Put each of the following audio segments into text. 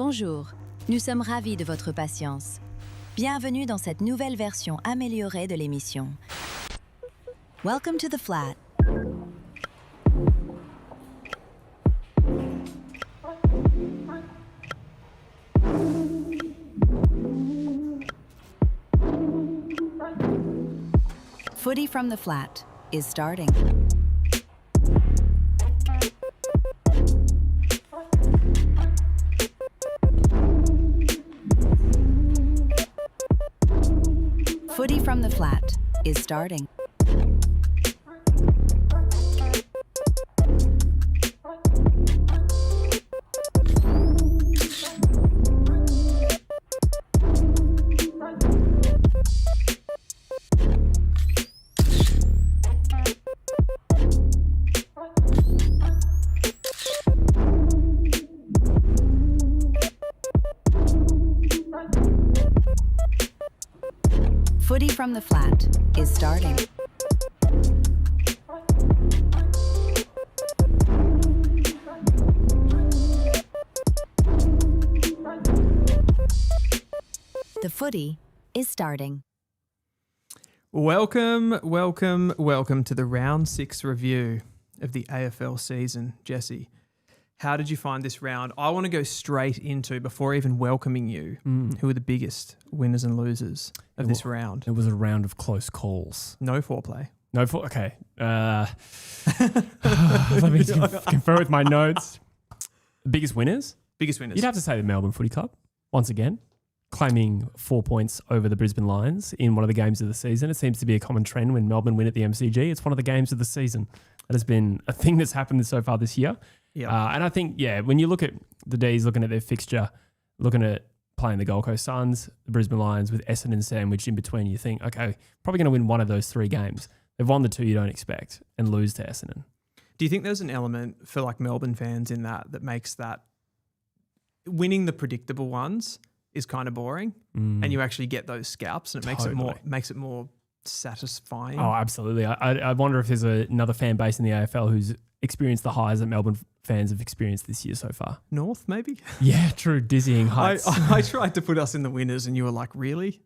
Bonjour, nous sommes ravis de votre patience. Bienvenue dans cette nouvelle version améliorée de l'émission. Welcome to the flat. Footy from the flat is starting. Footy from the flat is starting. Footy from the flat is starting. The footy is starting. Welcome to the Round 6 review of the AFL season. Jesse, how did you find this round? I want to go straight into, before even welcoming you, who are the biggest winners and losers of this round? It was a round of close calls. No foreplay. Okay. Let me confer with my notes. Biggest winners? Biggest winners. You'd have to say the Melbourne Footy Club, once again, claiming 4 points over the Brisbane Lions in one of the games of the season. It seems to be a common trend when Melbourne win at the MCG. It's one of the games of the season. That has been a thing that's happened so far this year. Yeah. And I think, when you look at the D's, looking at their fixture, looking at playing the Gold Coast Suns, the Brisbane Lions with Essendon sandwiched in between, you think, okay, probably going to win one of those 3 games. They've won the 2 you don't expect and lose to Essendon. Do you think there's an element for like Melbourne fans in that makes that winning the predictable ones is kind of boring and you actually get those scalps and it makes it more satisfying? Oh, absolutely. I wonder if there's another fan base in the AFL who's experienced the highs that Melbourne fans have experienced this year so far. North, maybe? Yeah, true. Dizzying heights. I tried to put us in the winners and you were like, really?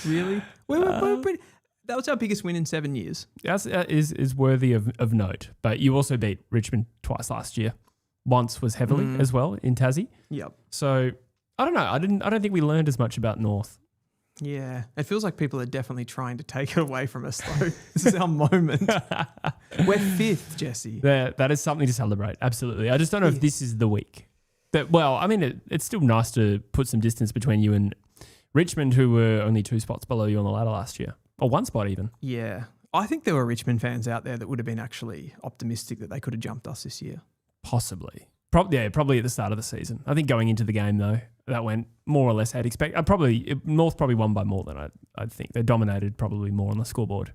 Really? We're pretty... That was our biggest win in 7 years. That is worthy of note. But you also beat Richmond twice last year. Once was heavily as well in Tassie. Yep. So I don't know. I don't think we learned as much about North. Yeah. It feels like people are definitely trying to take it away from us though. This is our moment. We're 5th, Jesse. That is something to celebrate. Absolutely. I just don't know if this is the week. But it's still nice to put some distance between you and Richmond, who were only 2 spots below you on the ladder last year. Or 1 spot even. Yeah. I think there were Richmond fans out there that would have been actually optimistic that they could have jumped us this year. Possibly. Probably at the start of the season. I think going into the game, though, that went more or less as expected. North probably won by more than I'd think. They dominated probably more on the scoreboard.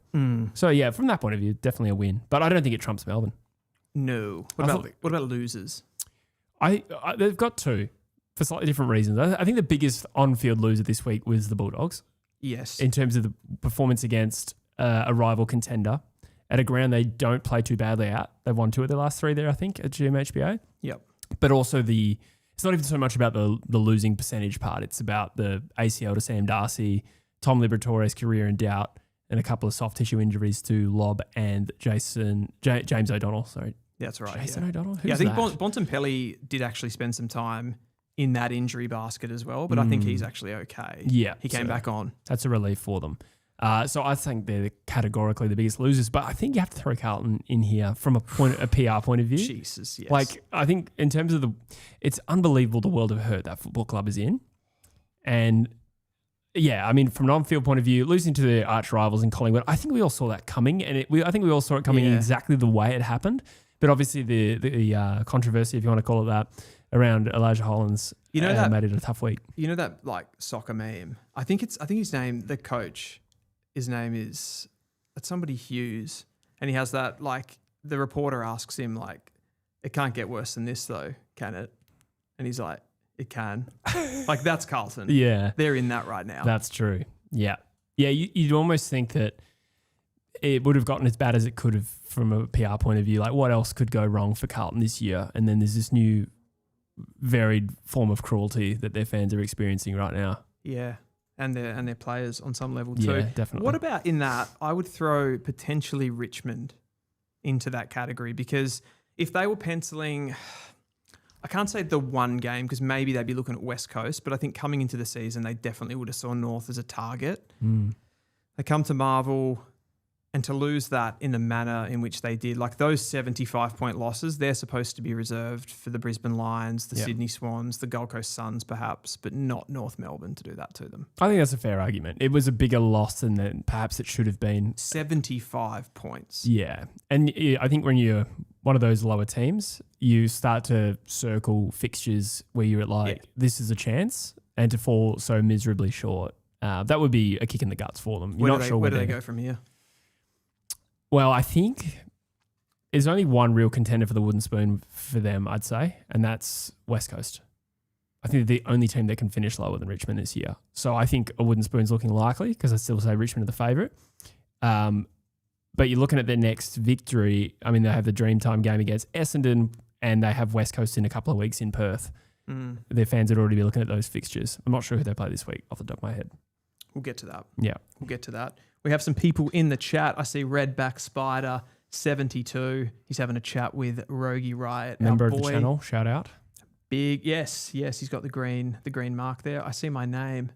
So, from that point of view, definitely a win. But I don't think it trumps Melbourne. No. What about losers? They've got 2 for slightly different reasons. I think the biggest on-field loser this week was the Bulldogs. Yes. In terms of the performance against a rival contender at a ground they don't play too badly at. They've won 2 of their last 3 there, I think, at GMHBA. Yep. But also it's not even so much about the losing percentage part. It's about the ACL to Sam Darcy, Tom Liberatore's career in doubt, and a couple of soft tissue injuries to Lob and James O'Donnell. Sorry. That's right. Jason O'Donnell? I think Bontempelli did actually spend some time in that injury basket as well, but I think he's actually okay. Yeah. He came back on. That's a relief for them. So I think they're categorically the biggest losers, but I think you have to throw Carlton in here from a PR point of view. Jesus, yes. Like, I think in terms of it's unbelievable the world of hurt that football club is in. And from an on-field point of view, losing to the arch rivals in Collingwood, I think we all saw that coming, and I think we all saw it coming exactly the way it happened. But obviously the controversy, if you want to call it that, around Elijah Hollands made it a tough week. You know that like soccer meme? I think his name, the coach, his name is somebody Hughes, and he has that like the reporter asks him like, it can't get worse than this though, can it? And he's like, it can. Like that's Carlton. Yeah. They're in that right now. That's true. Yeah. Yeah, you'd almost think that it would have gotten as bad as it could have from a PR point of view. Like what else could go wrong for Carlton this year? And then there's this new varied form of cruelty that their fans are experiencing right now. Yeah. And their players on some level too. Yeah, definitely. What about in that? I would throw potentially Richmond into that category, because if they were penciling, I can't say the one game because maybe they'd be looking at West Coast, but I think coming into the season, they definitely would have saw North as a target. They come to Marvel, and to lose that in the manner in which they did, like those 75-point losses, they're supposed to be reserved for the Brisbane Lions, the Sydney Swans, the Gold Coast Suns perhaps, but not North Melbourne to do that to them. I think that's a fair argument. It was a bigger loss than perhaps it should have been. 75 points. Yeah. And I think when you're one of those lower teams, you start to circle fixtures where you're like, this is a chance, and to fall so miserably short, that would be a kick in the guts for them. Where do they go from here? Well, I think there's only one real contender for the wooden spoon for them, I'd say, and that's West Coast. I think they're the only team that can finish lower than Richmond this year. So I think a wooden spoon's looking likely because I still say Richmond are the favourite. But you're looking at their next victory. I mean, they have the Dreamtime game against Essendon, and they have West Coast in a couple of weeks in Perth. Their fans would already be looking at those fixtures. I'm not sure who they play this week off the top of my head. We'll get to that. Yeah. We'll get to that. We have some people in the chat. I see Redback Spider 72. He's having a chat with Rogie Riot. Member of the channel, shout out. Big, yes, he's got the green mark there. I see my name.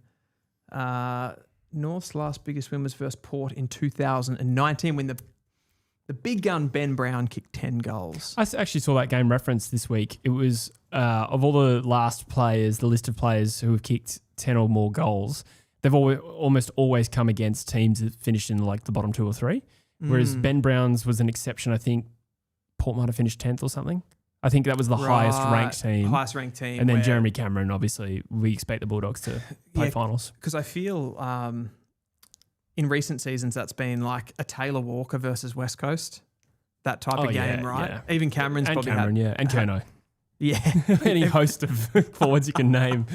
North's last biggest win was versus Port in 2019 when the big gun Ben Brown kicked 10 goals. I actually saw that game referenced this week. It was of all the last players, the list of players who have kicked 10 or more goals, they've almost always come against teams that finished in like the bottom 2 or 3. Whereas Ben Brown's was an exception. I think Port might have finished 10th or something. I think that was the highest ranked team. Highest ranked team. And then Jeremy Cameron, obviously, we expect the Bulldogs to play finals. Because I feel in recent seasons that's been like a Taylor Walker versus West Coast. That type of game, right? Yeah. Even Cameron's and probably Cameron, had. And Kerno. Yeah. Any host of forwards you can name,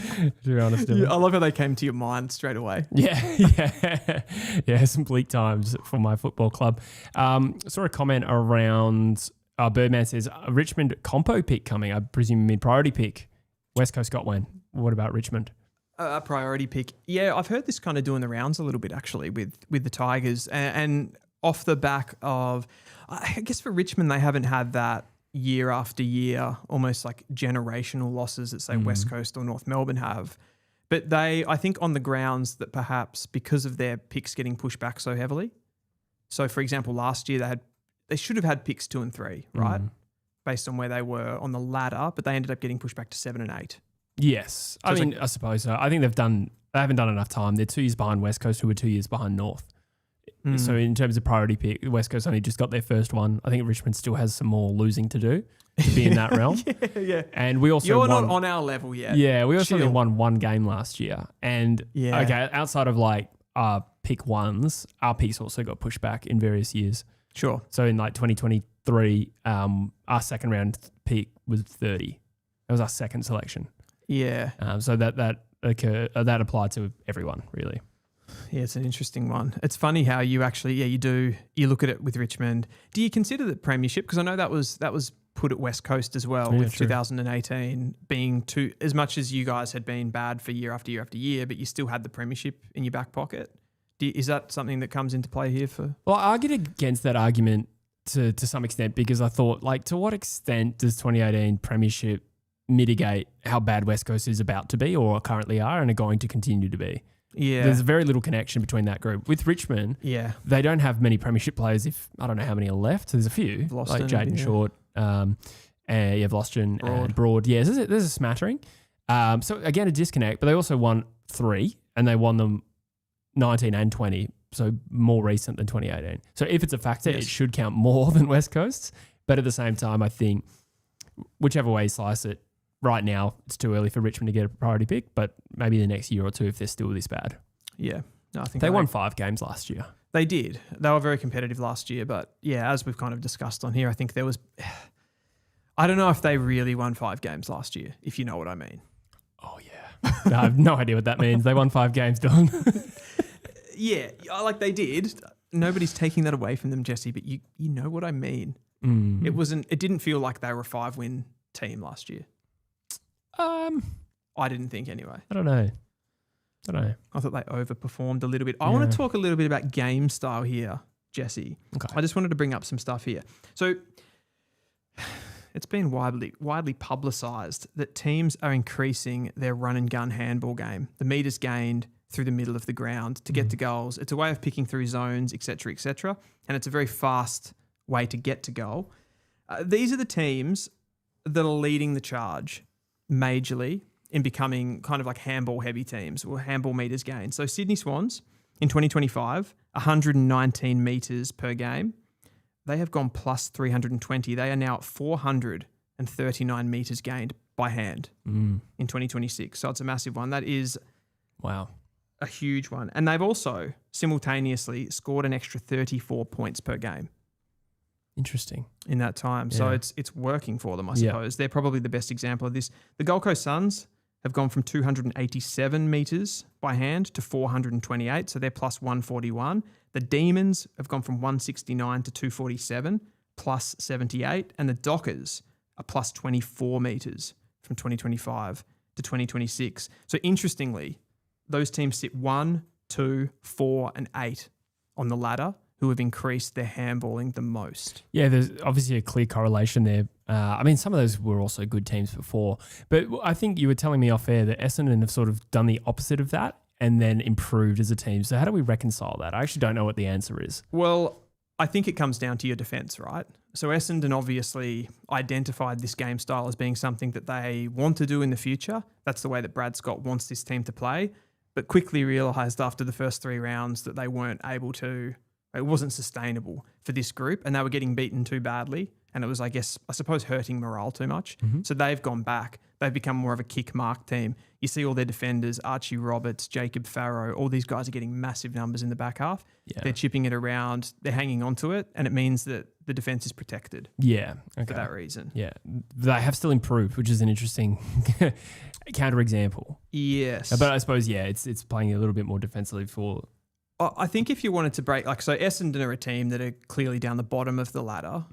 to be honest. I love how they came to your mind straight away. Yeah, some bleak times for my football club. Saw a comment around, Birdman says, a Richmond compo pick coming, I presume mid-priority pick. West Coast got one. What about Richmond? A priority pick. Yeah, I've heard this kind of doing the rounds a little bit actually with the Tigers. And off the back of, I guess for Richmond, they haven't had that year after year, almost like generational losses that say West Coast or North Melbourne have. But I think on the grounds that perhaps because of their picks getting pushed back so heavily. So for example, last year they should have had picks 2 and 3, right? Based on where they were on the ladder, but they ended up getting pushed back to 7 and 8. Yes. I suppose so. I think they haven't done enough time. They're 2 years behind West Coast, who were 2 years behind North. So in terms of priority pick, West Coast only just got their first one. I think Richmond still has some more losing to do to be in that realm. Yeah. And we also You're not on our level yet. Yeah, we also only won one game last year. And okay, outside of like our pick ones, our picks also got pushed back in various years. Sure. So in like 2023, our second round pick was 30. That was our second selection. Yeah. So that applied to everyone really. Yeah, it's an interesting one. It's funny how you actually, you look at it with Richmond. Do you consider the premiership? Because I know that was put at West Coast as well with 2018 being as much as you guys had been bad for year after year after year, but you still had the premiership in your back pocket. Is that something that comes into play here for? Well, I argued against that argument to some extent because I thought, like, to what extent does 2018 premiership mitigate how bad West Coast is about to be or currently are and are going to continue to be? Yeah. There's very little connection between that group. With Richmond, they don't have many premiership players. I don't know how many are left. There's a few, Vlosten, like Jaden Short, Vlosten, and Broad. Yeah, so there's a smattering. So again, a disconnect, but they also won 3 and they won them 19 and 20, so more recent than 2018. So if it's a factor, it should count more than West Coast's. But at the same time, I think whichever way you slice it, right now, it's too early for Richmond to get a priority pick, but maybe the next year or two if they're still this bad. Yeah. No, I think they won 5 games last year. They did. They were very competitive last year, but yeah, as we've kind of discussed on here, I think there was... I don't know if they really won 5 games last year, if you know what I mean. Oh, yeah. No, I have no idea what that means. They won 5 games, Dylan. Yeah, like they did. Nobody's taking that away from them, Jesse, but you know what I mean. It didn't feel like they were a 5-win team last year. I didn't think anyway. I don't know. I thought they overperformed a little bit. I want to talk a little bit about game style here, Jesse. Okay. I just wanted to bring up some stuff here. So it's been widely publicised that teams are increasing their run and gun handball game. The metres gained through the middle of the ground to get to goals. It's a way of picking through zones, etc., etc., and it's a very fast way to get to goal. These are the teams that are leading the charge majorly in becoming kind of like handball heavy teams or handball metres gained. So Sydney Swans in 2025, 119 metres per game. They have gone plus 320. They are now at 439 metres gained by hand in 2026. So it's a massive one. That is a huge one. And they've also simultaneously scored an extra 34 points per game. Interesting. In that time. So it's working for them, I suppose. They're probably the best example of this. The Gold Coast Suns have gone from 287 metres by hand to 428, so they're plus 141. The Demons have gone from 169 to 247, plus 78. And the Dockers are plus 24 metres from 2025 to 2026. So interestingly, those teams sit 1, 2, 4 and 8 on the ladder who have increased their handballing the most. Yeah, there's obviously a clear correlation there. I mean, some of those were also good teams before, but I think you were telling me off air that Essendon have sort of done the opposite of that and then improved as a team. So how do we reconcile that? I actually don't know what the answer is. Well, I think it comes down to your defence, right? So Essendon obviously identified this game style as being something that they want to do in the future. That's the way that Brad Scott wants this team to play, but quickly realised after the first 3 rounds that they weren't able to. It wasn't sustainable for this group and they were getting beaten too badly. And it was, I suppose, hurting morale too much. So they've gone back. They've become more of a kick mark team. You see all their defenders, Archie Roberts, Jacob Farrow, all these guys are getting massive numbers in the back half. Yeah. They're chipping it around. They're hanging on to it. And it means that the defence is protected. Yeah. For that reason. Yeah. They have still improved, which is an interesting counterexample. Yes. But I suppose, it's playing a little bit more defensively for... I think if you wanted to break, so Essendon are a team that are clearly down the bottom of the ladder.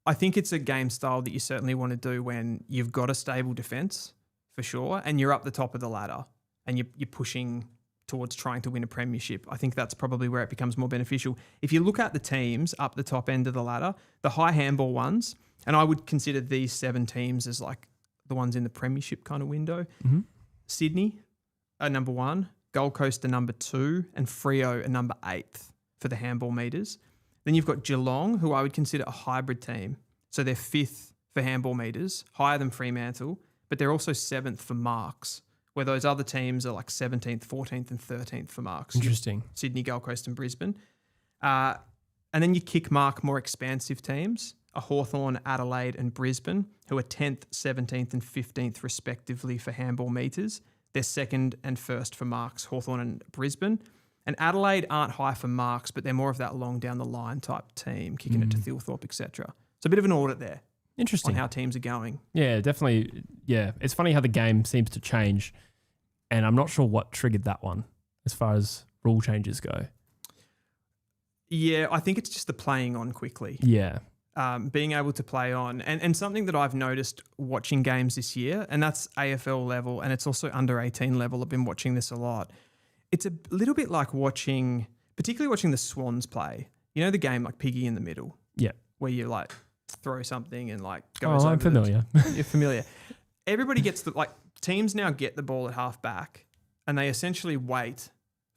I think it's a game style that you certainly want to do when you've got a stable defence, for sure, and you're up the top of the ladder and you're pushing towards trying to win a premiership. I think that's probably where it becomes more beneficial. If you look at the teams up the top end of the ladder, the high handball ones, and I would consider these 7 teams as like the ones in the premiership kind of window. Sydney are number 1. Gold Coast are number 2 and Freo are number 8th for the handball meters. Then you've got Geelong, who I would consider a hybrid team. So they're 5th for handball meters, higher than Fremantle, but they're also 7th for marks, where those other teams are like 17th, 14th and 13th for marks. Interesting. Sydney, Gold Coast and Brisbane. And then you kick mark more expansive teams, a Hawthorn, Adelaide and Brisbane, who are 10th, 17th and 15th respectively for handball meters. They're 2nd and 1st for marks, Hawthorn and Brisbane. And Adelaide aren't high for marks, but they're more of that long down the line type team, kicking it to Thilthorpe, etc. So a bit of an audit there. Interesting. On how teams are going. Yeah, definitely. Yeah, it's funny how the game seems to change, and I'm not sure what triggered that one as far as rule changes go. Yeah, I think it's just the playing on quickly. Yeah. Being able to play on. And something that I've noticed watching games this year, and that's AFL level, and it's also under 18 level. I've been watching this a lot. It's a little bit like particularly watching the Swans play. You know the game like Piggy in the Middle? Yeah. Where you like throw something and like goes over. I'm familiar. You're familiar. Everybody gets teams now get the ball at half back and they essentially wait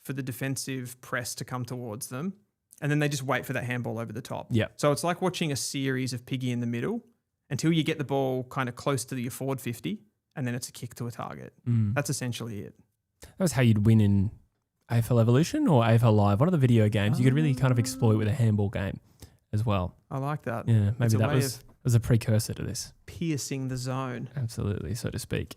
for the defensive press to come towards them. And then they just wait for that handball over the top. Yeah. So it's like watching a series of Piggy in the Middle until you get the ball kind of close to your forward 50 and then it's a kick to a target. That's essentially it. That was how you'd win in AFL Evolution or AFL Live. One of the video games you could really kind of exploit with a handball game as well. I like that. Yeah, maybe that was a precursor to this. Piercing the zone. Absolutely, so to speak.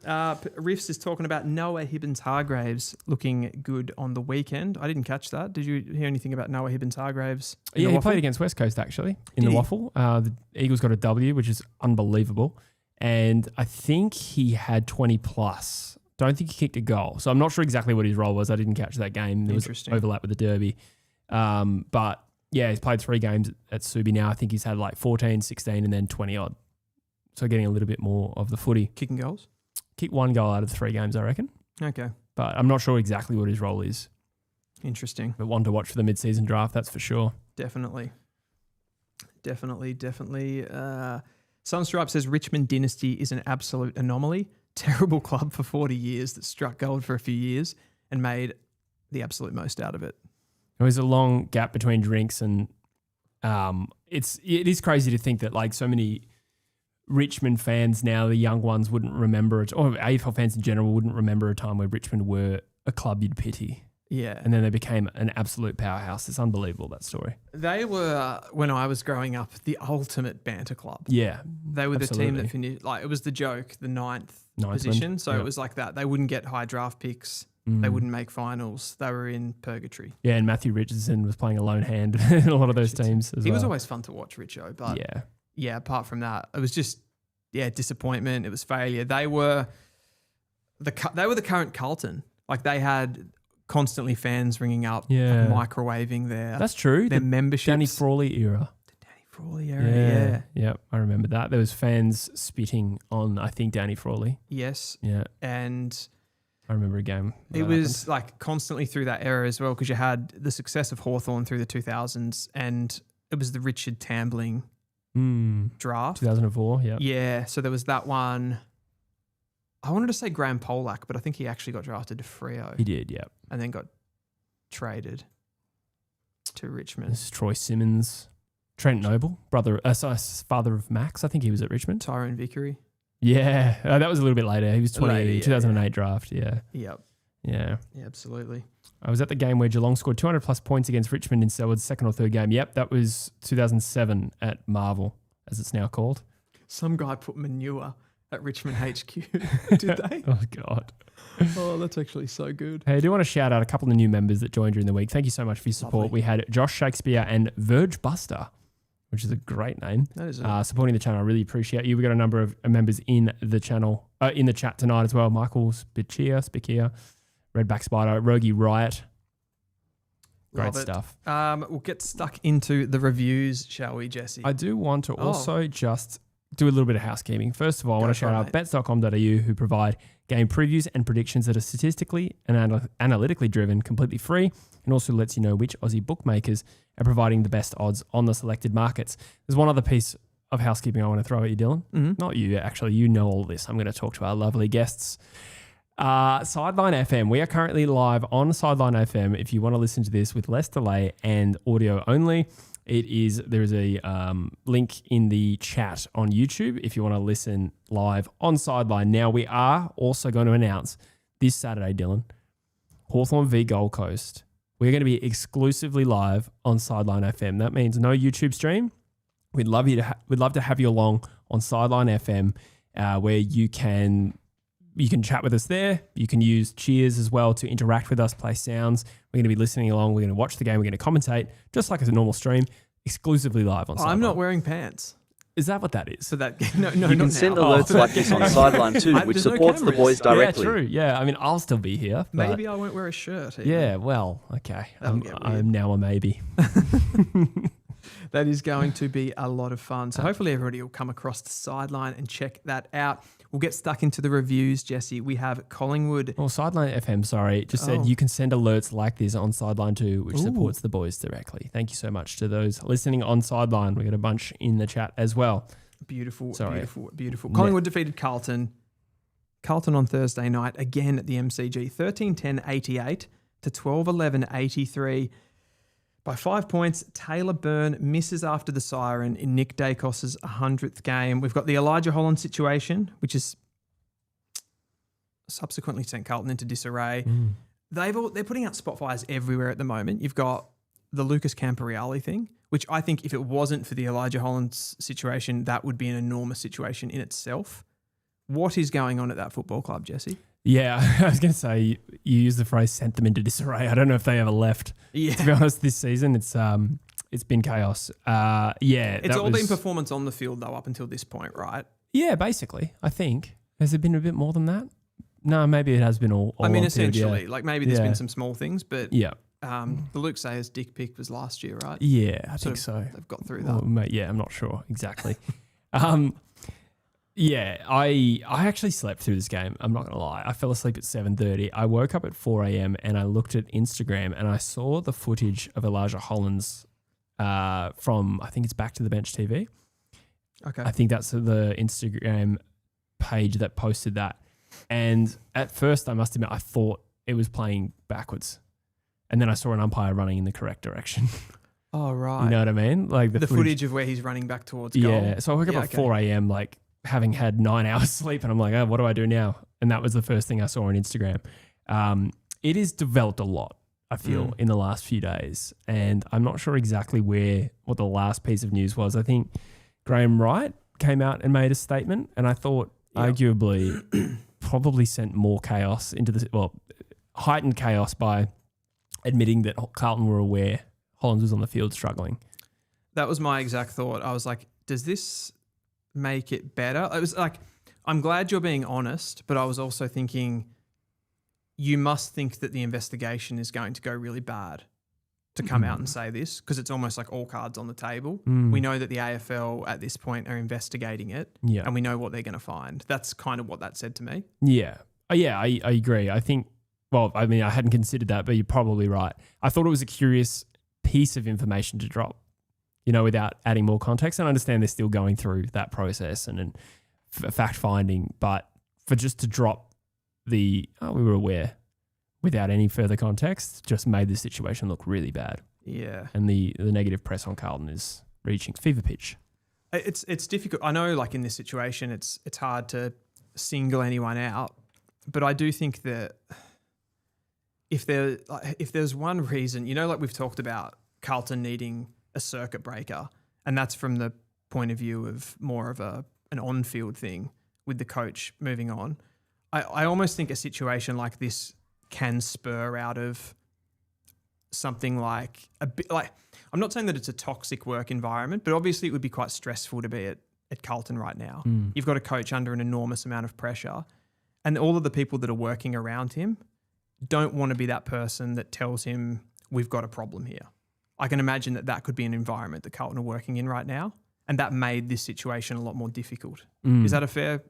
Riffs is talking about Noah Hibbins-Hargraves looking good on the weekend. I didn't catch that. Did you hear anything about Noah Hibbins-Hargraves? Yeah, he played against West Coast actually in the Waffle. The Eagles got a W, which is unbelievable. And I think he had 20 plus. Don't think he kicked a goal. So I'm not sure exactly what his role was. I didn't catch that game. There was overlap with the Derby. But yeah, he's played 3 games at Subi now. I think he's had like 14, 16 and then 20 odd. So getting a little bit more of the footy. Kicking goals? kick 1 goal out of 3 games, I reckon. Okay. But I'm not sure exactly what his role is. Interesting. But one to watch for the mid-season draft, that's for sure. Definitely. Sunstripe says Richmond Dynasty is an absolute anomaly. Terrible club for 40 years that struck gold for a few years and made the absolute most out of it. There was a long gap between drinks, and it is crazy to think that like so many Richmond fans now, the young ones wouldn't remember it, or AFL fans in general wouldn't remember a time where Richmond were a club you'd pity. Yeah. And then they became an absolute powerhouse. It's unbelievable, that story. They were, when I was growing up, the ultimate banter club. Yeah. They were absolutely. the team that finished, like, it was the joke, the ninth position. So it was like that. They wouldn't get high draft picks. They wouldn't make finals. They were in purgatory. Yeah, and Matthew Richardson was playing a lone hand in a lot of those teams as well. He was always fun to watch, Richo. But yeah, apart from that, it was just, disappointment. It was failure. They were the current Carlton. Like they had constantly fans ringing up, like microwaving That's true. Their memberships. Danny Frawley era. The Danny Frawley era, Yeah, I remember that. There was fans spitting on, I think, Danny Frawley. Yes. Yeah. And I remember a game. It was like constantly through that era as well, because you had the success of Hawthorn through the 2000s, and it was the Richard Tambling draft. 2004, yeah. Yeah, so there was that one. I wanted to say Graham Polak, but I think he actually got drafted to Freo. He did, yeah. And then got traded to Richmond. This is Troy Simmons. Trent Noble, father of Max. I think he was at Richmond. Tyrone Vickery. Yeah, that was a little bit later. He was 2008 draft, yeah. Yep. Yeah, absolutely. I was at the game where Geelong scored 200 plus points against Richmond in Selwood's second or third game. Yep, that was 2007 at Marvel, as it's now called. Some guy put manure at Richmond HQ. Did they? Oh, God. Oh, that's actually so good. Hey, I do want to shout out a couple of new members that joined during the week. Thank you so much for your support. Lovely. We had Josh Shakespeare and Verge Buster, which is a great name. That is supporting the channel. I really appreciate you. We got a number of members in the channel, in the chat tonight as well. Michael Spikia, Redback Spider, Rogie Riot. Great stuff. We'll get stuck into the reviews, shall we, Jesse? I do want to also just do a little bit of housekeeping. First of all, I want to shout out bets.com.au, who provide game previews and predictions that are statistically and analytically driven, completely free, and also lets you know which Aussie bookmakers are providing the best odds on the selected markets. There's one other piece of housekeeping I want to throw at you, Dylan. Mm-hmm. Not you, actually. You know all this. I'm going to talk to our lovely guests. Sideline FM. We are currently live on Sideline FM. If you want to listen to this with less delay and audio only, there is a link in the chat on YouTube if you want to listen live on Sideline. Now, we are also going to announce this Saturday, Dylan, Hawthorn v Gold Coast. We're going to be exclusively live on Sideline FM. That means no YouTube stream. We'd love to have you along on Sideline FM, where you can chat with us there. You can use cheers as well to interact with us, play sounds. We're going to be listening along. We're going to watch the game. We're going to commentate just like as a normal stream, exclusively live on Sideline. I'm not wearing pants. Is that what that is? So that no, you can send alerts like this on Sideline too, which supports the boys directly. Yeah, true. Yeah, I mean, I'll still be here. Maybe I won't wear a shirt. Even. Yeah, well, okay. I'm now a maybe. That is going to be a lot of fun. So hopefully everybody will come across the Sideline and check that out. We'll get stuck into the reviews, Jesse. We have Collingwood. Oh, Sideline FM, sorry. Just said you can send alerts like this on Sideline too, which supports the boys directly. Thank you so much to those listening on Sideline. We got a bunch in the chat as well. Beautiful. Collingwood defeated Carlton. Carlton on Thursday night, again at the MCG. 13-10-88 to 12-11-83. By 5 points, Taylor Byrne misses after the siren in Nick Dacos's 100th game. We've got the Elijah Holland situation, which is subsequently sent Carlton into disarray. They're putting out spot fires everywhere at the moment. You've got the Lucas Camporeale thing, which I think if it wasn't for the Elijah Holland's situation, that would be an enormous situation in itself. What is going on at that football club, Jesse? Yeah, I was going to say, you used the phrase sent them into disarray. I don't know if they ever left. Yeah. To be honest, this season, it's been chaos. It's all been performance on the field, though, up until this point, right? Yeah, basically, I think. Has it been a bit more than that? No, maybe it has been all I mean, on essentially. field, like maybe there's been some small things, but yeah. The Luke Sayers dick pic was last year, right? Yeah, I think so. They've got through that. Yeah, I'm not sure exactly. Yeah, I actually slept through this game. I'm not going to lie. I fell asleep at 7:30. I woke up at 4 a.m. and I looked at Instagram and I saw the footage of Elijah Hollands from, I think it's Back to the Bench TV. Okay. I think that's the Instagram page that posted that. And at first, I must admit, I thought it was playing backwards. And then I saw an umpire running in the correct direction. Oh, right. You know what I mean? Like the footage of where he's running back towards goal. Yeah. So I woke up at 4 a.m. like having had 9 hours sleep, and I'm like, oh, what do I do now? And that was the first thing I saw on Instagram. It has developed a lot, I feel, in the last few days. And I'm not sure exactly what the last piece of news was. I think Graham Wright came out and made a statement, and I thought arguably probably sent more chaos into heightened chaos by admitting that Carlton were aware Hollands was on the field struggling. That was my exact thought. I was like, does this make it better? It was like, I'm glad you're being honest, but I was also thinking you must think that the investigation is going to go really bad to come out and say this, because it's almost like all cards on the table. We know that the AFL at this point are investigating it, and we know what they're going to find. That's kind of what that said to me. Yeah. I agree. I think, well, I mean, I hadn't considered that, but you're probably right. I thought it was a curious piece of information to drop, without adding more context. And I understand they're still going through that process and fact finding, but for just to drop we were aware without any further context just made the situation look really bad. Yeah. And the negative press on Carlton is reaching fever pitch. It's difficult. I know, like in this situation, it's hard to single anyone out, but I do think that if there's one reason, like we've talked about Carlton needing a circuit breaker, and that's from the point of view of more of an on-field thing with the coach moving on. I almost think a situation like this can spur out of something like a bit like, I'm not saying that it's a toxic work environment, but obviously it would be quite stressful to be at Carlton right now. You've got a coach under an enormous amount of pressure, and all of the people that are working around him don't want to be that person that tells him we've got a problem here. I can imagine that could be an environment that Carlton are working in right now, and that made this situation a lot more difficult. Is that a fair?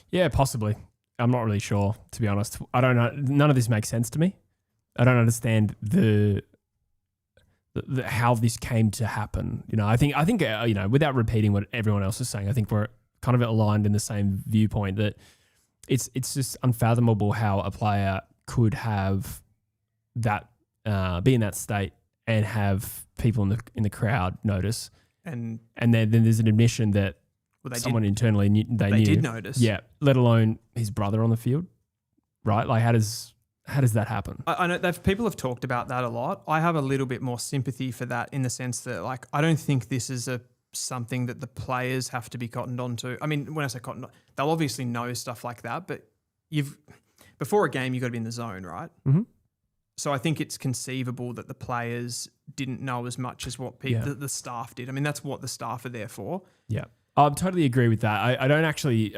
Yeah, possibly. I'm not really sure, to be honest. I don't know. None of this makes sense to me. I don't understand the how this came to happen. I think without repeating what everyone else is saying, I think we're kind of aligned in the same viewpoint that it's just unfathomable how a player could have that be in that state and have people in the crowd notice, and then there's an admission that someone internally knew. They did notice. Yeah, let alone his brother on the field, right? Like, how does that happen? I know people have talked about that a lot. I have a little bit more sympathy for that in the sense that, like, I don't think this is something that the players have to be cottoned onto. I mean, when I say cottoned on, they'll obviously know stuff like that, but before a game, you've got to be in the zone, right? Mm-hmm. So I think it's conceivable that the players didn't know as much as what the staff did. I mean, that's what the staff are there for. Yeah. I totally agree with that. I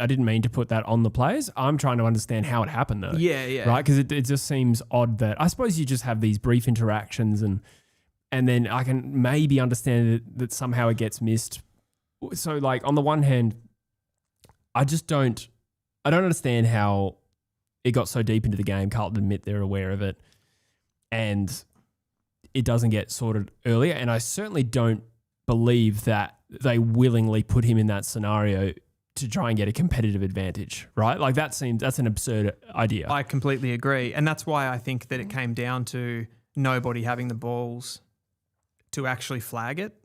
didn't mean to put that on the players. I'm trying to understand how it happened though. Yeah. Right? Because it just seems odd that, I suppose you just have these brief interactions and then I can maybe understand that somehow it gets missed. So, like, on the one hand, I don't understand how it got so deep into the game. Carlton admit they're aware of it and it doesn't get sorted earlier. And I certainly don't believe that they willingly put him in that scenario to try and get a competitive advantage, right? Like, that's an absurd idea. I completely agree. And that's why I think that it came down to nobody having the balls to actually flag it,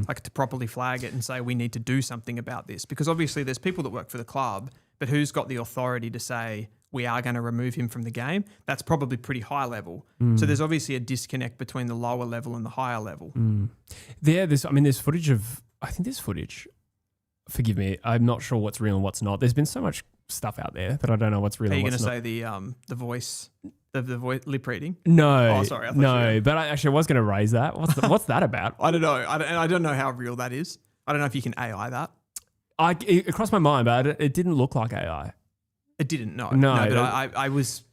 like to properly flag it and say, we need to do something about this. Because obviously there's people that work for the club, but who's got the authority to say, we are going to remove him from the game? That's probably pretty high level. So there's obviously a disconnect between the lower level and the higher level. There's footage of, I think there's footage, forgive me, I'm not sure what's real and what's not. There's been so much stuff out there that I don't know what's real and what's not. Are you going to say the voice, the voice lip reading? No. Oh, sorry. No, but I actually was going to raise that. What's that about? I don't know. I don't know how real that is. I don't know if you can AI that. It crossed my mind, but it didn't look like AI. It didn't, no. No, but I was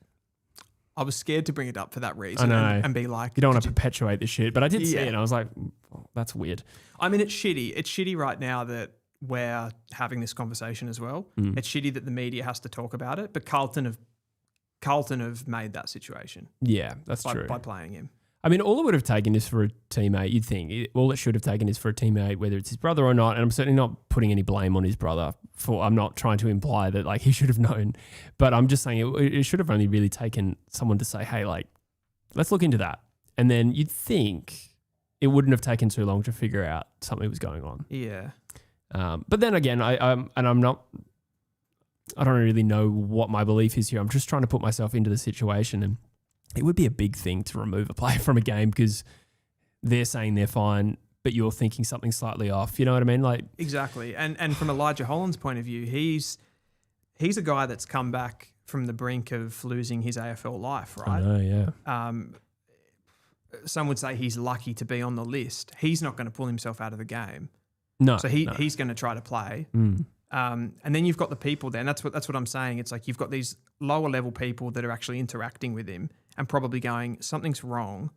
scared to bring it up for that reason. I know. And be like, you don't want to perpetuate this shit, but I did see it and I was like, oh, that's weird. I mean, it's shitty. It's shitty right now that we're having this conversation as well. It's shitty that the media has to talk about it, but Carlton have made that situation. Yeah, that's true. By playing him. I mean, all it would have taken is for a teammate, you'd think. All it should have taken is for a teammate, whether it's his brother or not, and I'm certainly not putting any blame on his brother. I'm not trying to imply that like he should have known, but I'm just saying it should have only really taken someone to say, hey, like, let's look into that. And then you'd think it wouldn't have taken too long to figure out something was going on. Yeah. But then again, I don't really know what my belief is here. I'm just trying to put myself into the situation, and it would be a big thing to remove a player from a game because they're saying they're fine, but you're thinking something slightly off. You know what I mean? Like exactly. And from Elijah Holland's point of view, he's a guy that's come back from the brink of losing his AFL life, right? I know, yeah. Some would say he's lucky to be on the list. He's not going to pull himself out of the game. No. So he's going to try to play. And then you've got the people there, and that's what I'm saying. It's like you've got these lower level people that are actually interacting with him and probably going, something's wrong.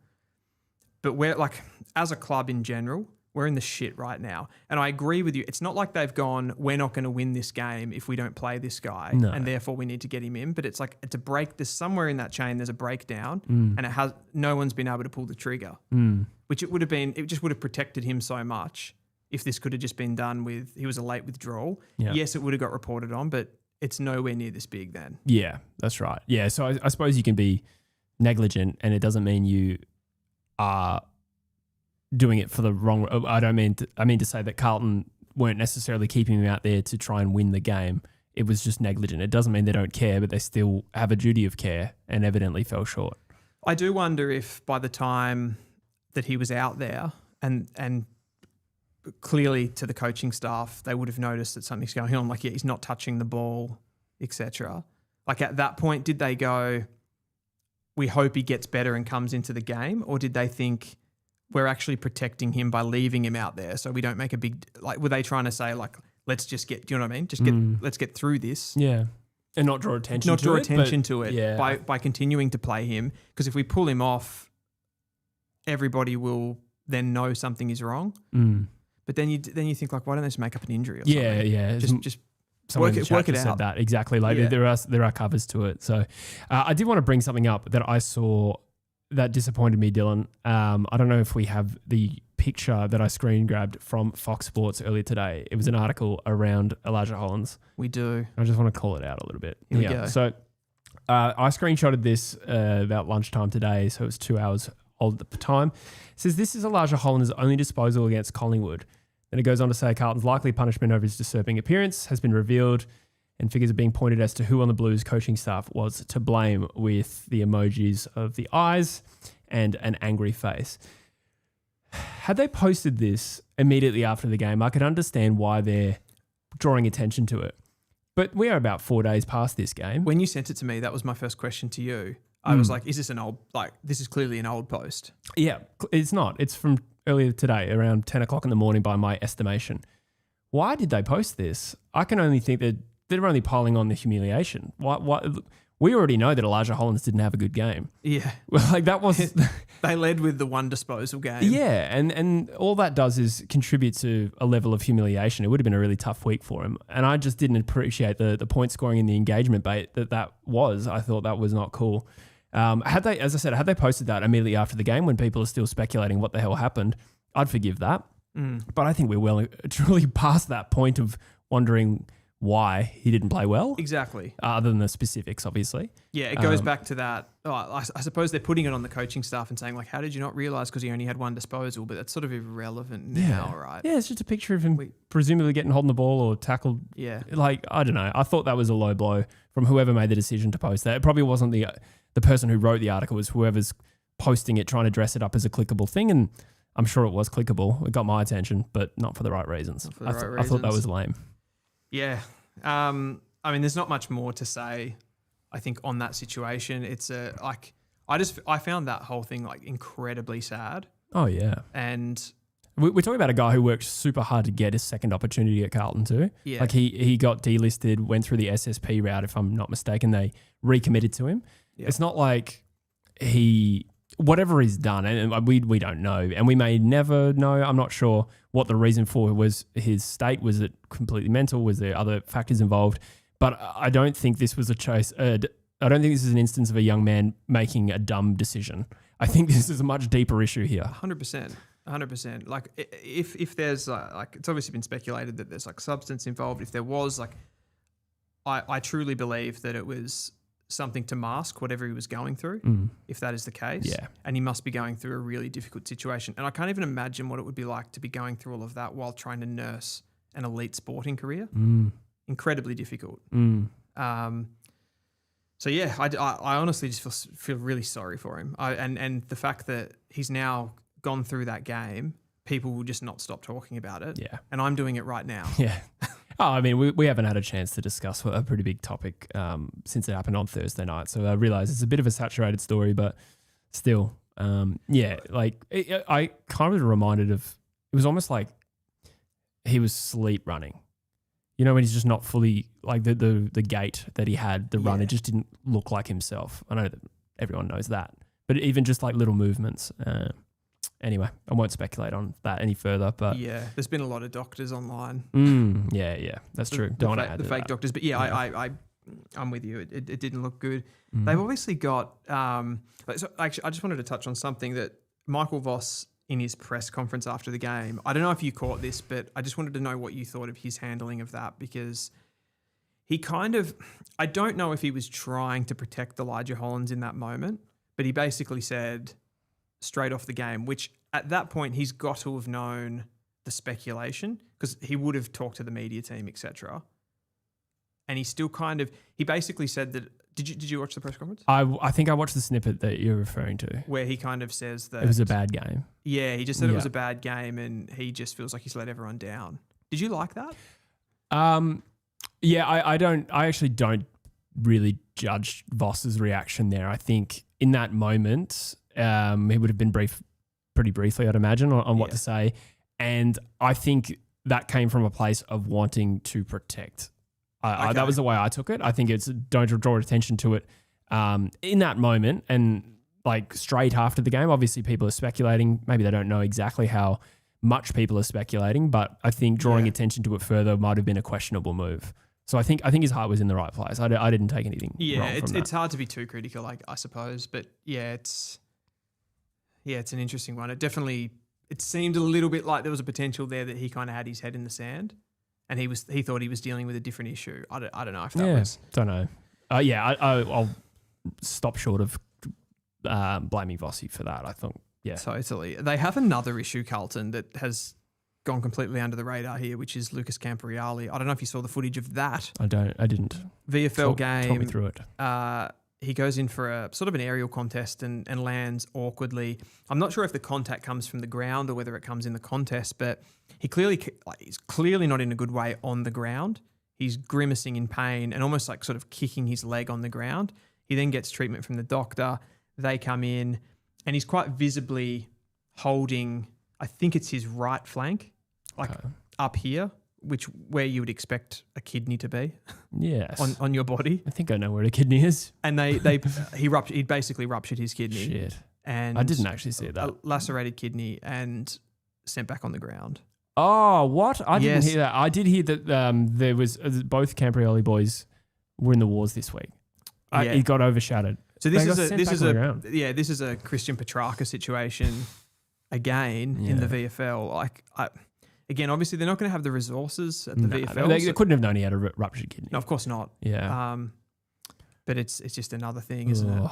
But we're like, as a club in general, we're in the shit right now. And I agree with you. It's not like they've gone, we're not going to win this game if we don't play this guy, and therefore we need to get him in. But it's like it's a break. There's somewhere in that chain, there's a breakdown, and no one's been able to pull the trigger, which it just would have protected him so much. If this could have just been done with, he was a late withdrawal. Yeah. Yes, it would have got reported on, but it's nowhere near this big then. Yeah, that's right. Yeah, so I suppose you can be negligent and it doesn't mean you are doing it for the wrong. I mean to say that Carlton weren't necessarily keeping him out there to try and win the game. It was just negligent. It doesn't mean they don't care, but they still have a duty of care and evidently fell short. I do wonder if by the time that he was out there and clearly to the coaching staff, they would have noticed that something's going on. Like, yeah, he's not touching the ball, etc. Like at that point, did they go, we hope he gets better and comes into the game? Or did they think we're actually protecting him by leaving him out there so we don't make a big, like, were they trying to say like, let's just get, do you know what I mean? Let's get through this. Yeah. And not draw attention to it by continuing to play him. Because if we pull him off, everybody will then know something is wrong. But then you think like, why don't they just make up an injury or something? Yeah. Just work it out. Said that exactly. Like there are covers to it. So I did want to bring something up that I saw that disappointed me, Dylan. I don't know if we have the picture that I screen grabbed from Fox Sports earlier today. It was an article around Elijah Hollands. We do. I just want to call it out a little bit. Here we go. So I screenshotted this about lunchtime today, so it was 2 hours old at the time. It says, this is Elijah Hollands' only disposal against Collingwood. Then it goes on to say Carlton's likely punishment over his disturbing appearance has been revealed and figures are being pointed as to who on the Blues coaching staff was to blame, with the emojis of the eyes and an angry face. Had they posted this immediately after the game, I could understand why they're drawing attention to it. But we are about 4 days past this game. When you sent it to me, that was my first question to you. I was like, is this this is clearly an old post. Yeah, it's not. It's from earlier today, around 10 o'clock in the morning by my estimation. Why did they post this? I can only think that they're only piling on the humiliation. Why? We already know that Elijah Hollands didn't have a good game. Yeah. Well, like that was... They led with the one disposal game. Yeah, and all that does is contribute to a level of humiliation. It would have been a really tough week for him. And I just didn't appreciate the point scoring and the engagement bait that was. I thought that was not cool. Had they posted that immediately after the game when people are still speculating what the hell happened, I'd forgive that. But I think we're well truly past that point of wondering why he didn't play well. Exactly. Other than the specifics, obviously. Yeah, it goes back to that. I suppose they're putting it on the coaching staff and saying, like, how did you not realise because he only had one disposal? But that's sort of irrelevant now, right? Yeah, it's just a picture of him presumably getting holding the ball or tackled. Yeah. Like, I don't know. I thought that was a low blow from whoever made the decision to post that. It probably wasn't the person who wrote the article. It was whoever's posting it, trying to dress it up as a clickable thing. And I'm sure it was clickable. It got my attention, but not for the right reasons. I thought that was lame. Yeah. I mean, there's not much more to say, I think, on that situation. It's I found that whole thing like incredibly sad. Oh, yeah. And we're talking about a guy who worked super hard to get his second opportunity at Carlton too. Yeah. Like he got delisted, went through the SSP route, if I'm not mistaken. They recommitted to him. Yep. It's not like he whatever he's done, and we don't know, and we may never know. I'm not sure what the reason for was his state. Was it completely mental? Was there other factors involved? But I don't think this was a choice. I don't think this is an instance of a young man making a dumb decision. I think this is a much deeper issue here. 100%. 100%. Like if there's like, it's obviously been speculated that there's like substance involved. If there was, like, I truly believe that it was something to mask whatever he was going through, if that is the case. Yeah. And he must be going through a really difficult situation. And I can't even imagine what it would be like to be going through all of that while trying to nurse an elite sporting career. Incredibly difficult. So yeah, I honestly just feel really sorry for him. And the fact that he's now gone through that game, people will just not stop talking about it. Yeah. And I'm doing it right now. Yeah. Oh, I mean, we haven't had a chance to discuss a pretty big topic since it happened on Thursday night. So I realise it's a bit of a saturated story, but still, yeah, like I kind of reminded of, it was almost like he was sleep running. You know, when he's just not fully, like the gait that he had, the run, it just didn't look like himself. I know that everyone knows that, but even just like little movements. Anyway, I won't speculate on that any further. But yeah, there's been a lot of doctors online. Yeah, that's true. Don't want to add the to fake that. doctors, but yeah, I'm with you. It didn't look good. They've obviously got. So actually, I just wanted to touch on something that Michael Voss in his press conference after the game. I don't know if you caught this, but I just wanted to know what you thought of his handling of that, because he kind of, I don't know if he was trying to protect Elijah Hollands in that moment, but he basically said straight off the game, which at that point he's got to have known the speculation, because he would have talked to the media team, etc. And he still kind of, he basically said that, did you watch the press conference? I think I watched the snippet that you're referring to. Where he kind of says that it was a bad game. Yeah, he just said it was a bad game and he just feels like he's let everyone down. Did you like that? Yeah, I actually don't really judge Voss's reaction there. I think in that moment, he would have been pretty briefly, I'd imagine, on what to say. And I think that came from a place of wanting to protect. That was the way I took it. I think it's don't draw attention to it in that moment, and like straight after the game. Obviously, people are speculating. Maybe they don't know exactly how much people are speculating, but I think drawing attention to it further might have been a questionable move. So I think his heart was in the right place. I didn't take anything. wrong from that. It's hard to be too critical, I suppose, but it's an interesting one. It seemed a little bit like there was a potential there that he kind of had his head in the sand. And he thought he was dealing with a different issue. I don't know if that was. Don't know. I'll stop short of blaming Vossi for that. I thought, totally. They have another issue, Carlton, that has gone completely under the radar here, which is Lucas Camporeale. I don't know if you saw the footage of that. I didn't. VFL game. Talk me through it. He goes in for a sort of an aerial contest and lands awkwardly. I'm not sure if the contact comes from the ground or whether it comes in the contest, but he's clearly not in a good way on the ground. He's grimacing in pain and almost like sort of kicking his leg on the ground. He then gets treatment from the doctor. They come in and he's quite visibly holding, I think it's his right flank, up here, where you would expect a kidney to be. Yes. on your body. I think I know where a kidney is. And he basically ruptured his kidney. Shit. And I didn't actually see that. A lacerated kidney and sent back on the ground. Oh, what? I didn't hear that. I did hear that there was both Camporeale boys were in the wars this week. He got overshadowed. So this is a Christian Petrarca situation again in the VFL. Again, obviously they're not going to have the resources at the VFL. They couldn't have known he had a ruptured kidney. No, of course not. Yeah. But it's just another thing, isn't it?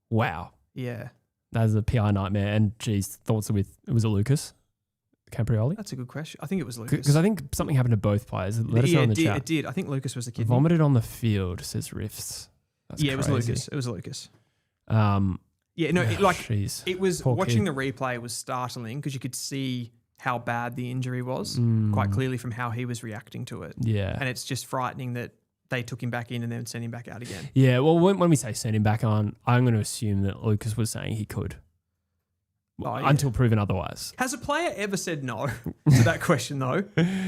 Wow. Yeah. That was a PI nightmare. And geez, thoughts was it Lucas Camporeale? That's a good question. I think it was Lucas. Because I think something happened to both players. Let us know in the chat. It did. I think Lucas was the kidney. Vomited on the field, says Riffs. That's crazy. It was Lucas. It was Lucas. It was Poor watching kid. the replay was startling because you could see how bad the injury was quite clearly from how he was reacting to it. Yeah. And it's just frightening that they took him back in and then sent him back out again. Yeah, well, when we say send him back on, I'm going to assume that Lucas was saying he could. Until proven otherwise. Has a player ever said no to that question though?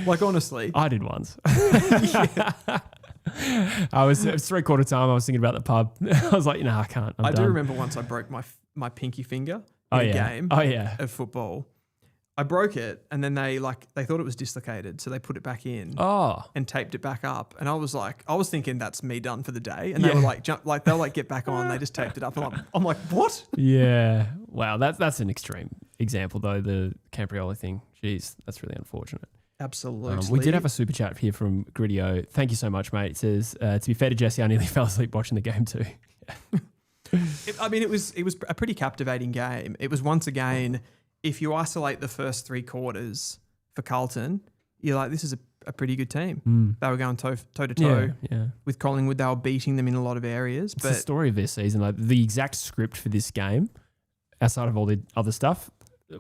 Like honestly. I did once. It was 3/4 time. I was thinking about the pub. I was like, I can't. I'm I done. do remember once I broke my pinky finger in a game of football. I broke it, and then they thought it was dislocated, so they put it back in and taped it back up. And I was thinking that's me done for the day. And they were they'll get back on. They just taped it up. And I'm like, what? Yeah. Wow. That's an extreme example though. The Camprioli thing. Jeez, that's really unfortunate. Absolutely. We did have a super chat here from Gridio. Thank you so much, mate. It says, to be fair to Jesse, I nearly fell asleep watching the game too. It was a pretty captivating game. It was once again, if you isolate the first 3 quarters for Carlton, you're like, this is a pretty good team. They were going toe to toe with Collingwood. They were beating them in a lot of areas. It's the story of this season. Like the exact script for this game, outside of all the other stuff,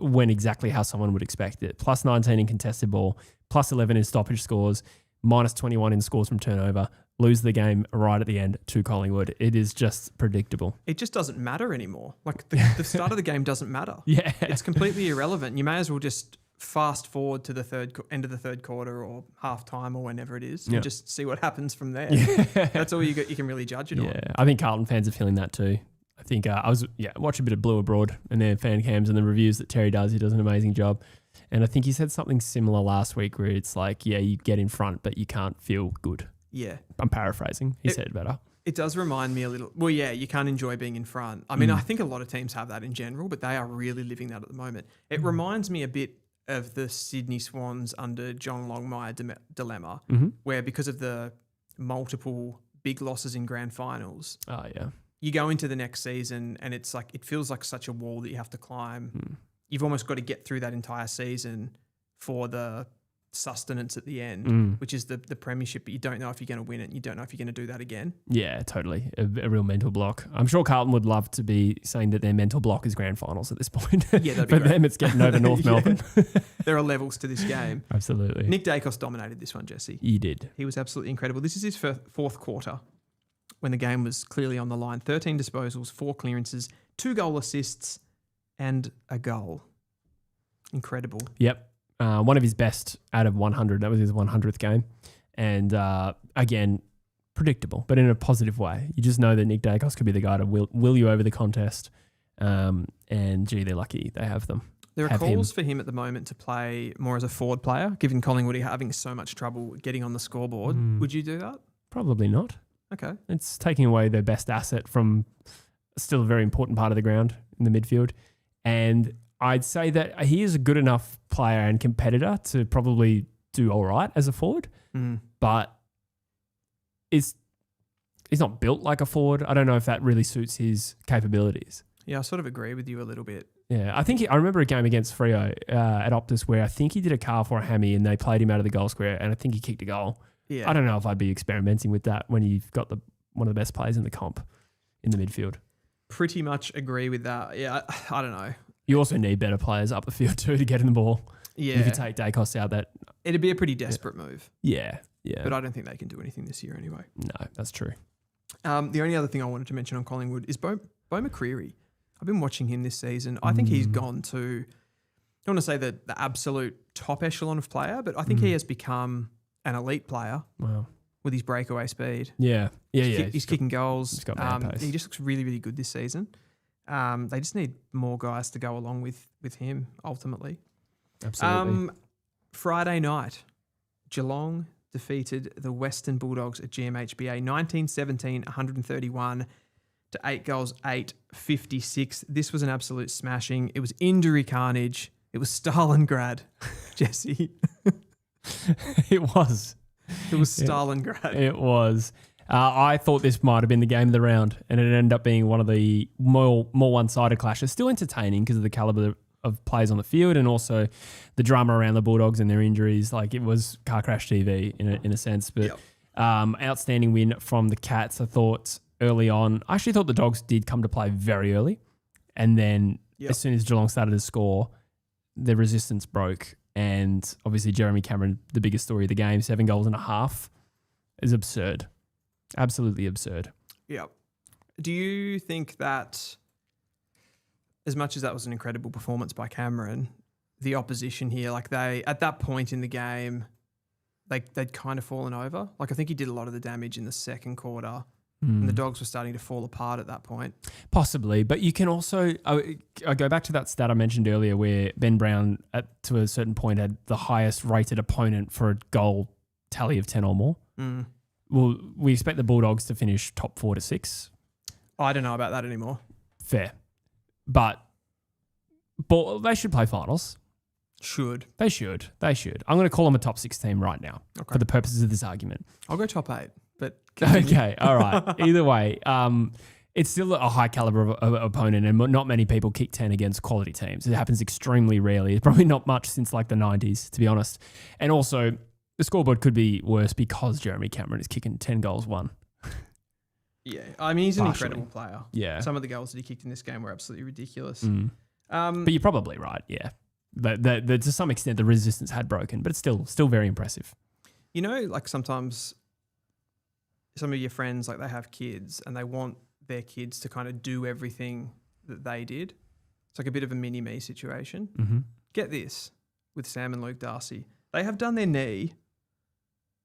went exactly how someone would expect it. Plus 19 in contested ball, plus 11 in stoppage scores, minus 21 in scores from turnover, lose the game right at the end to Collingwood. It is just predictable. It just doesn't matter anymore. Like the start of the game doesn't matter. Yeah. It's completely irrelevant. You may as well just fast forward to the end of the third quarter or half time or whenever it is and just see what happens from there. That's all you can really judge it on. Yeah, I think Carlton fans are feeling that too. I think I was watching a bit of Blue Abroad and their fan cams and the reviews that Terry does. He does an amazing job. And I think he said something similar last week where it's like, you get in front, but you can't feel good. Yeah. I'm paraphrasing. He said it better. It does remind me a little. Well, yeah, you can't enjoy being in front. I mean, I think a lot of teams have that in general, but they are really living that at the moment. It reminds me a bit of the Sydney Swans under John Longmire dilemma, where because of the multiple big losses in grand finals, you go into the next season and it's like, it feels like such a wall that you have to climb. You've almost got to get through that entire season for the sustenance at the end, which is the premiership, but you don't know if you're going to win it and you don't know if you're going to do that again. Yeah, totally. A real mental block. I'm sure Carlton would love to be saying that their mental block is grand finals at this point. Yeah, that'd be For them, it's getting over North Melbourne. There are levels to this game. Absolutely. Nick Dacos dominated this one, Jesse. He did. He was absolutely incredible. This is his fourth quarter when the game was clearly on the line. 13 disposals, 4 clearances, 2 goal assists and a goal. Incredible. Yep. One of his best out of 100. That was his 100th game. And again, predictable, but in a positive way. You just know that Nick Dacos could be the guy to will you over the contest. And gee, they're lucky they have them. There are calls for him at the moment to play more as a forward player, given Collingwood are having so much trouble getting on the scoreboard. Would you do that? Probably not. Okay. It's taking away their best asset from still a very important part of the ground in the midfield. And I'd say that he is a good enough player and competitor to probably do all right as a forward, but he's not built like a forward. I don't know if that really suits his capabilities. Yeah, I sort of agree with you a little bit. Yeah, I think I remember a game against Freo at Optus where I think he did a calf or a hammy and they played him out of the goal square and I think he kicked a goal. Yeah. I don't know if I'd be experimenting with that when you've got one of the best players in the comp in the midfield. Pretty much agree with that. Yeah, I don't know. You also need better players up the field too to get in the ball. Yeah. And if you take Dacos out, it'd be a pretty desperate move. Yeah. But I don't think they can do anything this year anyway. No, that's true. The only other thing I wanted to mention on Collingwood is Bo McCreary. I've been watching him this season. I think he's gone to, I don't want to say the absolute top echelon of player, but I think he has become an elite player. Wow. With his breakaway speed. Yeah. He's kicking goals. He's got man pace. He just looks really, really good this season. They just need more guys to go along with him ultimately. Absolutely. Friday night, Geelong defeated the Western Bulldogs at GMHBA 19-17, 131 to 8 goals, 8-56. This was an absolute smashing. It was injury carnage. It was Stalingrad, Jesse. It was. It was Stalingrad. It was. I thought this might have been the game of the round, and it ended up being one of the more one-sided clashes. Still entertaining because of the caliber of players on the field and also the drama around the Bulldogs and their injuries. Like it was car crash TV in a sense. But outstanding win from the Cats, I thought, early on. I actually thought the Dogs did come to play very early. And then as soon as Geelong started to score, the resistance broke. And obviously Jeremy Cameron, the biggest story of the game, 7 goals and a half, is absurd. Absolutely absurd. Yeah. Do you think that, as much as that was an incredible performance by Cameron, the opposition here, like at that point in the game, they'd kind of fallen over? Like I think he did a lot of the damage in the second quarter And the Dogs were starting to fall apart at that point. Possibly, but you can also I go back to that stat I mentioned earlier where Ben Brown to a certain point had the highest rated opponent for a goal tally of 10 or more. Well, we expect the Bulldogs to finish top 4 to 6. I don't know about that anymore. Fair. But they should play finals. They should. I'm going to call them a top 6 team right now for the purposes of this argument. I'll go top 8, but continue. Okay, all right. Either way, it's still a high caliber of opponent, and not many people kick 10 against quality teams. It happens extremely rarely. It's probably not much since like the 90s, to be honest. And also, the scoreboard could be worse because Jeremy Cameron is kicking 10 goals won. Yeah, I mean, he's an incredible player. Yeah. Some of the goals that he kicked in this game were absolutely ridiculous. But you're probably right, yeah. That to some extent the resistance had broken, but it's still very impressive. You know, like sometimes some of your friends, like they have kids and they want their kids to kind of do everything that they did. It's like a bit of a mini-me situation. Get this with Sam and Luke Darcy. They have done their knee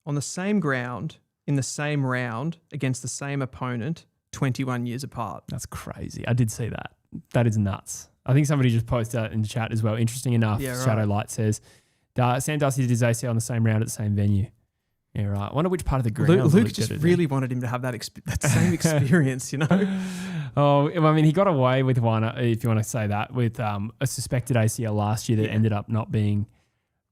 on the same ground in the same round against the same opponent 21 years apart. That's crazy. I did see that. That is nuts. I think somebody just posted that in the chat as well. Interesting enough, Shadow Light says, Sam Darcy did his ACL on the same round at the same venue. Yeah, right. I wonder which part of the ground Luke just really wanted him to have that same experience, you know? Oh, I mean, he got away with one, if you want to say that, with a suspected ACL last year that ended up not being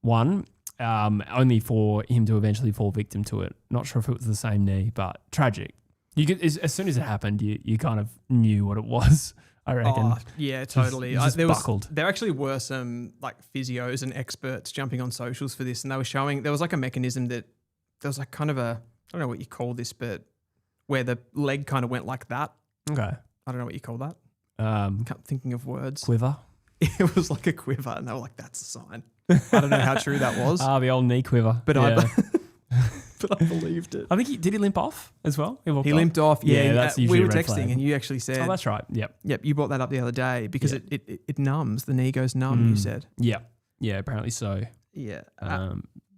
one, only for him to eventually fall victim to it. Not sure if it was the same knee, but tragic. You could, as soon as it happened, you kind of knew what it was. I reckon. Oh, yeah, totally. Buckled. There actually were some like physios and experts jumping on socials for this, and they were showing there was like a mechanism that there was like kind of I don't know what you call this, but where the leg kind of went like that. Okay. I don't know what you call that. I'm thinking of words. Quiver. It was like a quiver, and they were like, "That's a sign." I don't know how true that was. The old knee quiver. But but I believed it. I think did he limp off as well? He limped off. Yeah, that's usually we were a red texting, flag. and you actually said, "Oh, that's right." Yep. You brought that up the other day because it numbs. The knee goes numb. You said. Yeah. Apparently so. Yeah.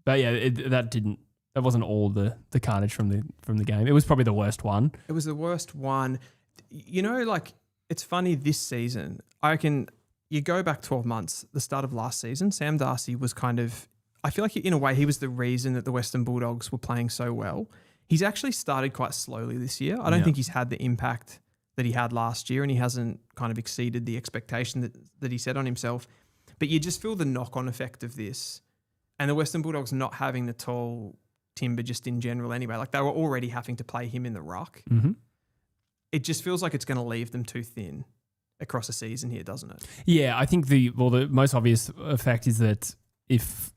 But yeah, that wasn't all the carnage from the game. It was probably the worst one. It was the worst one. You know, like it's funny this season. I reckon you go back 12 months, the start of last season, Sam Darcy was kind of. I feel like in a way he was the reason that the Western Bulldogs were playing so well. He's actually started quite slowly this year. I don't think he's had the impact that he had last year, and he hasn't kind of exceeded the expectation that he set on himself. But you just feel the knock-on effect of this. And the Western Bulldogs not having the tall timber just in general anyway. Like they were already having to play him in the ruck. It just feels like it's going to leave them too thin across a season here, doesn't it? Yeah, I think the most obvious effect is that if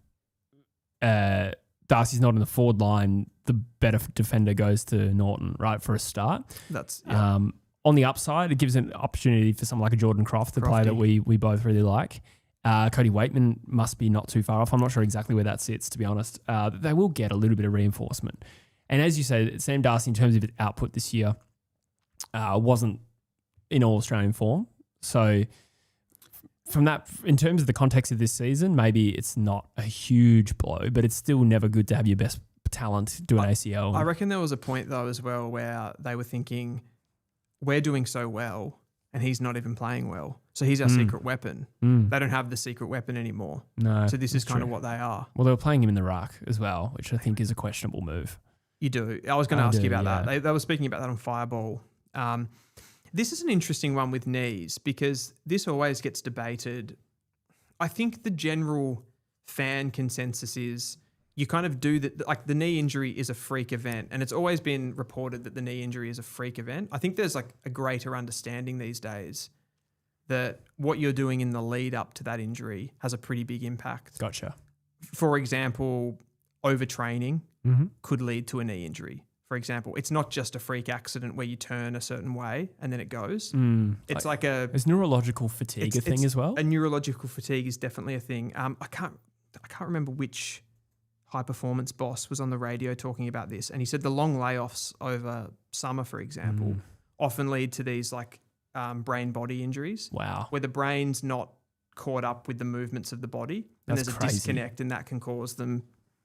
Darcy's not in the forward line, the better defender goes to Norton, right, for a start. That's on the upside, it gives an opportunity for someone like a Jordan Croft, the player that we both really like. Cody Waitman must be not too far off. I'm not sure exactly where that sits, to be honest. They will get a little bit of reinforcement. And as you say, Sam Darcy, in terms of his output this year, wasn't in all Australian form. So from that, in terms of the context of this season, maybe it's not a huge blow, but it's still never good to have your best talent do an ACL. I reckon there was a point though as well where they were thinking, we're doing so well and he's not even playing well. So he's our secret weapon. They don't have the secret weapon anymore. No. So this is kind of what they are. Well, they were playing him in the ruck as well, which I think is a questionable move. You do. I was going to ask you about that. They were speaking about that on Fireball. This is an interesting one with knees because this always gets debated. I think the general fan consensus is you kind of do that. Like the knee injury is a freak event, and it's always been reported that the knee injury is a freak event. I think there's like a greater understanding these days that what you're doing in the lead up to that injury has a pretty big impact. Gotcha. For example, overtraining could lead to a knee injury. For example, it's not just a freak accident where you turn a certain way and then it goes. It's like there's neurological fatigue a thing as well. A neurological fatigue is definitely a thing. I can't remember which high performance boss was on the radio talking about this, and he said the long layoffs over summer, for example, often lead to these like brain body injuries. Wow, where the brain's not caught up with the movements of the body, and there's a disconnect, and that can cause them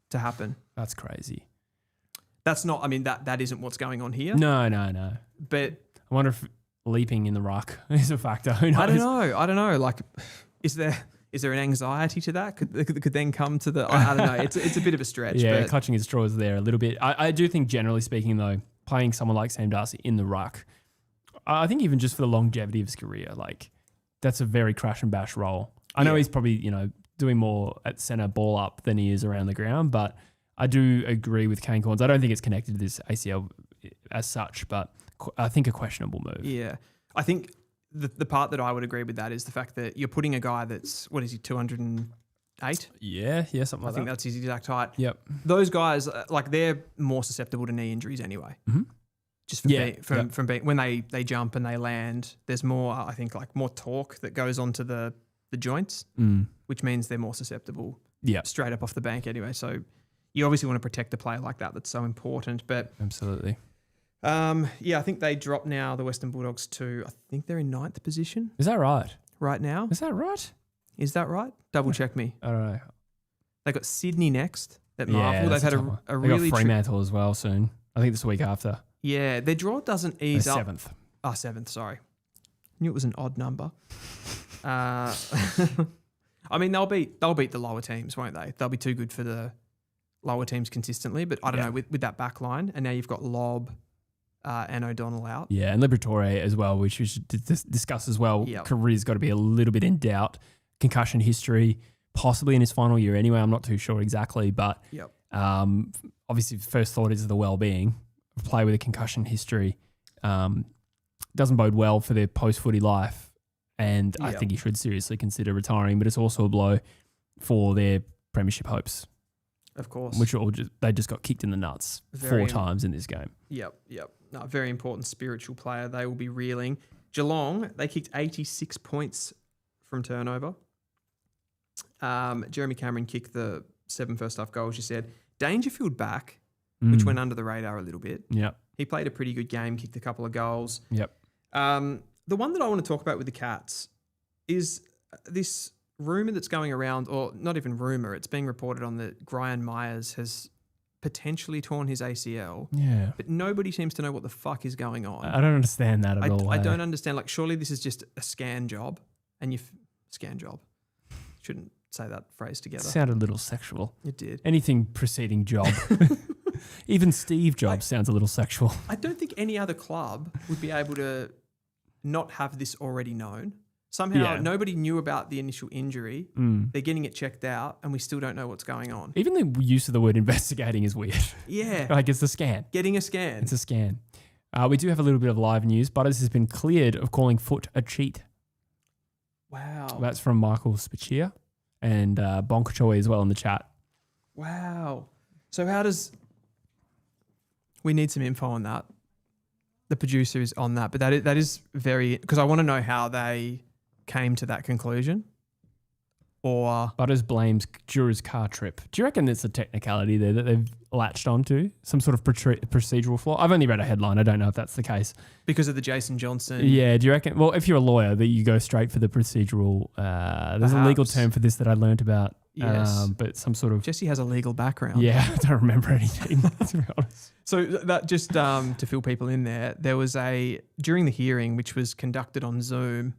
to happen. That's crazy. That's not. I mean, that isn't what's going on here. No. But I wonder if leaping in the ruck is a factor. Who knows? I don't know. Like, is there an anxiety to that? Could then come to the? I don't know. It's a bit of a stretch. Yeah, but clutching at straws there a little bit. I do think, generally speaking, though, playing someone like Sam Darcy in the ruck, I think even just for the longevity of his career, like that's a very crash and bash role. I know he's probably doing more at centre ball up than he is around the ground, but I do agree with Kane Corns. I don't think it's connected to this ACL as such, but I think a questionable move. Yeah, I think the part that I would agree with that is the fact that you're putting a guy that's, what is he, 208? Yeah, something like that. I think that's his exact height. Yep. Those guys, like, they're more susceptible to knee injuries anyway. Mm-hmm. Just from being when they jump and they land, there's more, I think, like more torque that goes onto the joints, which means they're more susceptible. Yeah. Straight up off the bank anyway. So you obviously want to protect a player like that. That's so important. But absolutely. I think they drop now, the Western Bulldogs, to, I think they're in 9th position. Is that right? Right now. Is that right? Is that right? Double check me. I don't know. They got Sydney next at Marvel. They've had a really got Fremantle as well soon. I think this week after. Yeah, their draw doesn't ease up. 7th. Oh, 7th, sorry. Knew it was an odd number. I mean, they'll beat the lower teams, won't they? They'll be too good for the lower teams consistently, but I don't know, with that back line, and now you've got Lob and O'Donnell out. Yeah, and Liberatore as well, which we should discuss as well. Yep. Career's got to be a little bit in doubt. Concussion history, possibly in his final year anyway. I'm not too sure exactly, but obviously first thought is the well-being. A player with a concussion history doesn't bode well for their post-footy life, and I think he should seriously consider retiring, but it's also a blow for their premiership hopes. Of course. Which they just got kicked in the nuts 4 times in this game. Yep. No, very important spiritual player. They will be reeling. Geelong, they kicked 86 points from turnover. Jeremy Cameron kicked the 7 first half goals, you said. Dangerfield back, which went under the radar a little bit. Yep. He played a pretty good game, kicked a couple of goals. Yep. The one that I want to talk about with the Cats is this rumour that's going around, or not even rumour, it's being reported on that Brian Myers has potentially torn his ACL. Yeah. But nobody seems to know what the fuck is going on. I don't understand that at all. I don't understand. Like, surely this is just a scan job, and scan job. Shouldn't say that phrase together. It sounded a little sexual. It did. Anything preceding job. Even Steve Jobs sounds a little sexual. I don't think any other club would be able to not have this already known. Somehow nobody knew about the initial injury. They're getting it checked out, and we still don't know what's going on. Even the use of the word investigating is weird. Yeah. Like, it's a scan. Getting a scan. It's a scan. We do have a little bit of live news. Butters has been cleared of calling foot a cheat. Wow. That's from Michael Spachia and Bonkachoy as well in the chat. Wow. So how does... We need some info on that. The producer is on that, but that is very... Because I want to know how they came to that conclusion. Or... Butters blames juror's car trip. Do you reckon there's a technicality there that they've latched onto? Some sort of procedural flaw? I've only read a headline. I don't know if that's the case. Because of the Jason Johnson... Yeah, do you reckon... Well, if you're a lawyer, that you go straight for the procedural... there's a legal term for this that I learned about. Yes. But some sort of... Jesse has a legal background. Yeah, I don't remember anything, to be honest. So that just to fill people in there was during the hearing, which was conducted on Zoom,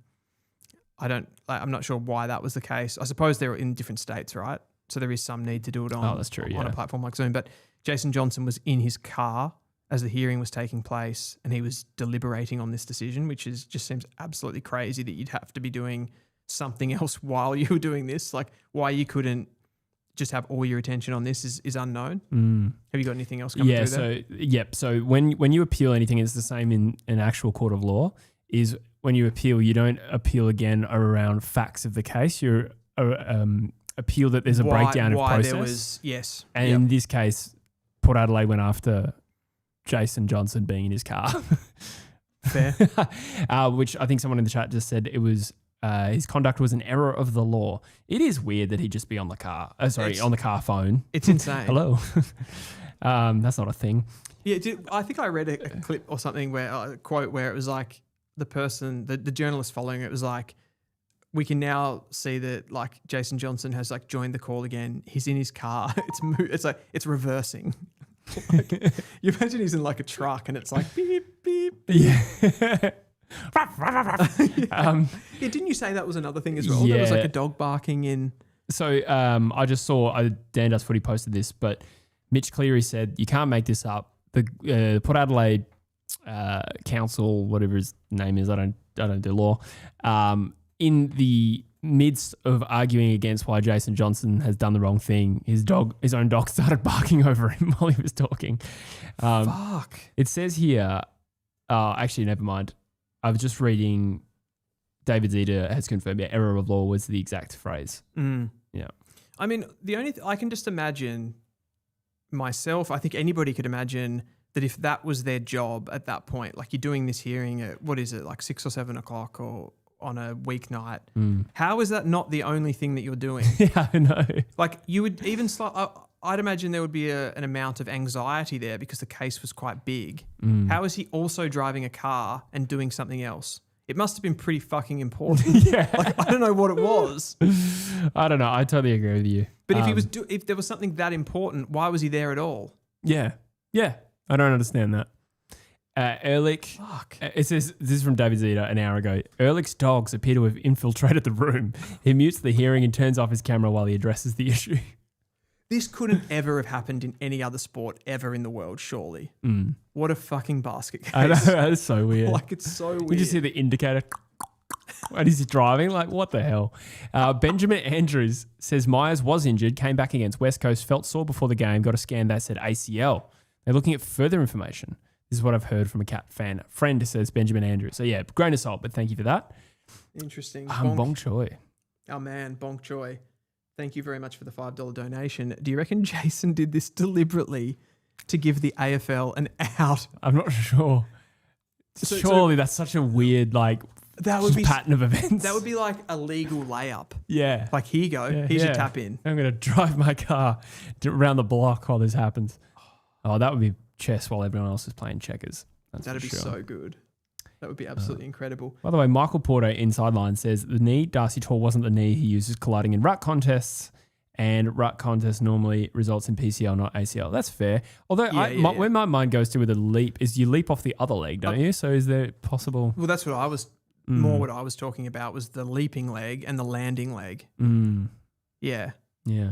I'm not sure why that was the case. I suppose they're in different states, right? So there is some need to do it on, that's true, on a platform like Zoom. But Jason Johnson was in his car as the hearing was taking place, and he was deliberating on this decision, which just seems absolutely crazy that you'd have to be doing something else while you were doing this. Like, why you couldn't just have all your attention on this is unknown. Have you got anything else coming through there? So when you appeal anything, it's the same in an actual court of law, is when you appeal, you don't appeal again around facts of the case. You appeal that there's a breakdown of process. And in this case, Port Adelaide went after Jason Johnson being in his car. Fair. Which I think someone in the chat just said it was his conduct was an error of the law. It is weird that he'd just be on the car. On the car phone. It's insane. Hello. That's not a thing. Yeah, I think I read a clip or something where a quote where it was like the person, the journalist following it was like, we can now see that like Jason Johnson has like joined the call again. He's in his car. It's reversing. Like, you imagine he's in like a truck and it's like beep, beep. Yeah. Yeah, didn't you say that was another thing as well? There was like a dog barking in. So I just saw, Dan Does Footy posted this, but Mitch Cleary said, you can't make this up. The Port Adelaide Council, whatever his name is, I don't do law, in the midst of arguing against why Jason Johnson has done the wrong thing, his own dog started barking over him while he was talking. Fuck. It says here, actually, never mind. I was just reading, David Zeta has confirmed, error of law was the exact phrase. Yeah. I mean, the only I can just imagine myself, I think anybody could imagine that if that was their job at that point, like you're doing this hearing at, what is it, like 6 or 7 o'clock or on a weeknight, how is that not the only thing that you're doing? Yeah, I know. Like you would even, I'd imagine there would be an amount of anxiety there because the case was quite big. How is he also driving a car and doing something else? It must have been pretty fucking important. Yeah. Like, I don't know what it was. I don't know. I totally agree with you. But if there was something that important, why was he there at all? Yeah. Yeah. I don't understand that. Ehrlich, it says, this is from David Zeta an hour ago. Ehrlich's dogs appear to have infiltrated the room. He mutes the hearing and turns off his camera while he addresses the issue. This couldn't ever have happened in any other sport ever in the world, surely. What a fucking basket case. I know, that's so weird. Like, it's so weird. You just hear the indicator and he's driving. Like, what the hell? Benjamin Andrews says Myers was injured, came back against West Coast, felt sore before the game, got a scan that said ACL. They're looking at further information. This is what I've heard from a cat fan. Friend, says Benjamin Andrews. So yeah, grain of salt, but thank you for that. Interesting. Bong Choi. Oh man, Bonk Choi. Thank you very much for the $5 donation. Do you reckon Jason did this deliberately to give the AFL an out? I'm not sure. Surely that's such a weird that would be pattern of events. That would be like a legal layup. Yeah. Like, here you go. Here's your tap in. I'm going to drive my car around the block while this happens. Oh, that would be chess while everyone else is playing checkers. That'd be so good. That would be absolutely incredible. By the way, Michael Porto in Sideline says the knee Darcy tore wasn't the knee he uses colliding in ruck contests, and ruck contests normally results in PCL, not ACL. That's fair. Although where my mind goes to with a leap is you leap off the other leg, don't you? So is there possible? Well, that's what I was what I was talking about was the leaping leg and the landing leg. Yeah. Yeah.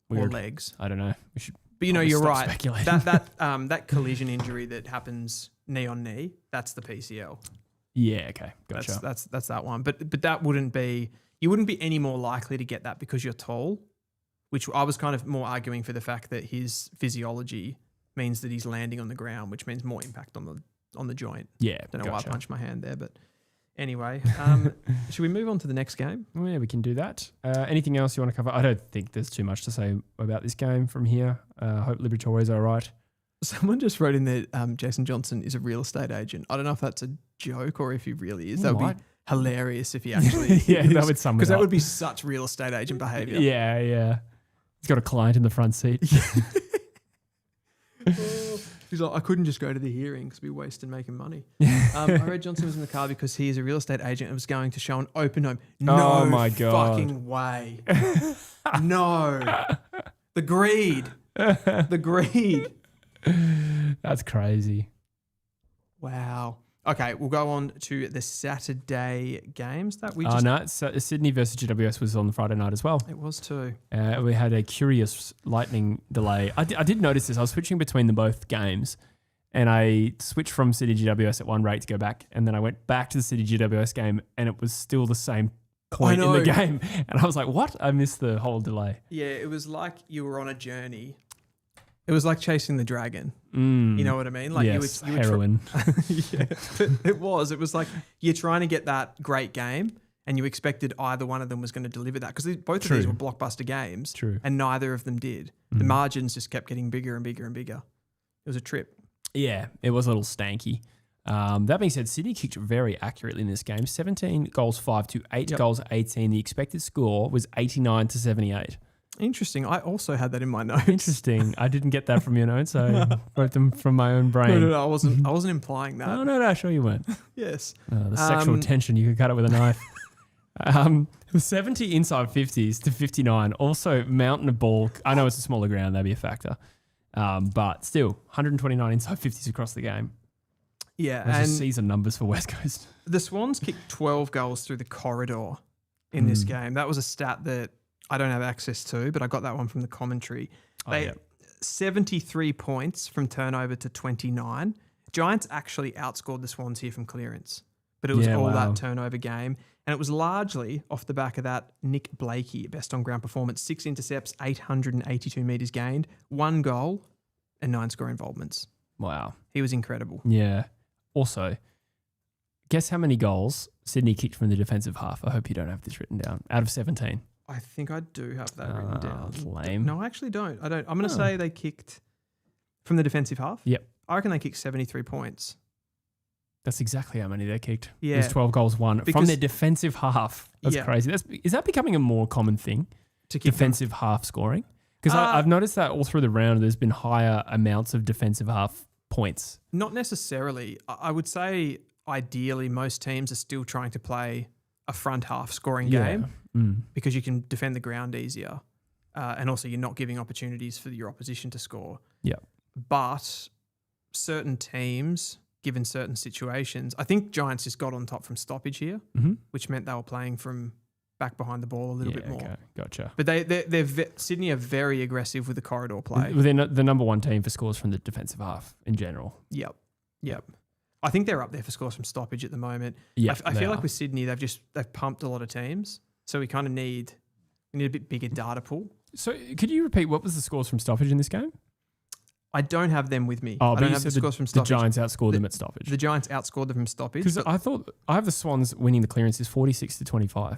Weird. Or legs. I don't know. We should. But you're right. Speculating. That collision injury that happens knee on knee, that's the PCL. Yeah, okay. Gotcha. That's that one. But that wouldn't be, you wouldn't be any more likely to get that because you're tall, which I was kind of more arguing for the fact that his physiology means that he's landing on the ground, which means more impact on the joint. Yeah. Don't know why I punched my hand there, but anyway, should we move on to the next game? Oh, yeah, we can do that. Anything else you want to cover? I don't think there's too much to say about this game from here. Hope Liberatores are all right. Someone just wrote in that Jason Johnson is a real estate agent. I don't know if that's a joke or if he really is. That would be hilarious if he actually is. That would sum it up. Because that would be such real estate agent behaviour. Yeah. He's got a client in the front seat. He's like, I couldn't just go to the hearing because we wasted making money. I read Johnson was in the car because he is a real estate agent and was going to show an open home. No my God. Fucking way. No. The greed. The greed. That's crazy. Wow. Okay, we'll go on to the Saturday games that we just... no, Sydney versus GWS was on the Friday night as well. It was too. We had a curious lightning delay. I did notice this. I was switching between the both games and I switched from City GWS at one rate to go back, and then I went back to the City GWS game and it was still the same point in the game. And I was like, what? I missed the whole delay. Yeah, it was like you were on a journey. It was like chasing the dragon. You know what I mean? Like yes, you heroin. Yeah, it was. It was like you're trying to get that great game and you expected either one of them was going to deliver that because both of these were blockbuster games. True. And neither of them did. The margins just kept getting bigger and bigger and bigger. It was a trip. Yeah, it was a little stanky. That being said, Sydney kicked very accurately in this game. 17 goals 5 to 8 goals 18. The expected score was 89 to 78. Interesting. I also had that in my notes. Interesting. I didn't get that from your notes. I wrote them from my own brain. No. I wasn't implying that. No. Sure you weren't. Yes. The sexual tension. You could cut it with a knife. 70 inside 50s to 59. Also, mountain of ball. I know it's a smaller ground. That'd be a factor. But still, 129 inside 50s across the game. Yeah, Those are and season numbers for West Coast. the Swans kicked 12 goals through the corridor in this game. That was a stat that I don't have access to, but I got that one from the commentary. They 73 points from turnover to 29. Giants actually outscored the Swans here from clearance, but it was that turnover game. And it was largely off the back of that Nick Blakey best on ground performance, 6 intercepts, 882 metres gained, 1 goal and 9 score involvements. Wow. He was incredible. Yeah. Also, guess how many goals Sydney kicked from the defensive half? I hope you don't have this written down. Out of 17. I think I do have that written down. Lame. No, I actually don't. I'm going to say they kicked from the defensive half. Yep. I reckon they kicked 73 points. That's exactly how many they kicked. Yeah. It was 12 goals won from their defensive half. That's crazy. Is that becoming a more common thing? To kick defensive half scoring? Because I've noticed that all through the round, there's been higher amounts of defensive half points. Not necessarily. I would say ideally most teams are still trying to play a front half scoring game because you can defend the ground easier. And also you're not giving opportunities for your opposition to score. Yeah. But certain teams, given certain situations, I think Giants just got on top from stoppage here, which meant they were playing from back behind the ball a little bit more. Okay, gotcha. But Sydney are very aggressive with the corridor play. They're the number one team for scores from the defensive half in general. Yep. I think they're up there for scores from stoppage at the moment. Yeah, I feel like with Sydney, they've pumped a lot of teams, so we kind of need a bit bigger data pool. So could you repeat what was the scores from stoppage in this game? I don't have them with me. Oh, I don't have the scores from stoppage. The Giants outscored them at stoppage. The Giants outscored them from stoppage. Because I thought I have the Swans winning the clearances 46-25.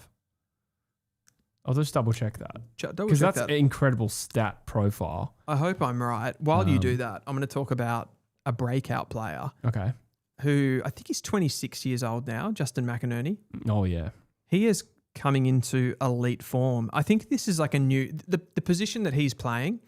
I'll just double check that. Because that's an incredible stat profile. I hope I'm right. While you do that, I'm going to talk about a breakout player. Okay. Who I think he's 26 years old now, Justin McInerney. Oh, yeah. He is coming into elite form. I think this is like a new... The position that he's playing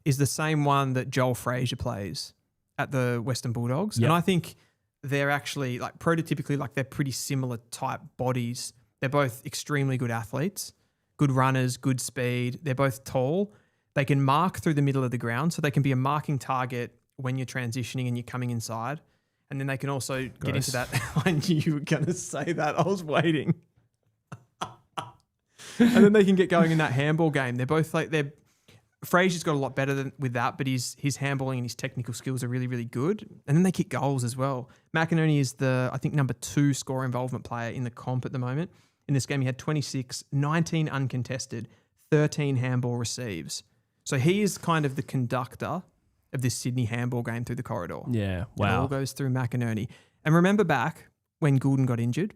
is the same one that Joel Frazier plays at the Western Bulldogs. Yep. And I think they're actually like prototypically like they're pretty similar type bodies. They're both extremely good athletes, good runners, good speed. They're both tall. They can mark through the middle of the ground, so they can be a marking target when you're transitioning and you're coming inside. And then they can also get into that. I knew you were going to say that. I was waiting. And then they can get going in that handball game. They're both like Frazier's got a lot better with that, but his handballing and his technical skills are really, really good. And then they kick goals as well. McInerney is I think, number 2 score involvement player in the comp at the moment. In this game, he had 26, 19 uncontested, 13 handball receives. So he is kind of the conductor of this Sydney handball game through the corridor. Yeah, wow. It all goes through McInerney. And remember back when Goulden got injured,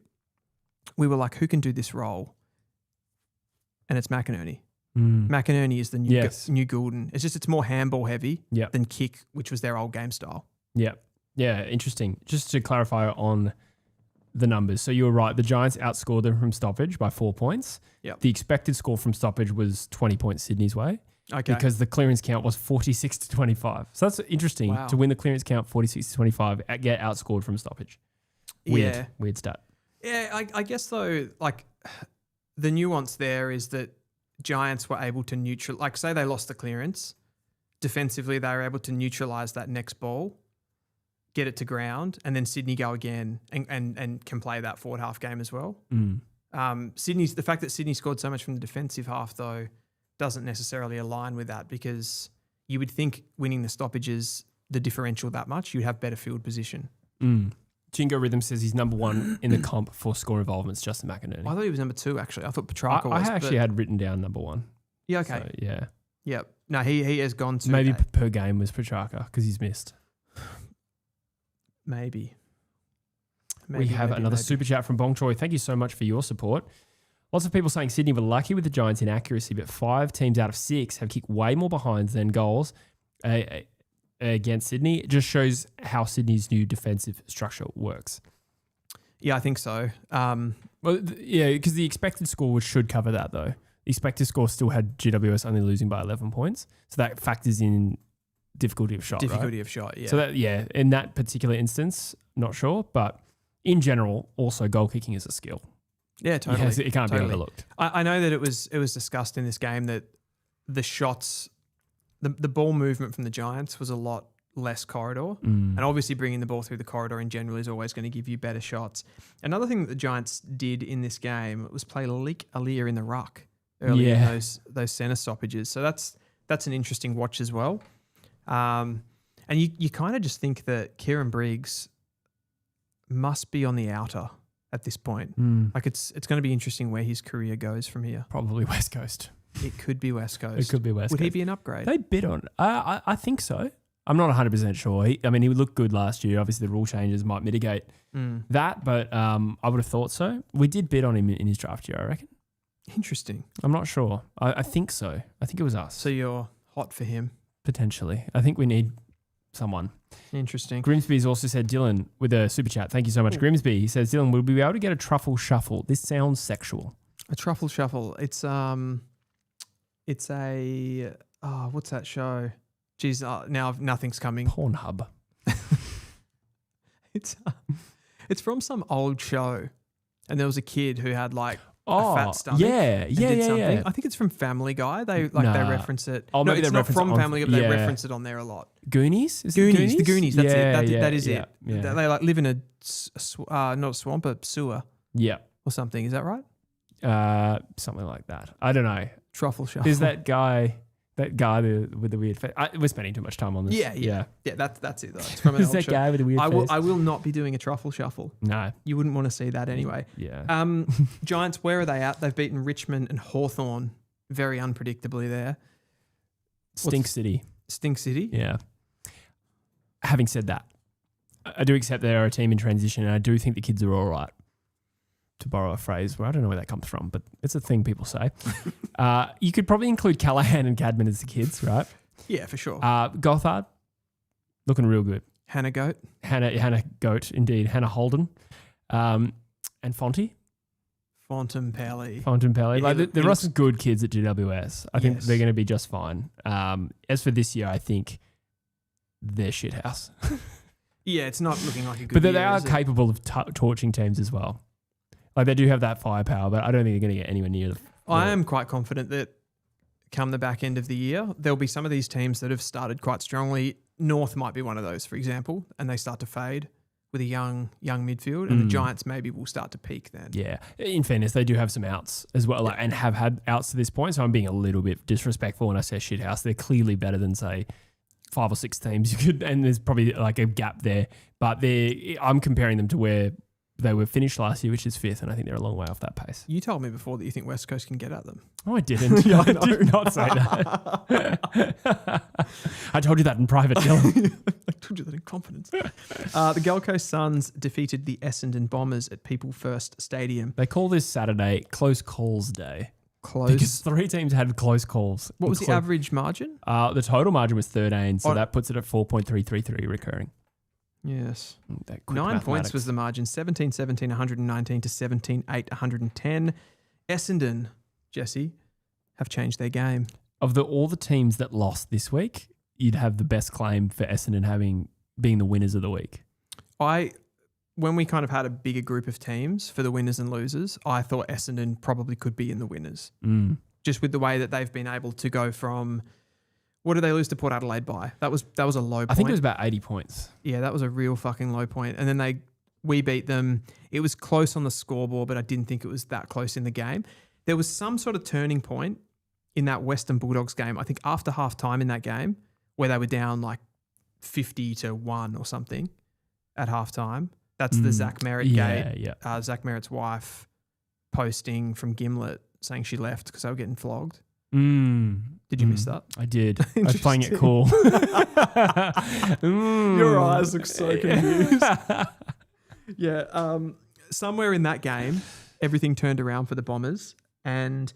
we were like, who can do this role? And it's McInerney. McInerney is the new Goulden. It's more handball heavy than kick, which was their old game style. Yeah. Yeah, interesting. Just to clarify on the numbers. So you were right. The Giants outscored them from stoppage by 4 points. Yep. The expected score from stoppage was 20 points Sydney's way. Okay. Because the clearance count was 46-25. So that's interesting to win the clearance count 46-25, get outscored from stoppage. Weird stat. Yeah, I guess though, like the nuance there is that Giants were able to like say they lost the clearance, defensively they were able to neutralise that next ball, get it to ground, and then Sydney go again and can play that forward half game as well. The fact that Sydney scored so much from the defensive half though doesn't necessarily align with that, because you would think winning the stoppages, the differential that much, you'd have better field position. Jingo Rhythm says he's number 1 in the comp for score involvements, Justin McInerney. I thought he was number 2 actually. I thought Petrarca was. I actually had written down number 1. Yeah, okay. So, yeah. Yep. No, he has gone to... Maybe per game was Petrarca because he's missed. Maybe. We have another super chat from Bong Choi. Thank you so much for your support. Lots of people saying Sydney were lucky with the Giants' inaccuracy, but 5 teams out of 6 have kicked way more behinds than goals against Sydney. It just shows how Sydney's new defensive structure works. Yeah, I think so. Because the expected score should cover that, though. The expected score still had GWS only losing by 11 points. So that factors in difficulty of shot, Difficulty of shot, yeah. So in that particular instance, not sure. But in general, also goal kicking is a skill. Yeah, totally. Yes, it can't be overlooked. I know that it was discussed in this game that the shots the ball movement from the Giants was a lot less corridor. And obviously bringing the ball through the corridor in general is always going to give you better shots. Another thing that the Giants did in this game was play Leak Aaliyah in the ruck early in those centre stoppages. So that's an interesting watch as well. And you kind of just think that Kieran Briggs must be on the outer at this point. Like it's going to be interesting where his career goes from here. Probably West Coast. It could be West Coast. It could be West Would Coast. he be an upgrade? They bid on it. I think so. I'm not 100% sure. He looked good last year. Obviously, the rule changes might mitigate that, but I would have thought so. We did bid on him in his draft year, I reckon. Interesting. I'm not sure. I think so. I think it was us. So you're hot for him? Potentially. I think we need someone. Interesting. Grimsby's also said, Dylan, with a super chat. Thank you so much, Grimsby. He says, Dylan, will we be able to get a truffle shuffle? This sounds sexual. A truffle shuffle. It's a what's that show? Geez, now nothing's coming. Pornhub. It's from some old show, and there was a kid who had like a fat stomach. Yeah. I think it's from Family Guy. They reference it. Oh, no, maybe it's they not reference from it on- Family Guy, but they yeah. reference it on there a lot. Goonies? Is it Goonies, the Goonies. That's it. That is yeah, it. yeah. They like live in not a swamp, a sewer Yeah. or something. Is that right? Something like that. I don't know. Truffle shuffle. There's that guy with the weird face. We're spending too much time on this. Yeah. That's it though. It's from an Is old that show. guy with the weird face? I will not be doing a truffle shuffle. No. You wouldn't want to see that anyway. Yeah. Giants, where are they at? They've beaten Richmond and Hawthorn very unpredictably there. Stink City. Stink City? Yeah. Having said that, I do accept they are a team in transition, and I do think the kids are all right. To borrow a phrase where I don't know where that comes from, but it's a thing people say. You could probably include Callahan and Cadman as the kids, right? Yeah, for sure. Gothard, looking real good. Hannah Goat. Hannah Goat, indeed. Hannah Holden. And Fonty. Fontempelli. Like, there are some good kids at GWS. I think they're going to be just fine. As for this year, I think they're shithouse. Yeah, it's not looking like a good But year, they are is it? capable of torching teams as well. Like, they do have that firepower, but I don't think they're going to get anywhere near I am quite confident that come the back end of the year, there'll be some of these teams that have started quite strongly. North might be one of those, for example, and they start to fade with a young midfield, and the Giants maybe will start to peak then. Yeah. In fairness, they do have some outs as well, and have had outs to this point, so I'm being a little bit disrespectful when I say shithouse. They're clearly better than, say, 5 or 6 teams. And there's probably like a gap there, but I'm comparing them to where they were finished last year, which is 5th, and I think they're a long way off that pace. You told me before that you think West Coast can get at them. Oh, I didn't. I did not say that. I told you that in private, Dylan. I told you that in confidence. The Gold Coast Suns defeated the Essendon Bombers at People First Stadium. They call this Saturday Close Calls Day. Close. Because 3 teams had close calls. What was the average margin? The total margin was 13, so that puts it at 4.333 recurring. Yes. 9 points was the margin. 17-17, 119 to 17-8, 110. Essendon, Jesse, have changed their game. Of all the teams that lost this week, you'd have the best claim for Essendon being the winners of the week. When we kind of had a bigger group of teams for the winners and losers, I thought Essendon probably could be in the winners. Just with the way that they've been able to go from... What did they lose to Port Adelaide by? That was a low point. I think it was about 80 points. Yeah, that was a real fucking low point. And then we beat them. It was close on the scoreboard, but I didn't think it was that close in the game. There was some sort of turning point in that Western Bulldogs game, I think after half time in that game, where they were down like 50-1 or something at half time. That's the Zach Merritt gate. Yeah. Zach Merritt's wife posting from Gimlet saying she left because they were getting flogged. Did you miss that? I did. I was playing it cool. Your eyes look so confused. Yeah. Somewhere in that game, everything turned around for the Bombers, and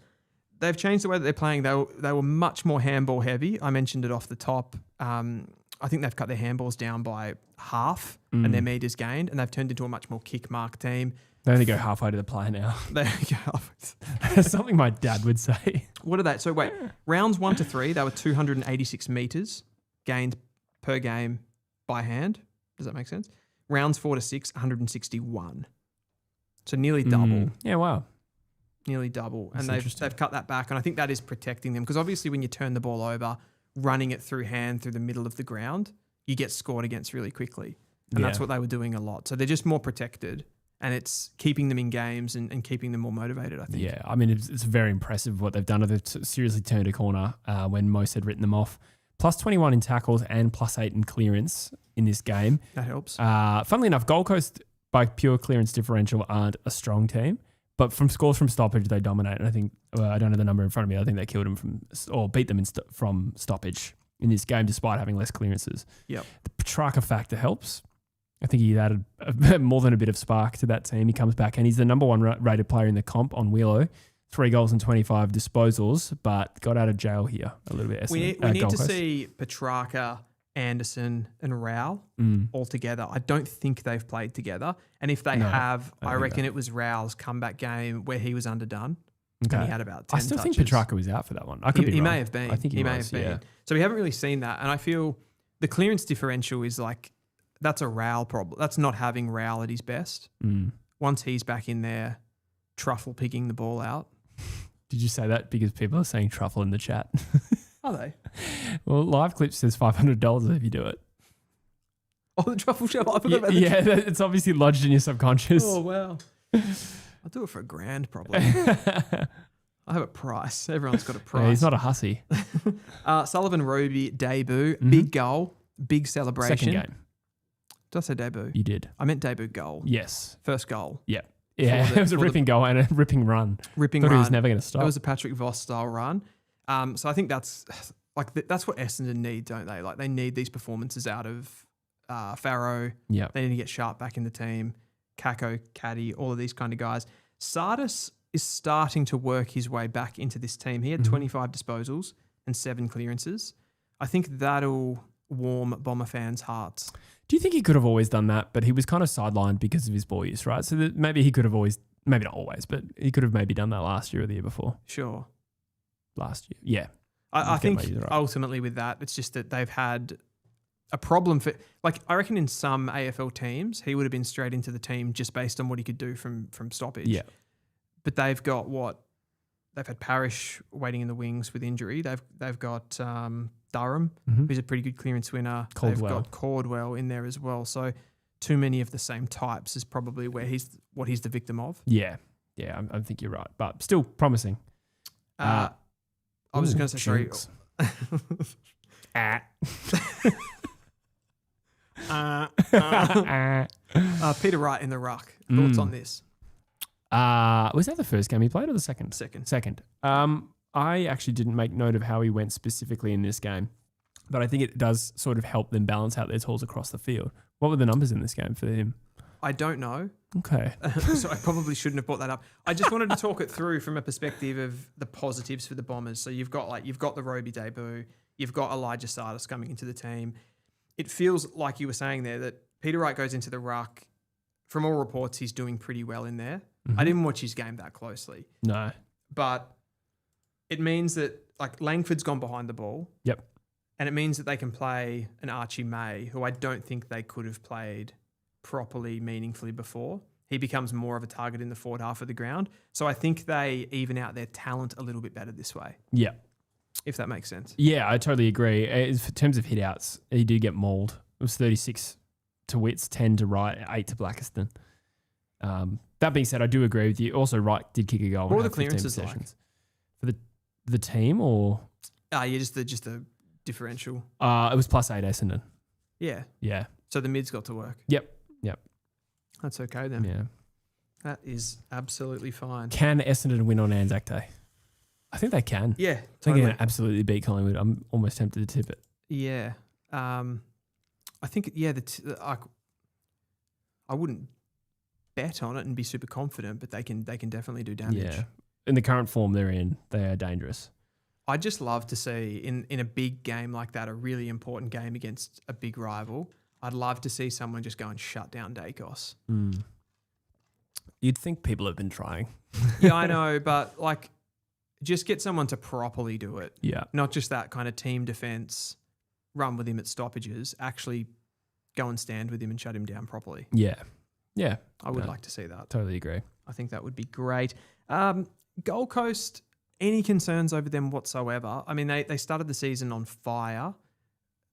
they've changed the way that they're playing. They were much more handball heavy. I mentioned it off the top. I think they've cut their handballs down by half and their meters gained, and they've turned into a much more kick mark team. They only go halfway to the play now. That's something my dad would say. What are they? So wait, rounds 1 to 3, they were 286 meters gained per game by hand. Does that make sense? Rounds 4 to 6, 161. So nearly double. Yeah, wow. Nearly double. That's and they've cut that back. And I think that is protecting them because obviously when you turn the ball over, running it through hand through the middle of the ground, you get scored against really quickly. And that's what they were doing a lot. So they're just more protected, and it's keeping them in games and keeping them more motivated, I think. Yeah, I mean, it's very impressive what they've done. They've seriously turned a corner when most had written them off. Plus 21 in tackles and plus 8 in clearance in this game. That helps. Funnily enough, Gold Coast, by pure clearance differential, aren't a strong team. But from scores from stoppage, they dominate. And I think, I don't know the number in front of me. I think they killed them beat them from stoppage in this game, despite having less clearances. Yep. The Petrarca factor helps. I think he added more than a bit of spark to that team. He comes back and he's the number one rated player in the comp on Wheelo. 3 goals and 25 disposals, but got out of jail here a little bit. We need to see Petrarca, Anderson and Rowell all together. I don't think they've played together. And if they have, I reckon it was Rowell's comeback game where he was underdone. Okay. And he had about 10 I still touches. think Petrarca was out for that one. I could be wrong. He may have been. I think he may have been. Yeah. So we haven't really seen that. And I feel the clearance differential is like, that's a Rowell problem. That's not having Rowell at his best. Once he's back in there, truffle picking the ball out. Did you say that because people are saying truffle in the chat? Are they? Well, Live Clip says $500 if you do it. Oh, the truffle show. I forgot about yeah, it's obviously lodged in your subconscious. Oh, wow. I'll do it for $1,000 probably. I have a price. Everyone's got a price. Yeah, he's not a hussy. Sullivan Roby debut. Big goal. Big celebration. Second game. Did I say debut? You did. I meant debut goal. Yes. First goal. Yeah. Yeah, it was a ripping goal and a ripping run. Ripping Thought run. He was never going to stop. It was a Patrick Voss style run. So I think that's what Essendon need, don't they? Like they need these performances out of Farrow. Yeah. They need to get Sharp back in the team. Kako, Caddy, all of these kind of guys. Sardis is starting to work his way back into this team. He had 25 disposals and 7 clearances. I think that'll warm Bomber fans' hearts. Do you think he could have always done that, but he was kind of sidelined because of his ball use, right? So that maybe he could have always, maybe not always, but he could have maybe done that last year or the year before. Sure. Last year. Yeah. I think ultimately with that, it's just that they've had a problem for, like, I reckon in some AFL teams, he would have been straight into the team just based on what he could do from stoppage. Yeah. But they've got they've had Parrish waiting in the wings with injury. They've got Durham, who's a pretty good clearance winner. They've got Caldwell in there as well. So too many of the same types is probably what he's the victim of. Yeah. Yeah, I think you're right. But still promising. I was just going to say, jinx. Peter Wright in the ruck. Thoughts on this? Was that the first game he played or the second? Second. I actually didn't make note of how he went specifically in this game, but I think it does sort of help them balance out their tools across the field. What were the numbers in this game for him? I don't know. Okay. So I probably shouldn't have brought that up. I just wanted to talk it through from a perspective of the positives for the Bombers. So you've got the Roby debut, you've got Elijah Sardis coming into the team. It feels like you were saying there that Peter Wright goes into the ruck. From all reports, he's doing pretty well in there. I didn't watch his game that closely. No. But it means that like Langford's gone behind the ball. Yep. And it means that they can play an Archie May, who I don't think they could have played properly, meaningfully before. He becomes more of a target in the forward half of the ground. So I think they even out their talent a little bit better this way. Yeah. If that makes sense. Yeah, I totally agree. In terms of hit-outs, he did get mauled. It was 36 to Witts, 10 to Wright, 8 to Blackiston. That being said, I do agree with you. Also, Wright did kick a goal. What were the clearances like? For the team or? Just the differential. It was plus 8 Essendon. Yeah. Yeah. So the mids got to work. Yep. That's okay then. Yeah. That is absolutely fine. Can Essendon win on Anzac Day? I think they can. Yeah. I think Totally. they're going to absolutely beat Collingwood. I'm almost tempted to tip it. Yeah. I think, I wouldn't bet on it and be super confident, but they can definitely do damage. Yeah. In the current form they're in, they are dangerous. I'd just love to see in a big game like that, a really important game against a big rival, I'd love to see someone just go and shut down Dacos. You'd think people have been trying. Yeah, I know, but like just get someone to properly do it. Yeah. Not just that kind of team defense, run with him at stoppages, actually go and stand with him and shut him down properly. Yeah. Yeah. I would like to see that. Totally agree. I think that would be great. Gold Coast, any concerns over them whatsoever. I mean, they started the season on fire.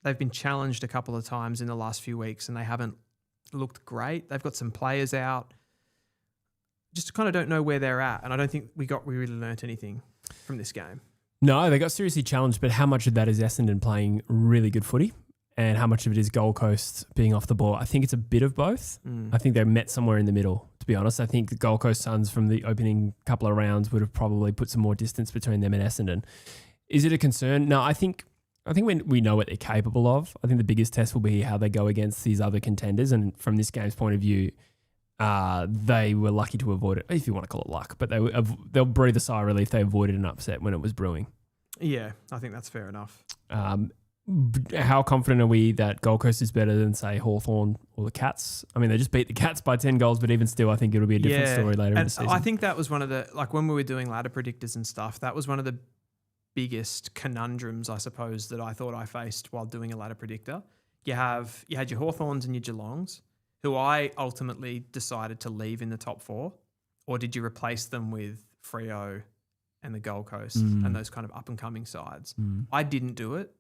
They've been challenged a couple of times in the last few weeks and they haven't looked great. They've got some players out. Just kind of don't know where they're at. And I don't think we really learnt anything from this game. No, they got seriously challenged, but how much of that is Essendon playing really good footy and how much of it is Gold Coast being off the ball? I think it's a bit of both. I think they met somewhere in the middle, to be honest. I think the Gold Coast Suns from the opening couple of rounds would have probably put some more distance between them and Essendon. Is it a concern? No, I think when we know what they're capable of, I think the biggest test will be how they go against these other contenders. And from this game's point of view, they were lucky to avoid it, if you want to call it luck. But they'll breathe a sigh of relief. They avoided an upset when it was brewing. Yeah, I think that's fair enough. How confident are we that Gold Coast is better than, say, Hawthorn or the Cats? I mean, they just beat the Cats by 10 goals, but even still, I think it'll be a different story later in the season. I think that was one of the, like when we were doing ladder predictors and stuff, that was one of the biggest conundrums, I suppose, that I thought I faced while doing a ladder predictor. You had your Hawthorns and your Geelongs, who I ultimately decided to leave in the top 4, or did you replace them with Freo and the Gold Coast and those kind of up-and-coming sides? I didn't do it,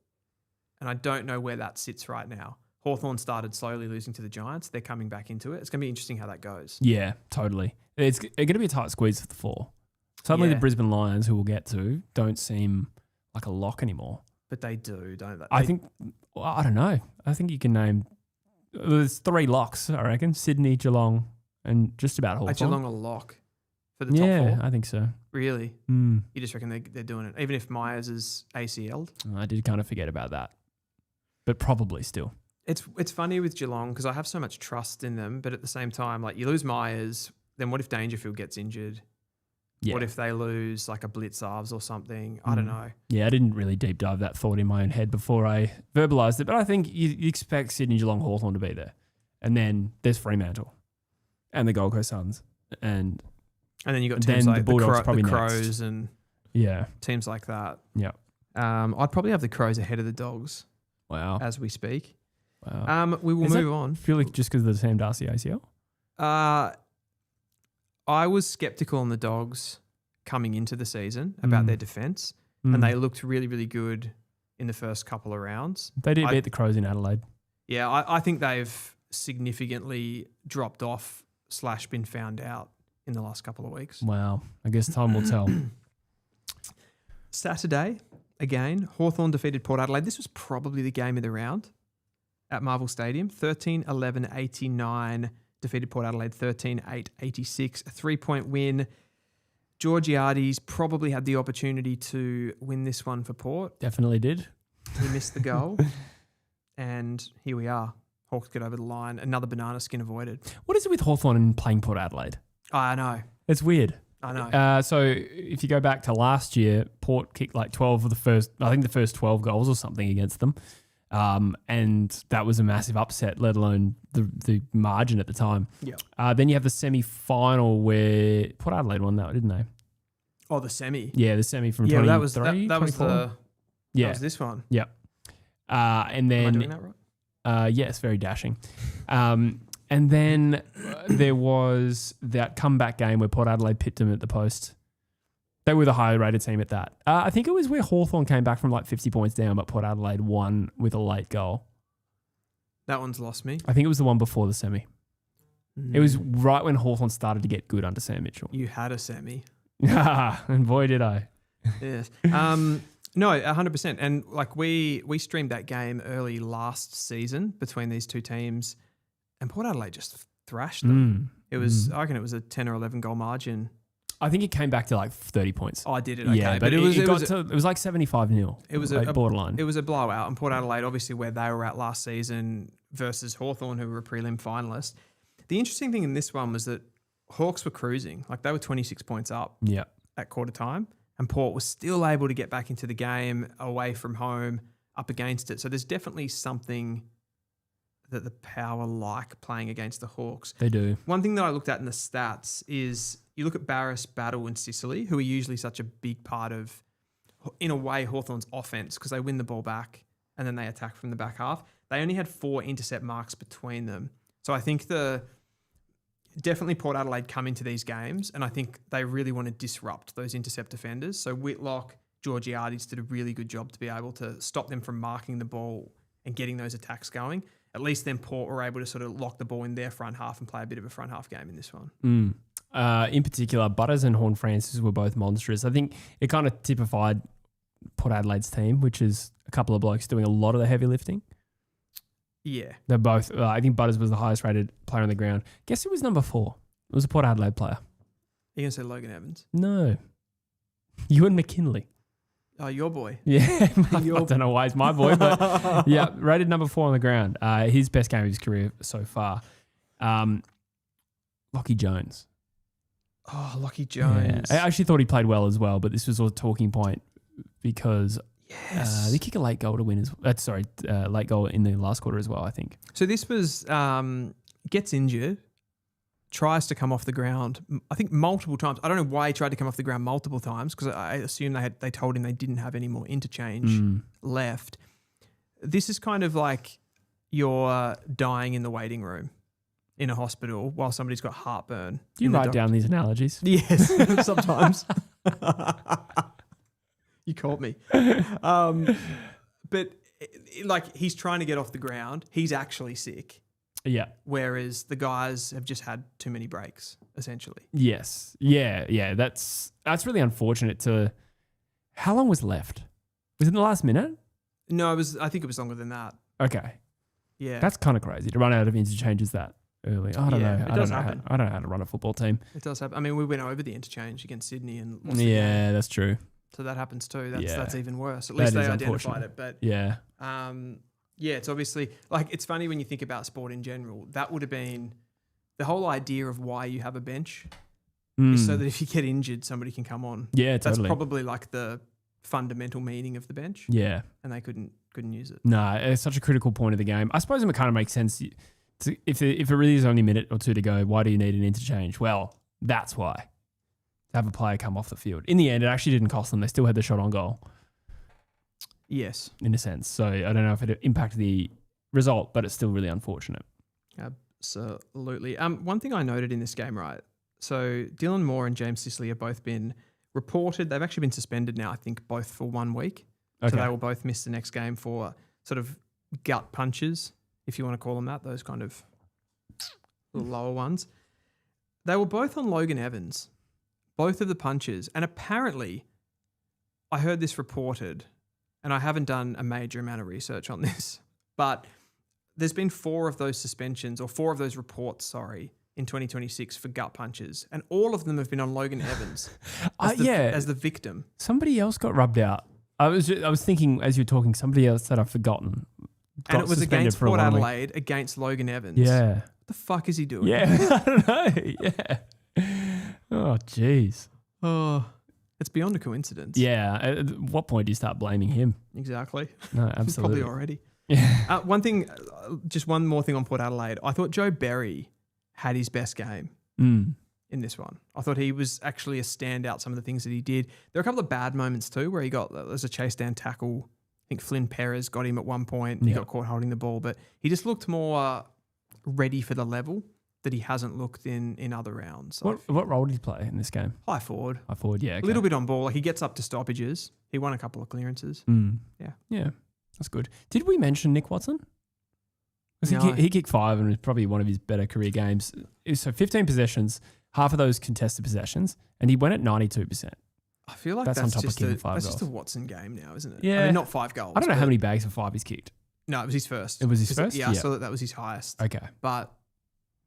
and I don't know where that sits right now. Hawthorn started slowly losing to the Giants. They're coming back into it. It's going to be interesting how that goes. Yeah, totally. It's going to be a tight squeeze for the 4. Suddenly the Brisbane Lions, who we'll get to, don't seem like a lock anymore. But they do, don't they? I don't know. I think you can name, there's 3 locks, I reckon. Sydney, Geelong, and just about Hawthorn. Geelong a lock for the top 4? Yeah, I think so. Really? You just reckon they're doing it, even if Myers is ACL'd? I did kind of forget about that, but probably still. It's funny with Geelong because I have so much trust in them, but at the same time, like you lose Myers, then what if Dangerfield gets injured? Yeah. What if they lose like a Blitzarves or something? I don't know. Yeah, I didn't really deep dive that thought in my own head before I verbalised it, but I think you expect Sydney, Geelong, Hawthorn to be there. And then there's Fremantle and the Gold Coast Suns. And then you got teams like the Crows and teams like that. Yeah. I'd probably have the Crows ahead of the Dogs. Wow. As we speak. Wow. We will move on. Purely just because of the Sam Darcy ACL? I was skeptical on the Dogs coming into the season about their defence, and they looked really, really good in the first couple of rounds. They did beat the Crows in Adelaide. Yeah, I think they've significantly dropped off / been found out in the last couple of weeks. Wow. I guess time will tell. Saturday, again, Hawthorn defeated Port Adelaide. This was probably the game of the round at Marvel Stadium. 13-11-89. Defeated Port Adelaide 13-8-86, a 3-point win. Georgiades probably had the opportunity to win this one for Port. Definitely did. He missed the goal. And here we are. Hawks get over the line. Another banana skin avoided. What is it with Hawthorn and playing Port Adelaide? I know. It's weird. I know. So if you go back to last year, Port kicked like 12 of the first 12 goals or something against them. And that was a massive upset, let alone the margin at the time. Yeah. Then you have the semi-final where Port Adelaide won that, didn't they? Oh, the semi. Yeah, the semi from 23, that was that was this one. Yeah. And then Am I doing that right? Yes, very dashing. And then there was that comeback game where Port Adelaide pipped them at the post. They were the highly rated team at that. I think it was where Hawthorn came back from like 50 points down, but Port Adelaide won with a late goal. That one's lost me. I think it was the one before the semi. It was right when Hawthorn started to get good under Sam Mitchell. You had a semi. And boy, did I. Yes. No, 100%. And like we streamed that game early last season between these two teams, and Port Adelaide just thrashed them. It was, I reckon it was a 10 or 11 goal margin. I think it came back to like 30 points. Oh, I did it. Okay. Yeah, but it was like 75-0. It was like a borderline. It was a blowout. And Port Adelaide, obviously, where they were at last season versus Hawthorn, who were a prelim finalist. The interesting thing in this one was that Hawks were cruising. Like they were 26 points up at quarter time. And Port was still able to get back into the game away from home, up against it. So there's definitely something that the Power like playing against the Hawks. They do. One thing that I looked at in the stats is you look at Barris, Battle and Sicily, who are usually such a big part of, in a way, Hawthorn's offense because they win the ball back and then they attack from the back half. They only had 4 intercept marks between them. So I think definitely Port Adelaide come into these games, and I think they really want to disrupt those intercept defenders. So Whitlock, Georgiades did a really good job to be able to stop them from marking the ball and getting those attacks going. At least then Port were able to sort of lock the ball in their front half and play a bit of a front half game in this one. In particular, Butters and Horn Francis were both monstrous. I think it kind of typified Port Adelaide's team, which is a couple of blokes doing a lot of the heavy lifting. Yeah. They're both, I think Butters was the highest rated player on the ground. Guess who was number 4? It was a Port Adelaide player. You going to say Logan Evans? No. Ewan McKinley. Oh, your boy. Yeah. I don't know why he's my boy, but yeah, rated number 4 on the ground. His best game of his career so far. Lockie Jones. Oh, Lockie Jones. Yeah. I actually thought he played well as well, but this was a talking point because they kick a late goal to win late goal in the last quarter as well, I think. So this was gets injured, tries to come off the ground, I think multiple times. I don't know why he tried to come off the ground multiple times because I assume they told him they didn't have any more interchange left. This is kind of like you're dying in the waiting room in a hospital while somebody's got heartburn. Do you write down these analogies? Yes, sometimes. You caught me. But like he's trying to get off the ground. He's actually sick. Yeah. Whereas the guys have just had too many breaks, essentially. Yes. Yeah. That's really unfortunate. How long was left? Was it in the last minute? No, I think it was longer than that. Okay. Yeah. That's kind of crazy to run out of interchanges that early. I don't know. It does happen. I don't know how to run a football team. It does happen. I mean, we went over the interchange against Sydney and lost Yeah, that's true. So that happens too. That's even worse. At That least they is identified it. But yeah. It's obviously like it's funny when you think about sport in general. That would have been the whole idea of why you have a bench is so that if you get injured, somebody can come on. Yeah, totally. That's probably like the fundamental meaning of the bench. Yeah. And they couldn't use it. No, it's such a critical point of the game. I suppose it kind of makes sense. If it really is only a minute or two to go, why do you need an interchange? Well, that's why. To have a player come off the field. In the end, it actually didn't cost them. They still had the shot on goal. Yes. In a sense. So I don't know if it impacted the result, but it's still really unfortunate. Absolutely. One thing I noted in this game, right? So Dylan Moore and James Sicily have both been reported. They've actually been suspended now, I think, both for 1 week. Okay. So they will both miss the next game for sort of gut punches, if you want to call them that, those kind of little lower ones. They were both on Logan Evans, both of the punches. And apparently, I heard this reported, and I haven't done a major amount of research on this, but there's been 4 of those suspensions, or 4 of those reports, in 2026 for gut punches. And all of them have been on Logan Evans as the victim. Somebody else got rubbed out. I was thinking as you're talking, somebody else that I've forgotten. And it was against Port Adelaide, against Logan Evans. Yeah. What the fuck is he doing? Yeah, I don't know. Yeah. Oh, jeez. Oh, it's beyond a coincidence. Yeah. At what point do you start blaming him? Exactly. No, absolutely. Probably already. Yeah. One thing, just one more thing on Port Adelaide. I thought Joe Berry had his best game in this one. I thought he was actually a standout, some of the things that he did. There were a couple of bad moments too where there's a chase down tackle. I think Flynn Perez got him at one point. He got caught holding the ball, but he just looked more ready for the level that he hasn't looked in other rounds. What role did he play in this game? High forward. Yeah. Okay. A little bit on ball. Like he gets up to stoppages. He won a couple of clearances. Yeah. That's good. Did we mention Nick Watson? No. He kicked 5 and it was probably one of his better career games. So 15 possessions, half of those contested possessions, and he went at 92%. I feel like that's on top just of kicking 5 goals. That's just a Watson game now, isn't it? Yeah. I mean, not 5 goals. I don't know how many bags of 5 he's kicked. No, it was his first. It was his first? Yeah, I saw that was his highest. Okay. But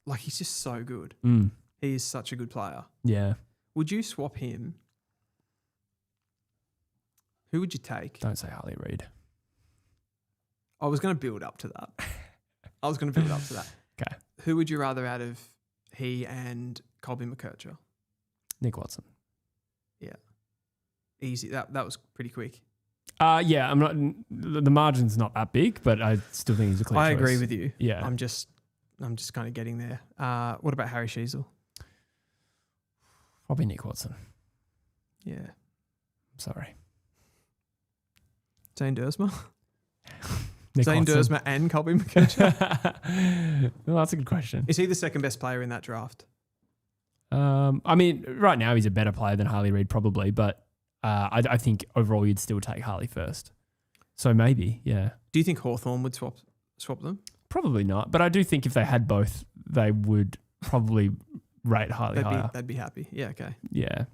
like he's just so good. He is such a good player. Yeah. Would you swap him? Who would you take? Don't say Harley Reid. I was going to build up to that. Okay. Who would you rather out of he and Colby McKercher? Nick Watson. Yeah. Easy. That was pretty quick. Yeah, I'm not. The margin's not that big, but I still think he's a clear choice. I agree with you. Yeah. I'm just kind of getting there. What about Harry Sheasel? Probably Nick Watson. Yeah. I'm sorry. Zane Dersma? Nick Zane Watson. Dersma and Colby McKercher? Well, that's a good question. Is he the second best player in that draft? I mean, right now he's a better player than Harley Reid probably, but I think overall you'd still take Harley first. So maybe, yeah. Do you think Hawthorn would swap them? Probably not, but I do think if they had both, they would probably rate Harley higher. They'd be happy. Yeah, okay. Yeah.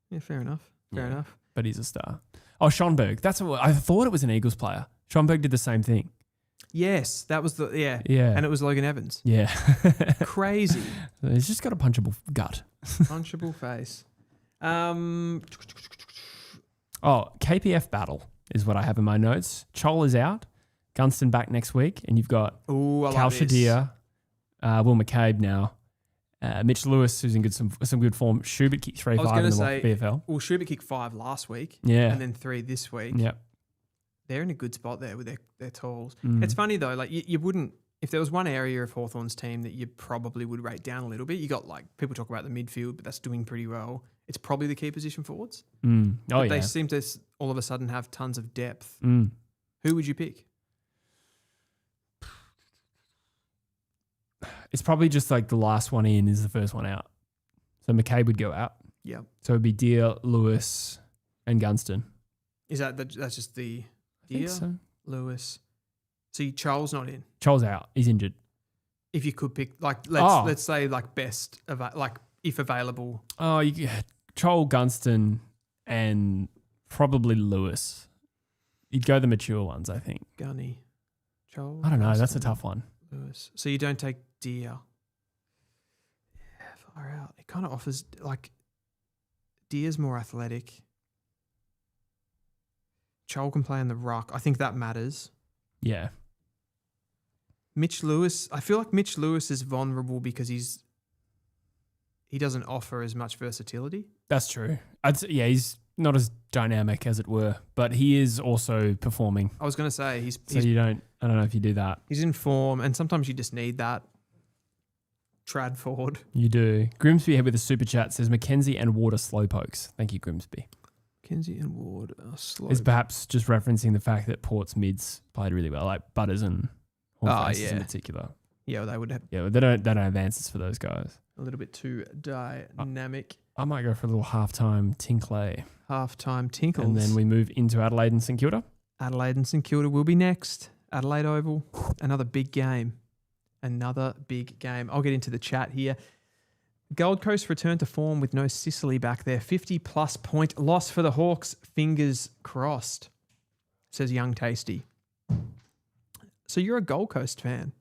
Yeah, fair enough. Fair enough. But he's a star. Oh, Schonberg. I thought it was an Eagles player. Schonberg did the same thing. Yes, that was Yeah. And it was Logan Evans. Yeah. Crazy. He's just got a punchable gut. Punchable face. KPF battle is what I have in my notes. Coll is out. Gunston back next week. And you've got Cal Shadir, Will McCabe now. Mitch Lewis, who's in some good form. Schubert kicked 3-5 in the VFL. Well, Schubert kicked 5 last week. Yeah. And then 3 this week. Yep. They're in a good spot there with their tools. Mm. It's funny though, like you wouldn't, if there was one area of Hawthorn's team that you probably would rate down a little bit, you got like, people talk about the midfield, but that's doing pretty well. It's probably the key position forwards. Mm. But they seem to all of a sudden have tons of depth. Mm. Who would you pick? It's probably just like the last one in is the first one out. So McCabe would go out. Yeah. So it'd be Deere, Lewis, and Gunston. Is that's just the I think so. Lewis? See, Charles not in. Charles out. He's injured. If you could pick, like, let's say like best if available. Oh, you get Charles, Gunston, and probably Lewis. You'd go the mature ones, I think. Gunny, Charles. I don't know. Gunston, That's a tough one. Lewis. So you don't take Deere. Yeah, far out. It kind of offers like Deere's more athletic. Charles can play in the ruck. I think that matters. Yeah. Mitch Lewis. I feel like Mitch Lewis is vulnerable because he doesn't offer as much versatility. That's true. He's not as dynamic as it were, but he is also performing. I was going to say I don't know if you do that. He's in form, and sometimes you just need that trad forward. You do. Grimsby here with a super chat says Mackenzie and Ward are slowpokes. Thank you, Grimsby. Mackenzie and Ward are slow. Is perhaps just referencing the fact that Port's mids played really well, like Butters and Hornfaces in particular. Yeah, well, they would have. Yeah, well, they don't have answers for those guys. A little bit too dynamic. I might go for a little halftime Tinkley. Halftime tinkles. And then we move into Adelaide and St Kilda. Adelaide and St Kilda will be next. Adelaide Oval, another big game. I'll get into the chat here. Gold Coast returned to form with no Sicily back there. 50-plus point loss for the Hawks. Fingers crossed, says Young Tasty. So you're a Gold Coast fan.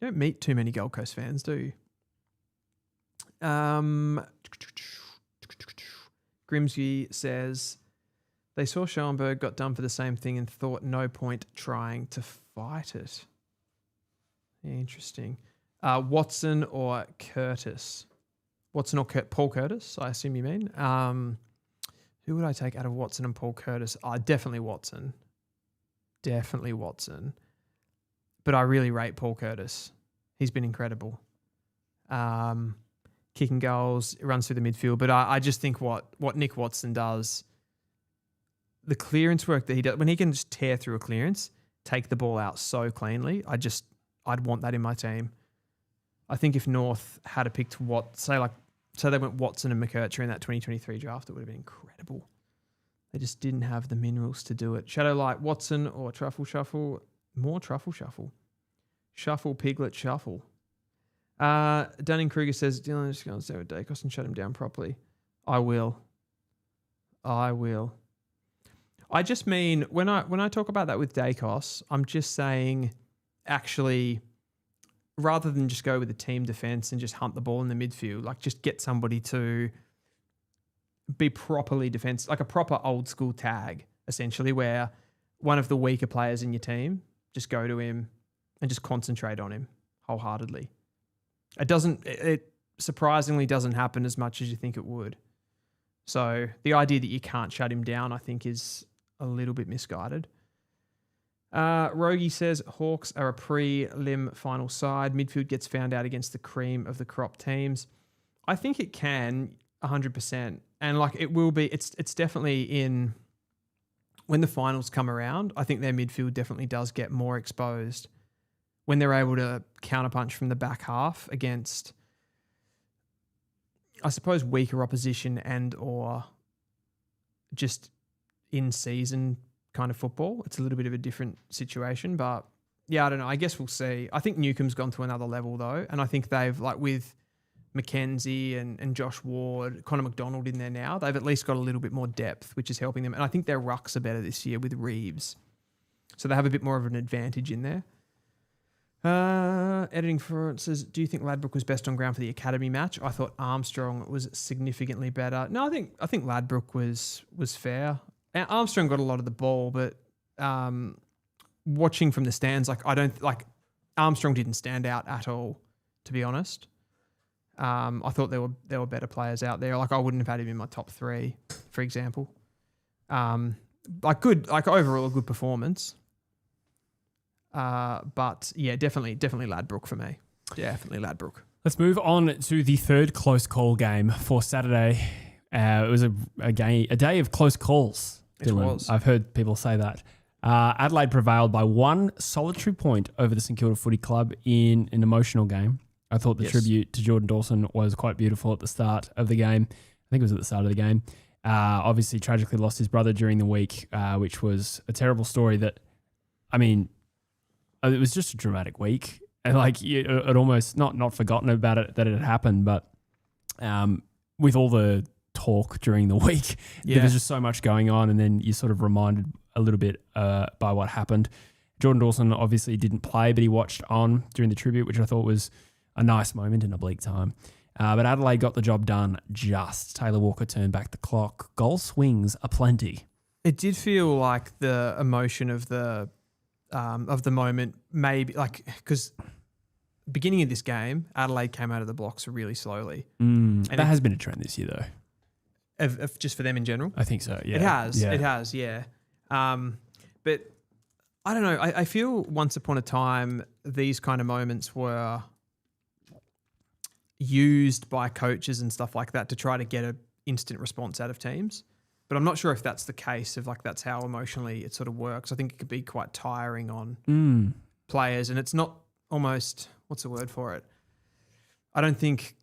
You don't meet too many Gold Coast fans, do you? Grimsby says, they saw Schoenberg got done for the same thing and thought no point trying to fight it. Yeah, interesting. Watson or Curtis? Watson or Paul Curtis, I assume you mean. Who would I take out of Watson and Paul Curtis? Definitely Watson. Definitely Watson. But I really rate Paul Curtis. He's been incredible. Kicking goals, runs through the midfield. But I just think what Nick Watson does, the clearance work that he does, when he can just tear through a clearance, take the ball out so cleanly, I'd want that in my team. I think if North had a picked say they went Watson and McKercher in that 2023 draft, it would have been incredible. They just didn't have the minerals to do it. Shadowlight, Watson or Truffle Shuffle? More Truffle Shuffle. Shuffle, Piglet, Shuffle. Dunning-Kruger says, Dylan, just go and stay with Dacos and shut him down properly. I will. I just mean, when I talk about that with Dacos, I'm just saying, actually, rather than just go with the team defense and just hunt the ball in the midfield, like just get somebody to be properly defense, like a proper old school tag, essentially, where one of the weaker players in your team, just go to him and just concentrate on him wholeheartedly. It surprisingly doesn't happen as much as you think it would. So the idea that you can't shut him down, I think, is a little bit misguided. Rogie says Hawks are a pre-lim final side. Midfield gets found out against the cream of the crop teams. I think it can 100%. And like it will be, it's definitely in when the finals come around. I think their midfield definitely does get more exposed when they're able to counterpunch from the back half against I suppose, weaker opposition and or just in-season kind of football. It's a little bit of a different situation, but yeah, I don't know. I guess we'll see. I think Newcomb's gone to another level though, and I think they've, like with Mackenzie and Josh Ward, Connor McDonald in there now, they've at least got a little bit more depth, which is helping them. And I think their rucks are better this year with Reeves. So they have a bit more of an advantage in there. Editing for it says, do you think Ladbroke was best on ground for the academy match? I thought Armstrong was significantly better. No, I think Ladbroke was fair. Armstrong got a lot of the ball, but watching from the stands, Armstrong didn't stand out at all, to be honest. I thought there were better players out there. Like I wouldn't have had him in my top 3, for example. Overall a good performance. But yeah, definitely Ladbroke for me. Definitely Ladbroke. Let's move on to the third close call game for Saturday. It was a day of close calls. It was. I've heard people say that. Adelaide prevailed by 1 solitary point over the St Kilda Footy Club in an emotional game. I thought the tribute to Jordan Dawson was quite beautiful at the start of the game. I think it was at the start of the game. Obviously, tragically lost his brother during the week, which was a terrible story that, I mean, it was just a dramatic week. And it almost, not forgotten about it, that it had happened, but with all the talk during the week, there was just so much going on, and then you sort of reminded a little bit by what happened. Jordan Dawson obviously didn't play, but he watched on during the tribute, which I thought was a nice moment in a bleak time. But Adelaide got the job done just. Taylor Walker turned back the clock. Goal swings aplenty. It did feel like the emotion of the moment, maybe because beginning of this game, Adelaide came out of the blocks really slowly. And that has been a trend this year, though. Of just for them in general? I think so, yeah. It has, yeah. But I don't know. I feel once upon a time, these kind of moments were used by coaches and stuff like that to try to get an instant response out of teams. But I'm not sure if that's the case, that's how emotionally it sort of works. I think it could be quite tiring on players, and it's not almost, what's the word for it? I don't think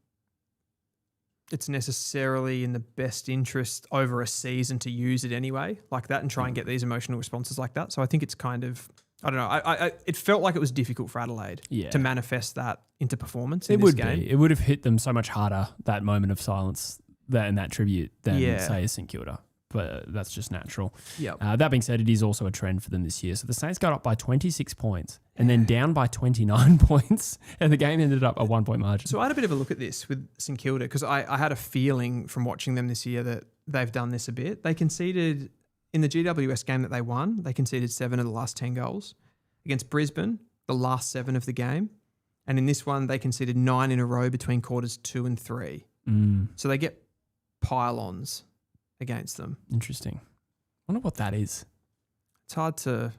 it's necessarily in the best interest over a season to use it anyway like that and try and get these emotional responses like that. So I think it's kind of, I don't know. It felt like it was difficult for Adelaide to manifest that into performance in this game. It would have hit them so much harder, that moment of silence and that tribute, than say a St Kilda. But that's just natural. Yep. That being said, it is also a trend for them this year. So the Saints got up by 26 points and then down by 29 points, and the game ended up a 1-point margin. So I had a bit of a look at this with St Kilda because I had a feeling from watching them this year that they've done this a bit. They conceded in the GWS game that they won, they conceded 7 of the last 10 goals. Against Brisbane, the last 7 of the game. And in this one, they conceded 9 in a row between quarters 2 and 3. So they get pile-ons against them. Interesting. I wonder what that is. It's hard to,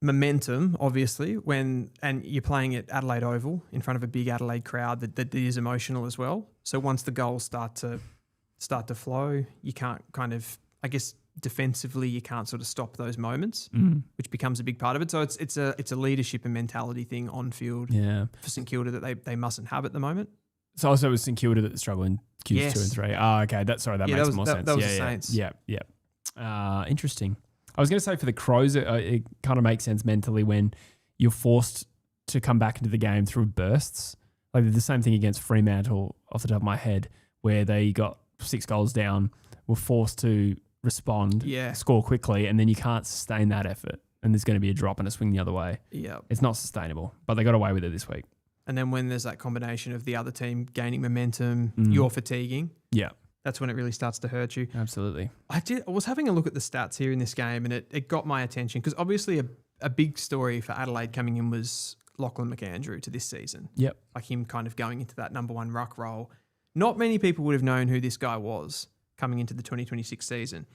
momentum, obviously, and you're playing at Adelaide Oval in front of a big Adelaide crowd that is emotional as well. So once the goals start to flow, you can't kind of, I guess, defensively, you can't sort of stop those moments, which becomes a big part of it. So it's a leadership and mentality thing on field for St Kilda that they mustn't have at the moment. So also it was St Kilda that struggled in Qs 2 and 3. Oh, okay. That makes more sense. That was the Saints. Yeah. Interesting. I was going to say for the Crows, it kind of makes sense mentally when you're forced to come back into the game through bursts. Like the same thing against Fremantle off the top of my head, where they got 6 goals down, were forced to respond, score quickly, and then you can't sustain that effort. And there's going to be a drop and a swing the other way. Yeah. It's not sustainable, but they got away with it this week. And then when there's that combination of the other team gaining momentum, you're fatiguing. Yeah. That's when it really starts to hurt you. Absolutely. I was having a look at the stats here in this game, and it got my attention because obviously a big story for Adelaide coming in was Lachlan McAndrew to this season. Yep. Like him kind of going into that number 1 ruck role. Not many people would have known who this guy was coming into the 2026 season.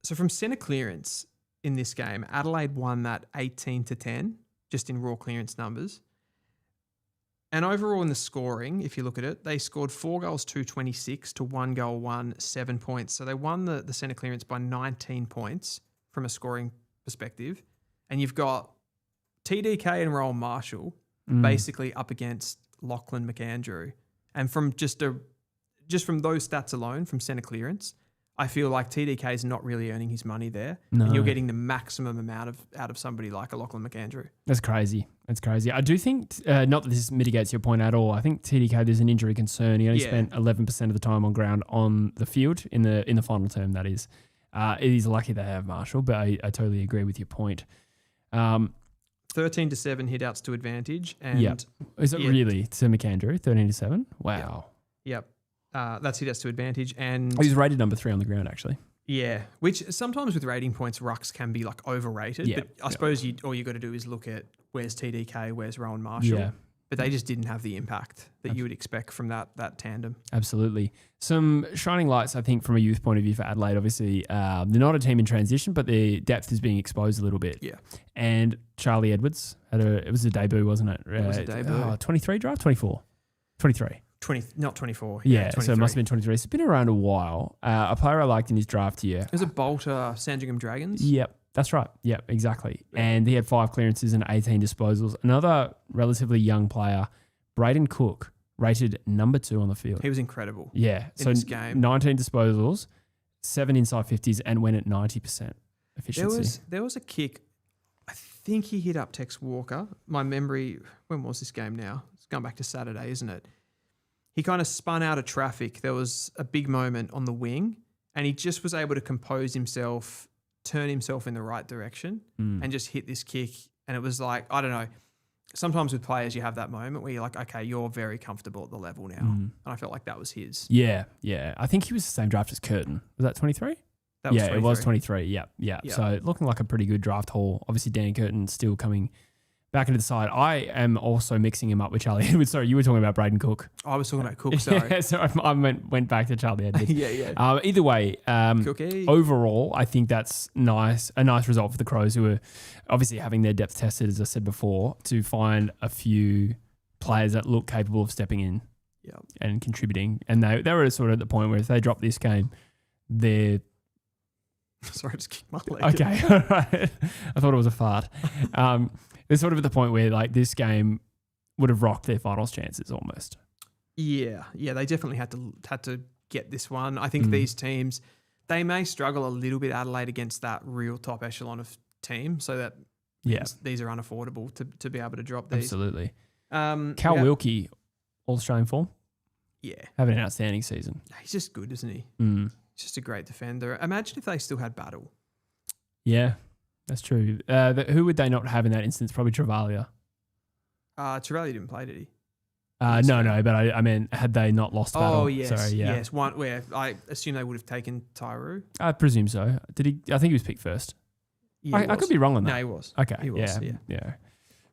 So from centre clearance in this game, Adelaide won that 18-10, just in raw clearance numbers. And overall in the scoring, if you look at it, they scored 4 goals, 226 to 1 goal, 1, 7 points. So they won the centre clearance by 19 points from a scoring perspective. And you've got TDK and Rowan Marshall basically up against Lachlan McAndrew. And from just from those stats alone, from centre clearance, I feel like TDK is not really earning his money there. No. And you're getting the maximum amount out of somebody like a Lachlan McAndrew. That's crazy. I do think, not that this mitigates your point at all, I think TDK, there's an injury concern. He only spent 11% of the time on ground on the field in the final term, that is. It is lucky they have Marshall, but I totally agree with your point. 13 to 7 hit-outs to advantage. And Is it really to McAndrew, 13 to 7? Wow. Yep. That's hit-outs to advantage. And he's rated number 3 on the ground, actually. Yeah, which sometimes with rating points, rucks can be like overrated. Yeah. But I suppose all you got to do is look at where's TDK, where's Rowan Marshall. Yeah. But they just didn't have the impact that you would expect from that tandem. Absolutely. Some shining lights, I think, from a youth point of view for Adelaide. Obviously, they're not a team in transition, but their depth is being exposed a little bit. Yeah. And Charlie Edwards it was a debut, wasn't it? It was a debut. 23 draft, 24, 23. 20, not 24. Yeah, 23. so it must have been 23. It's been around a while. A player I liked in his draft year. It was a Bolter Sandringham Dragons. Yep, that's right. Yep, exactly. And he had 5 clearances and 18 disposals. Another relatively young player, Braden Cook, rated number 2 on the field. He was incredible. Yeah, in so this game. 19 disposals, 7 inside 50s, and went at 90% efficiency. There was a kick. I think he hit up Tex Walker. My memory, when was this game now? It's going back to Saturday, isn't it? He kind of spun out of traffic. There was a big moment on the wing and he just was able to compose himself, turn himself in the right direction and just hit this kick. And it was like, I don't know, sometimes with players you have that moment where you're like, okay, you're very comfortable at the level now. And I felt like that was his. Yeah. I think he was the same draft as Curtin. Was that 23? That was 23. It was 23. Yeah. So looking like a pretty good draft haul. Obviously, Dan Curtin still coming back into the side. I am also mixing him up with Charlie Edwards. Sorry, you were talking about Braden Cook. I was talking about Cook, sorry. Yeah, so I went back to Charlie Edwards. Yeah. Either way, Cookie. overall, I think that's a nice result for the Crows, who are obviously having their depth tested, as I said before, to find a few players that look capable of stepping in and contributing. And they were sort of at the point where if they drop this game, they're... Sorry, I just kicked my leg. Okay, all right. I thought it was a fart. They're sort of at the point where like this game would have rocked their finals chances almost. Yeah, they definitely had to get this one. I think these teams, they may struggle a little bit, Adelaide, against that real top echelon of team, so that these are unaffordable to be able to drop these. Absolutely. Cal Wilkie, All-Australian form. Yeah. Having an outstanding season. He's just good, isn't he? He's just a great defender. Imagine if they still had Battle. Yeah. That's true. Who would they not have in that instance? Probably Travalia. Travalia didn't play, did he? No, but I mean, had they not lost battle? Oh, yes. Sorry, yeah. Yes, one where I assume they would have taken Tyroo. I presume so. Did he? I think he was picked first. Yeah, I could be wrong on that. No, he was. Okay. He was, yeah.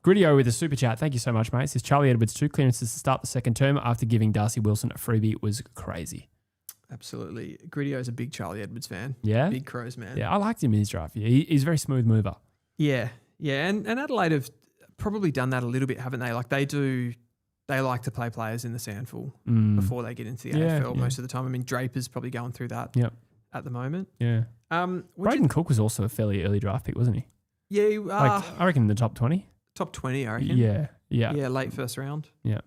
Gridio with a super chat. Thank you so much, mate. Says Charlie Edwards, 2 clearances to start the second term after giving Darcy Wilson a freebie was crazy. Absolutely. Gridio's a big Charlie Edwards fan. Yeah? Big Crows man. Yeah, I liked him in his draft. Yeah, he's a very smooth mover. Yeah. And Adelaide have probably done that a little bit, haven't they? Like they like to play players in the sandful before they get into the AFL most of the time. I mean, Draper's probably going through that at the moment. Yeah. Braden Cook was also a fairly early draft pick, wasn't he? Yeah. I reckon in the top 20. Top 20, I reckon. Yeah. Yeah, late first round. Yeah.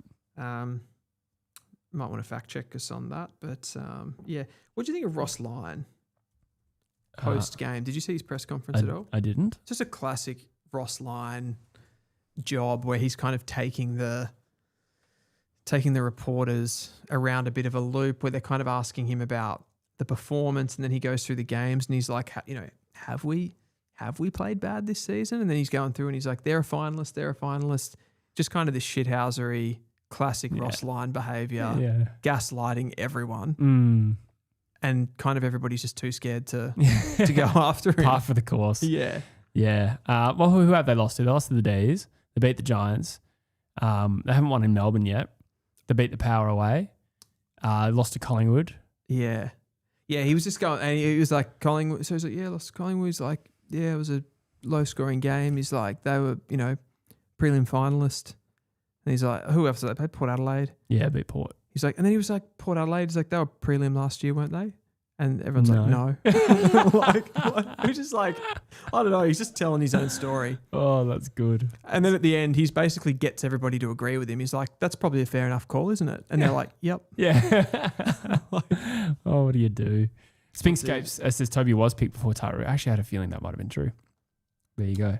Might want to fact check us on that. But what do you think of Ross Lyon post game? Did you see his press conference at all? I didn't. Just a classic Ross Lyon job where he's kind of taking the reporters around a bit of a loop where they're kind of asking him about the performance, and then he goes through the games and he's like, have we played bad this season? And then he's going through and he's like, they're a finalist. Just kind of this shithousery, classic Ross Lyon behaviour, gaslighting everyone. And kind of everybody's just too scared to go after him. Par for the course. Yeah. Well, who have they lost to? They lost to the D's. They beat the Giants. They haven't won in Melbourne yet. They beat the Power away. Lost to Collingwood. Yeah, he was just going, and he was like, Collingwood. So he's like, lost to Collingwood. He's like, it was a low-scoring game. He's like, they were, prelim finalist. And he's like, who else did they play? Port Adelaide. Yeah, beat Port. He's like, and then he was like, Port Adelaide. He's like, they were prelim last year, weren't they? And everyone's like, no. Like, what? Which is like, I don't know. He's just telling his own story. Oh, that's good. And then at the end, he's basically gets everybody to agree with him. He's like, that's probably a fair enough call, isn't it? And they're like, yep. Yeah. Oh, what do you do? Spinkscapes says Toby was picked before Tyru. I actually had a feeling that might have been true. There you go.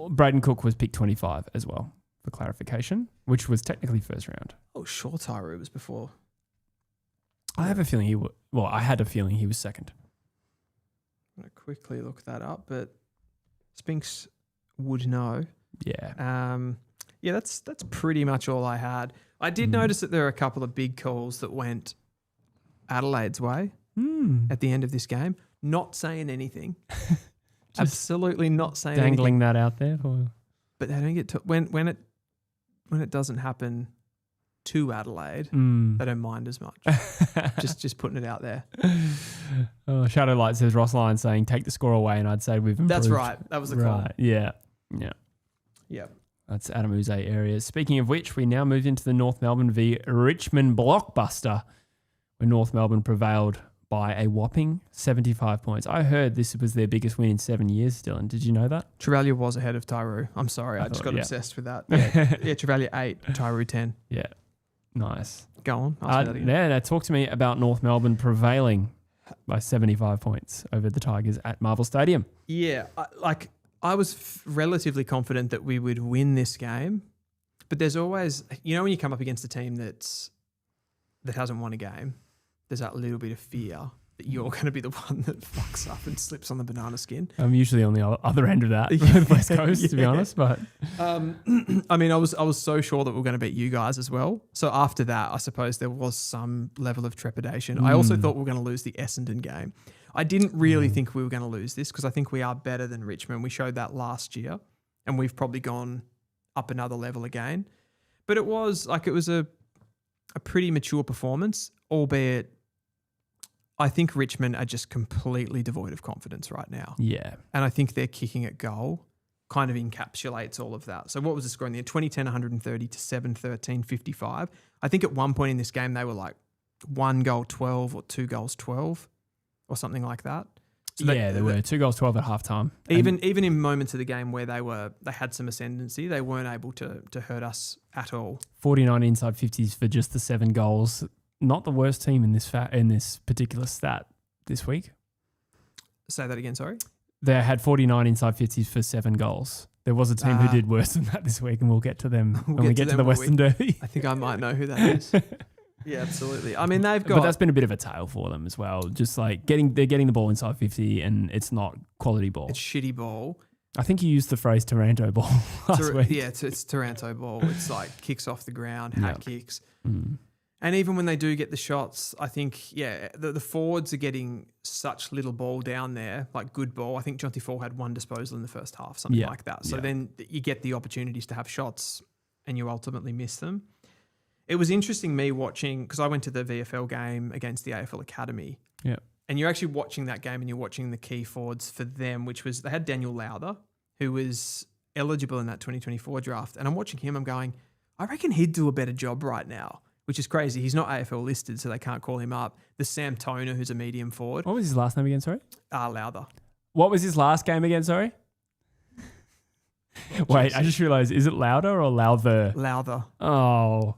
Braden Cook was picked 25 as well, for clarification, which was technically first round. Oh, sure, Tyru was before. I have a feeling I had a feeling he was second. I'm going to quickly look that up, but Spinks would know. Yeah. Yeah, that's pretty much all I had. I did notice that there are a couple of big calls that went Adelaide's way at the end of this game. Not saying anything. Absolutely not saying dangling anything. that out there for you. But they don't get to when it doesn't happen to Adelaide, they don't mind as much. just putting it out there. Oh, Shadow Light says Ross Lyon saying take the score away, and I'd say we've improved. That's right. That was the call. Right. Yeah. That's Adam Uze areas. Speaking of which, we now move into the North Melbourne v Richmond blockbuster, where North Melbourne prevailed by a whopping 75 points. I heard this was their biggest win in 7 years, Dylan. Did you know that? Trevallion was ahead of Tyru. I'm sorry. I just got obsessed with that. Yeah, Trevallion 8, Tyru 10. Yeah. Nice. Go on. Ask me that again. Now talk to me about North Melbourne prevailing by 75 points over the Tigers at Marvel Stadium. Yeah. I was relatively confident that we would win this game, but there's always, when you come up against a team that hasn't won a game, there's that little bit of fear that you're going to be the one that fucks up and slips on the banana skin. I'm usually on the other end of that, the West Coast, to be honest. But I mean, I was so sure that we were going to beat you guys as well. So after that, I suppose there was some level of trepidation. I also thought we were going to lose the Essendon game. I didn't really think we were going to lose this because I think we are better than Richmond. We showed that last year, and we've probably gone up another level again. But it was a pretty mature performance, albeit I think Richmond are just completely devoid of confidence right now. Yeah. And I think their kicking at goal kind of encapsulates all of that. So what was the score in the end? 2010, 130 to 713, 55. I think at one point in this game, they were like 1 goal 12 or 2 goals 12 or something like that. So there were 2 goals 12 at halftime. Even in moments of the game where they had some ascendancy, they weren't able to hurt us at all. 49 inside 50s for just the 7 goals. Not the worst team in this particular stat this week. Say that again, sorry? They had 49 inside 50s for 7 goals. There was a team who did worse than that this week, and we'll get to them when we get to the Western Derby. I think I might know who that is. Yeah, absolutely. I mean, they've got... But that's been a bit of a tale for them as well. Just like they're getting the ball inside 50 and it's not quality ball. It's shitty ball. I think you used the phrase Taranto ball last week. Yeah, it's Taranto ball. It's like kicks off the ground, hat kicks. And even when they do get the shots, I think, the forwards are getting such little ball down there, like good ball. I think Jonty Fall had 1 disposal in the first half, something like that. So then you get the opportunities to have shots and you ultimately miss them. It was interesting me watching, because I went to the VFL game against the AFL Academy. Yeah. And you're actually watching that game and you're watching the key forwards for them, which was, they had Daniel Lowther, who was eligible in that 2024 draft. And I'm watching him, I'm going, I reckon he'd do a better job right now, which is crazy. He's not AFL listed, so they can't call him up. There's Sam Toner, who's a medium forward. What was his last name again, sorry? Lowther. What was his last game again, sorry? Wait, I just realised, is it Louder or Lowther? Lowther. Oh,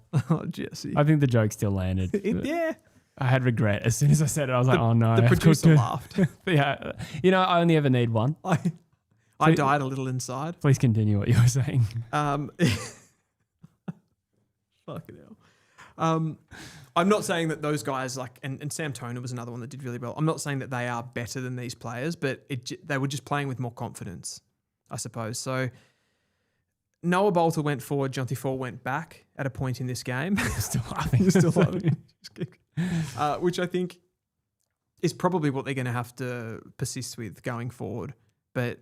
Jesse. I think the joke still landed. Yeah. I had regret. As soon as I said it, I was like, oh no. The producer laughed. Yeah. I only ever need one. I died a little inside. Please continue what you were saying. Fucking hell. I'm not saying that those guys and Sam Toner was another one that did really well. I'm not saying that they are better than these players, but they were just playing with more confidence, I suppose. So Noah Bolter went forward, Jonty Fall went back at a point in this game. Still laughing. Which I think is probably what they're going to have to persist with going forward. But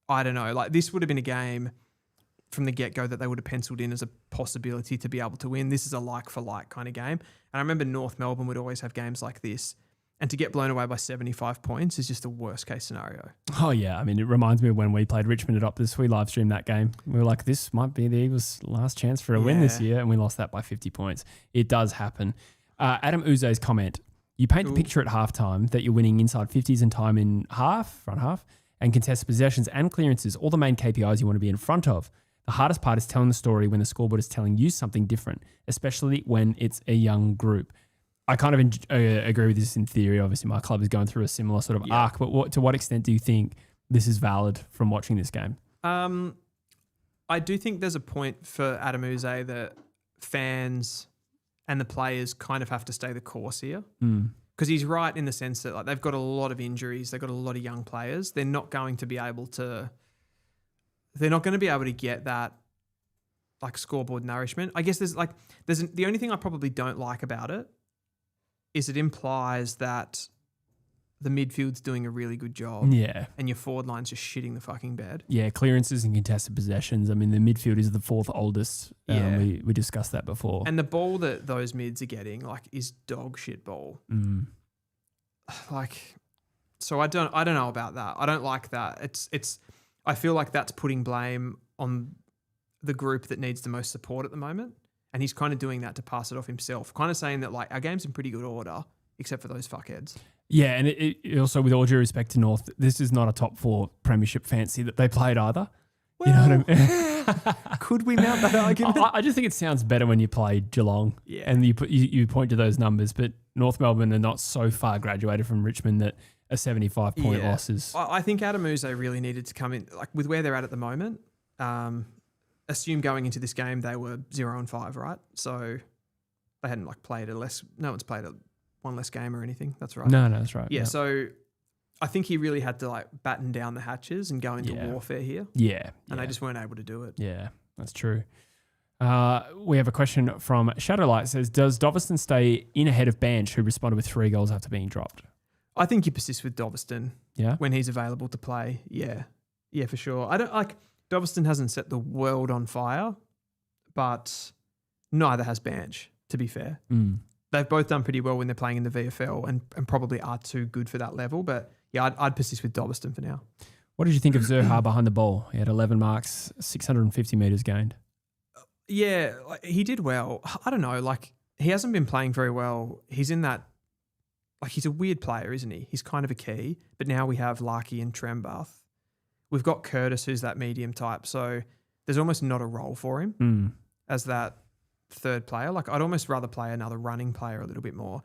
I don't know. Like, this would have been a game from the get-go that they would have penciled in as a possibility to be able to win. This is a like-for-like kind of game. And I remember North Melbourne would always have games like this. And to get blown away by 75 points is just a worst-case scenario. Oh, yeah. I mean, it reminds me of when we played Richmond at Optus. We live-streamed that game. We were like, this might be the Eagles' last chance for a win this year, and we lost that by 50 points. It does happen. Adam Uze's comment, You paint the picture at halftime that you're winning inside 50s and time in front half, and contested possessions and clearances, all the main KPIs you want to be in front of. The hardest part is telling the story when the scoreboard is telling you something different, especially when it's a young group. I kind of agree with this in theory. Obviously, my club is going through a similar sort of arc, but to what extent do you think this is valid from watching this game? I do think there's a point for Adel Vs that fans and the players kind of have to stay the course here. Because he's right in the sense that like they've got a lot of injuries, they've got a lot of young players. They're not going to be able to get that like scoreboard nourishment. I guess the only thing I probably don't like about it is it implies that the midfield's doing a really good job. Yeah. And your forward line's just shitting the fucking bed. Yeah, clearances and contested possessions. I mean, the midfield is the fourth oldest. We discussed that before. And the ball that those mids are getting like is dog shit ball. So I don't know about that. I don't like that. I feel like that's putting blame on the group that needs the most support at the moment. And he's kind of doing that to pass it off himself, kind of saying that like our game's in pretty good order, except for those fuckheads. Yeah, and it also, with all due respect to North, this is not a top 4 premiership fancy that they played either. Well, you know what I mean? Could we mount that argument? I just think it sounds better when you play Geelong, and you point to those numbers. But North Melbourne are not so far graduated from Richmond that a 75-point loss is. I think Adel Vs really needed to come in, like with where they're at the moment. Assume going into this game they were 0-5, right? So they hadn't like played no one's played one less game or anything. That's right. No, that's right. Yeah, so I think he really had to like batten down the hatches and go into warfare here. Yeah. And they just weren't able to do it. Yeah, that's true. We have a question from Shadowlight. Says, does Doveston stay in ahead of Banch, who responded with 3 goals after being dropped? I think you persist with Doveston. Yeah. When he's available to play. Yeah. Yeah, for sure. I don't like Doveston hasn't set the world on fire, but neither has Banch, to be fair. They've both done pretty well when they're playing in the VFL and probably are too good for that level. But yeah, I'd persist with Doveston for now. What did you think of Zerha behind the ball? He had 11 marks, 650 metres gained. Yeah, he did well. I don't know, like he hasn't been playing very well. He's in that, like he's a weird player, isn't he? He's kind of a key, but now we have Larky and Trembath. We've got Curtis, who's that medium type. So there's almost not a role for him as that third player. Like I'd almost rather play another running player a little bit more.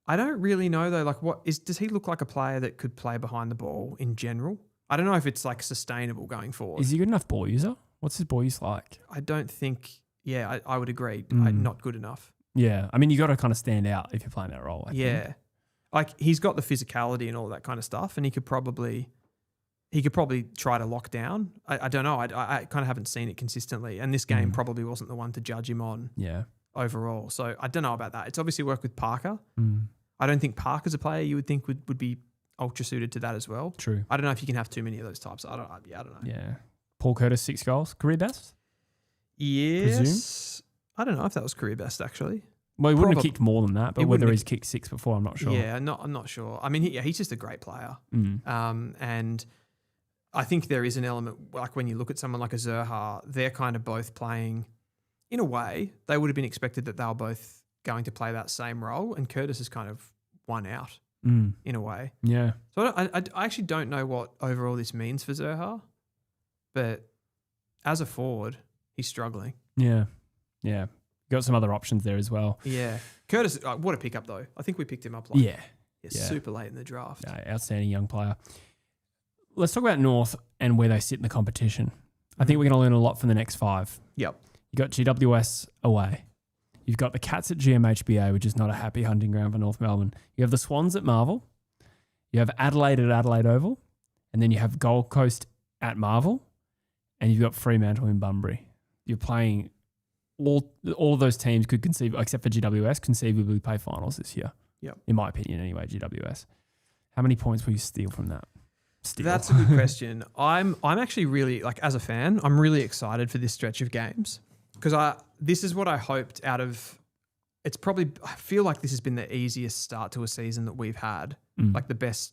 I don't really know though, like does he look like a player that could play behind the ball in general? I don't know if it's like sustainable going forward. Is he good enough ball user? What's his ball use like? I don't think, I would agree. Not good enough. Yeah. I mean, you got to kind of stand out if you're playing that role. I think. Like he's got the physicality and all that kind of stuff, and he could probably try to lock down. I don't know. I kind of haven't seen it consistently, and this game probably wasn't the one to judge him on. Yeah. Overall, so I don't know about that. It's obviously worked with Parker. I don't think Parker's a player you would think would be ultra suited to that as well. True. I don't know if you can have too many of those types. I don't know. Yeah. Paul Curtis, 6 goals, career best. Yes. Presume? I don't know if that was career best actually. Well, he wouldn't have kicked more than that, but whether he's kicked 6 before, I'm not sure. Yeah, I'm not sure. I mean, he's just a great player. And I think there is an element, like when you look at someone like a Zerha, they're kind of both playing, in a way, they would have been expected that they were both going to play that same role, and Curtis is kind of one out in a way. Yeah. So I actually don't know what overall this means for Zerha, but as a forward, he's struggling. Yeah. Yeah. Got some other options there as well. Yeah. Curtis, what a pickup though. I think we picked him up super late in the draft. Outstanding young player. Let's talk about North and where they sit in the competition. I think we're going to learn a lot from the next 5. Yep. You got GWS away. You've got the Cats at GMHBA, which is not a happy hunting ground for North Melbourne. You have the Swans at Marvel. You have Adelaide at Adelaide Oval. And then you have Gold Coast at Marvel. And you've got Fremantle in Bunbury. You're playing all of those teams could conceive, except for GWS, conceivably play finals this year. Yep. In my opinion, anyway, GWS. How many points will you steal from that? That's a good question. I'm actually really, like, as a fan, I'm really excited for this stretch of games because this is what I hoped out of. It's probably, I feel like this has been the easiest start to a season that we've had, like the best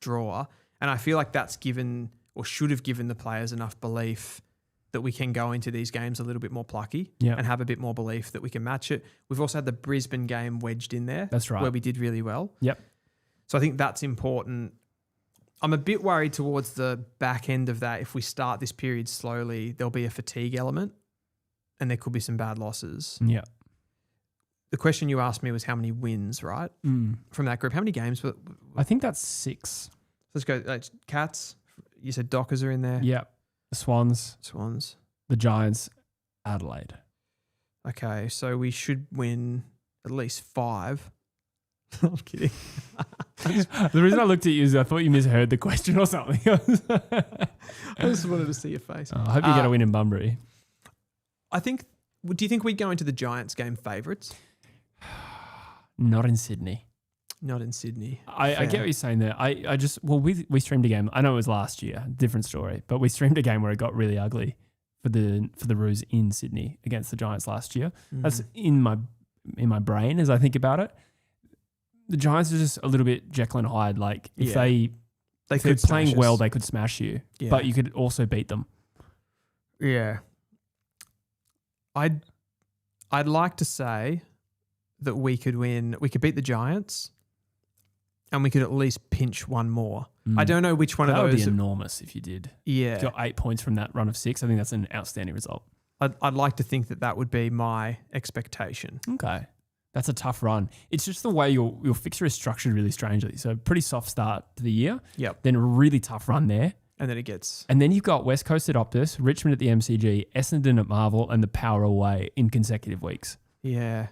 draw, and I feel like that's given or should have given the players enough belief that we can go into these games a little bit more plucky Yeah. and have a bit more belief that we can match it. We've also had the Brisbane game wedged in there. That's right. Where we did really well. Yep. So I think that's important. I'm a bit worried towards the back end of that. If we start this period slowly, there'll be a fatigue element and there could be some bad losses. Yeah. The question you asked me was how many wins, right? From that group. How many games? I think that's 6. Let's go. Cats. You said Dockers are in there. Yep. The Swans, Swans. the Giants, Adelaide. Okay, so we should win at least 5. I'm kidding. The reason I looked at you is I thought you misheard the question or something. I just wanted to see your face. I hope you get a win in Bunbury. I think. Do you think we'd go into the Giants game favourites? Not in Sydney. Not in Sydney. I get what you're saying there. We streamed a game. I know it was last year, different story, but we streamed a game where it got really ugly for the Roos in Sydney against the Giants last year. That's in my brain as I think about it. The Giants are just a little bit Jekyll and Hyde. Like if they're playing well, they could smash you, but you could also beat them. Yeah. I'd like to say that we could win. We could beat the Giants. And we could at least pinch one more. I don't know which one of those. That would be enormous if you did. Yeah. If you got 8 points from that run of 6, I think that's an outstanding result. I'd like to think that would be my expectation. Okay. That's a tough run. It's just the way your fixture is structured really strangely. So pretty soft start to the year. Yep. Then a really tough run there. And then it gets... And then you've got West Coast at Optus, Richmond at the MCG, Essendon at Marvel, and the Power away in consecutive weeks. Yeah.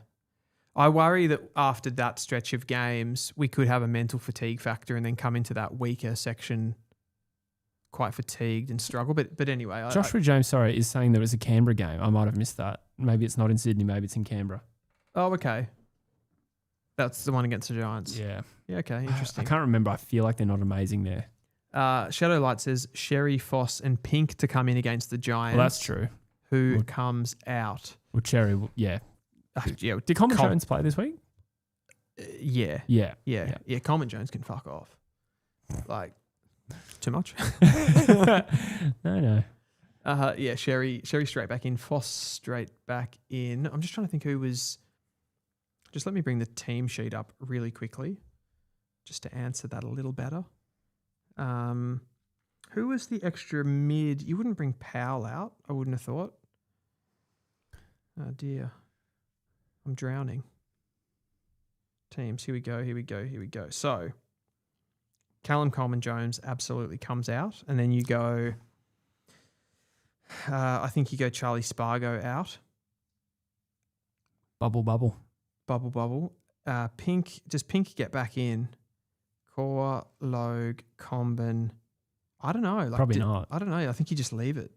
I worry that after that stretch of games, we could have a mental fatigue factor and then come into that weaker section quite fatigued and struggle. But anyway. Joshua James, is saying there was a Canberra game. I might have missed that. Maybe it's not in Sydney. Maybe it's in Canberra. Oh, okay. That's the one against the Giants. Yeah. Yeah, okay. Interesting. I can't remember. I feel like they're not amazing there. Shadow Light says Sherry, Foss and Pink to come in against the Giants. Well, that's true. Who comes out? Well, Cherry, yeah. Yeah. Did Coleman Jones play this week? Yeah. Yeah. Coleman Jones can fuck off. Like, too much? No. Yeah, Sherry straight back in. Foss straight back in. I'm just trying to think who was... Just let me bring the team sheet up really quickly just to answer that a little better. Who was the extra mid? You wouldn't bring Powell out, I wouldn't have thought. Oh, dear. I'm drowning. Teams, here we go. So, Callum Coleman-Jones absolutely comes out. And then you go, I think you go Charlie Spargo out. Bubble. Pink, does Pink get back in? Core, Logue, Comben. I don't know. Probably not. I don't know. I think you just leave it.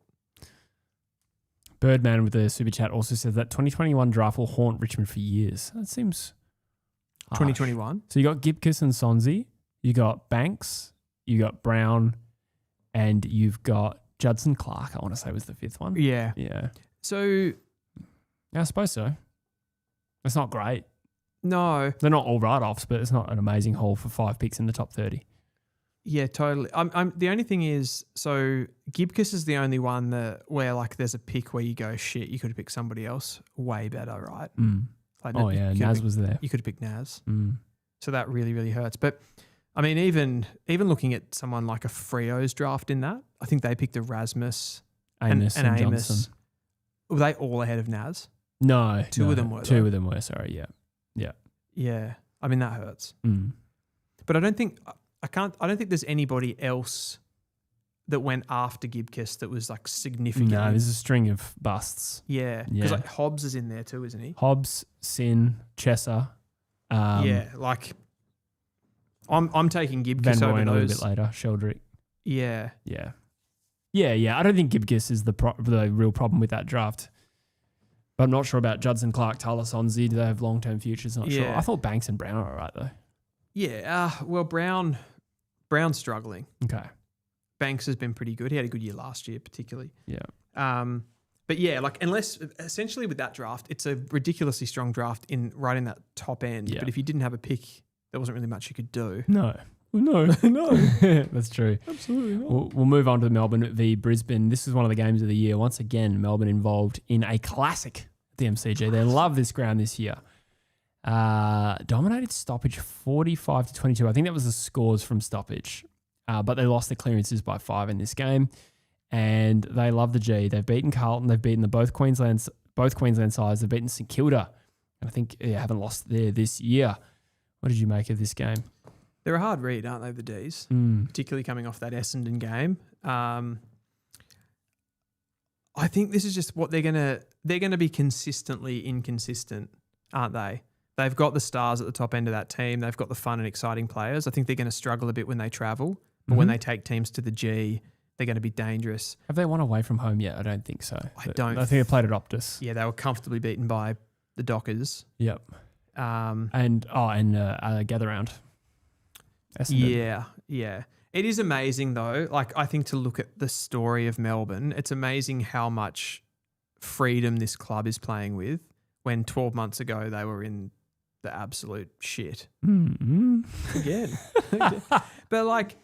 Birdman with the super chat also says that 2021 draft will haunt Richmond for years. That seems harsh. 2021. So you got Gibcus and Sonzi, you got Banks, you got Brown, and you've got Judson Clark, I want to say was the 5th one. Yeah. So... Yeah, I suppose so. It's not great. No. They're not all write-offs, but it's not an amazing haul for 5 picks in the top 30. Yeah, totally. I'm the only thing is, so Gibcus is the only one where like there's a pick where you go, shit, you could have picked somebody else way better, right? Like, Naz was there. You could have picked Naz. So that really, really hurts. But I mean, even looking at someone like a Frio's draft in that, I think they picked Erasmus Amos and Amos. Johnson. Were they all ahead of Naz? No. Two of them were. Two of them were, sorry, yeah. Yeah. I mean, that hurts. But I don't think there's anybody else that went after Gibcus that was like significant. No, there's a string of busts. Yeah. Because like Hobbs is in there too, isn't he? Hobbs, Sin, Chesser. Like I'm taking Gibcus Van over Rooyen those. a little bit later, Sheldrick. Yeah. I don't think Gibcus is the real problem with that draft. But I'm not sure about Judson Clark, Tyler Sonzi. Do they have long-term futures? Not sure. I thought Banks and Brown are all right, though. Yeah. Well, Brown's struggling. Okay. Banks has been pretty good. He had a good year last year, particularly. Yeah. But yeah, like unless essentially with that draft, it's a ridiculously strong draft right in that top end. Yeah. But if you didn't have a pick, there wasn't really much you could do. No. No. No. That's true. Absolutely not. We'll move on to Melbourne v Brisbane. This is one of the games of the year. Once again, Melbourne involved in a classic at the MCG. They love this ground this year. Dominated stoppage 45-22. I think that was the scores from stoppage. But they lost the clearances by 5 in this game. And they love the G. They've beaten Carlton. They've beaten both Queensland sides. They've beaten St Kilda. And I think haven't lost there this year. What did you make of this game? They're a hard read, aren't they, the Ds? Particularly coming off that Essendon game. I think this is just what they're gonna be consistently inconsistent, aren't they? They've got the stars at the top end of that team. They've got the fun and exciting players. I think they're going to struggle a bit when they travel, but when they take teams to the G, they're going to be dangerous. Have they won away from home yet? I don't think so. I don't. I think they played at Optus. Yeah, they were comfortably beaten by the Dockers. Yep. And Gather Round. Yeah. It is amazing though. Like I think to look at the story of Melbourne, it's amazing how much freedom this club is playing with. When 12 months ago they were in the absolute shit. Mm-hmm. Again. But like,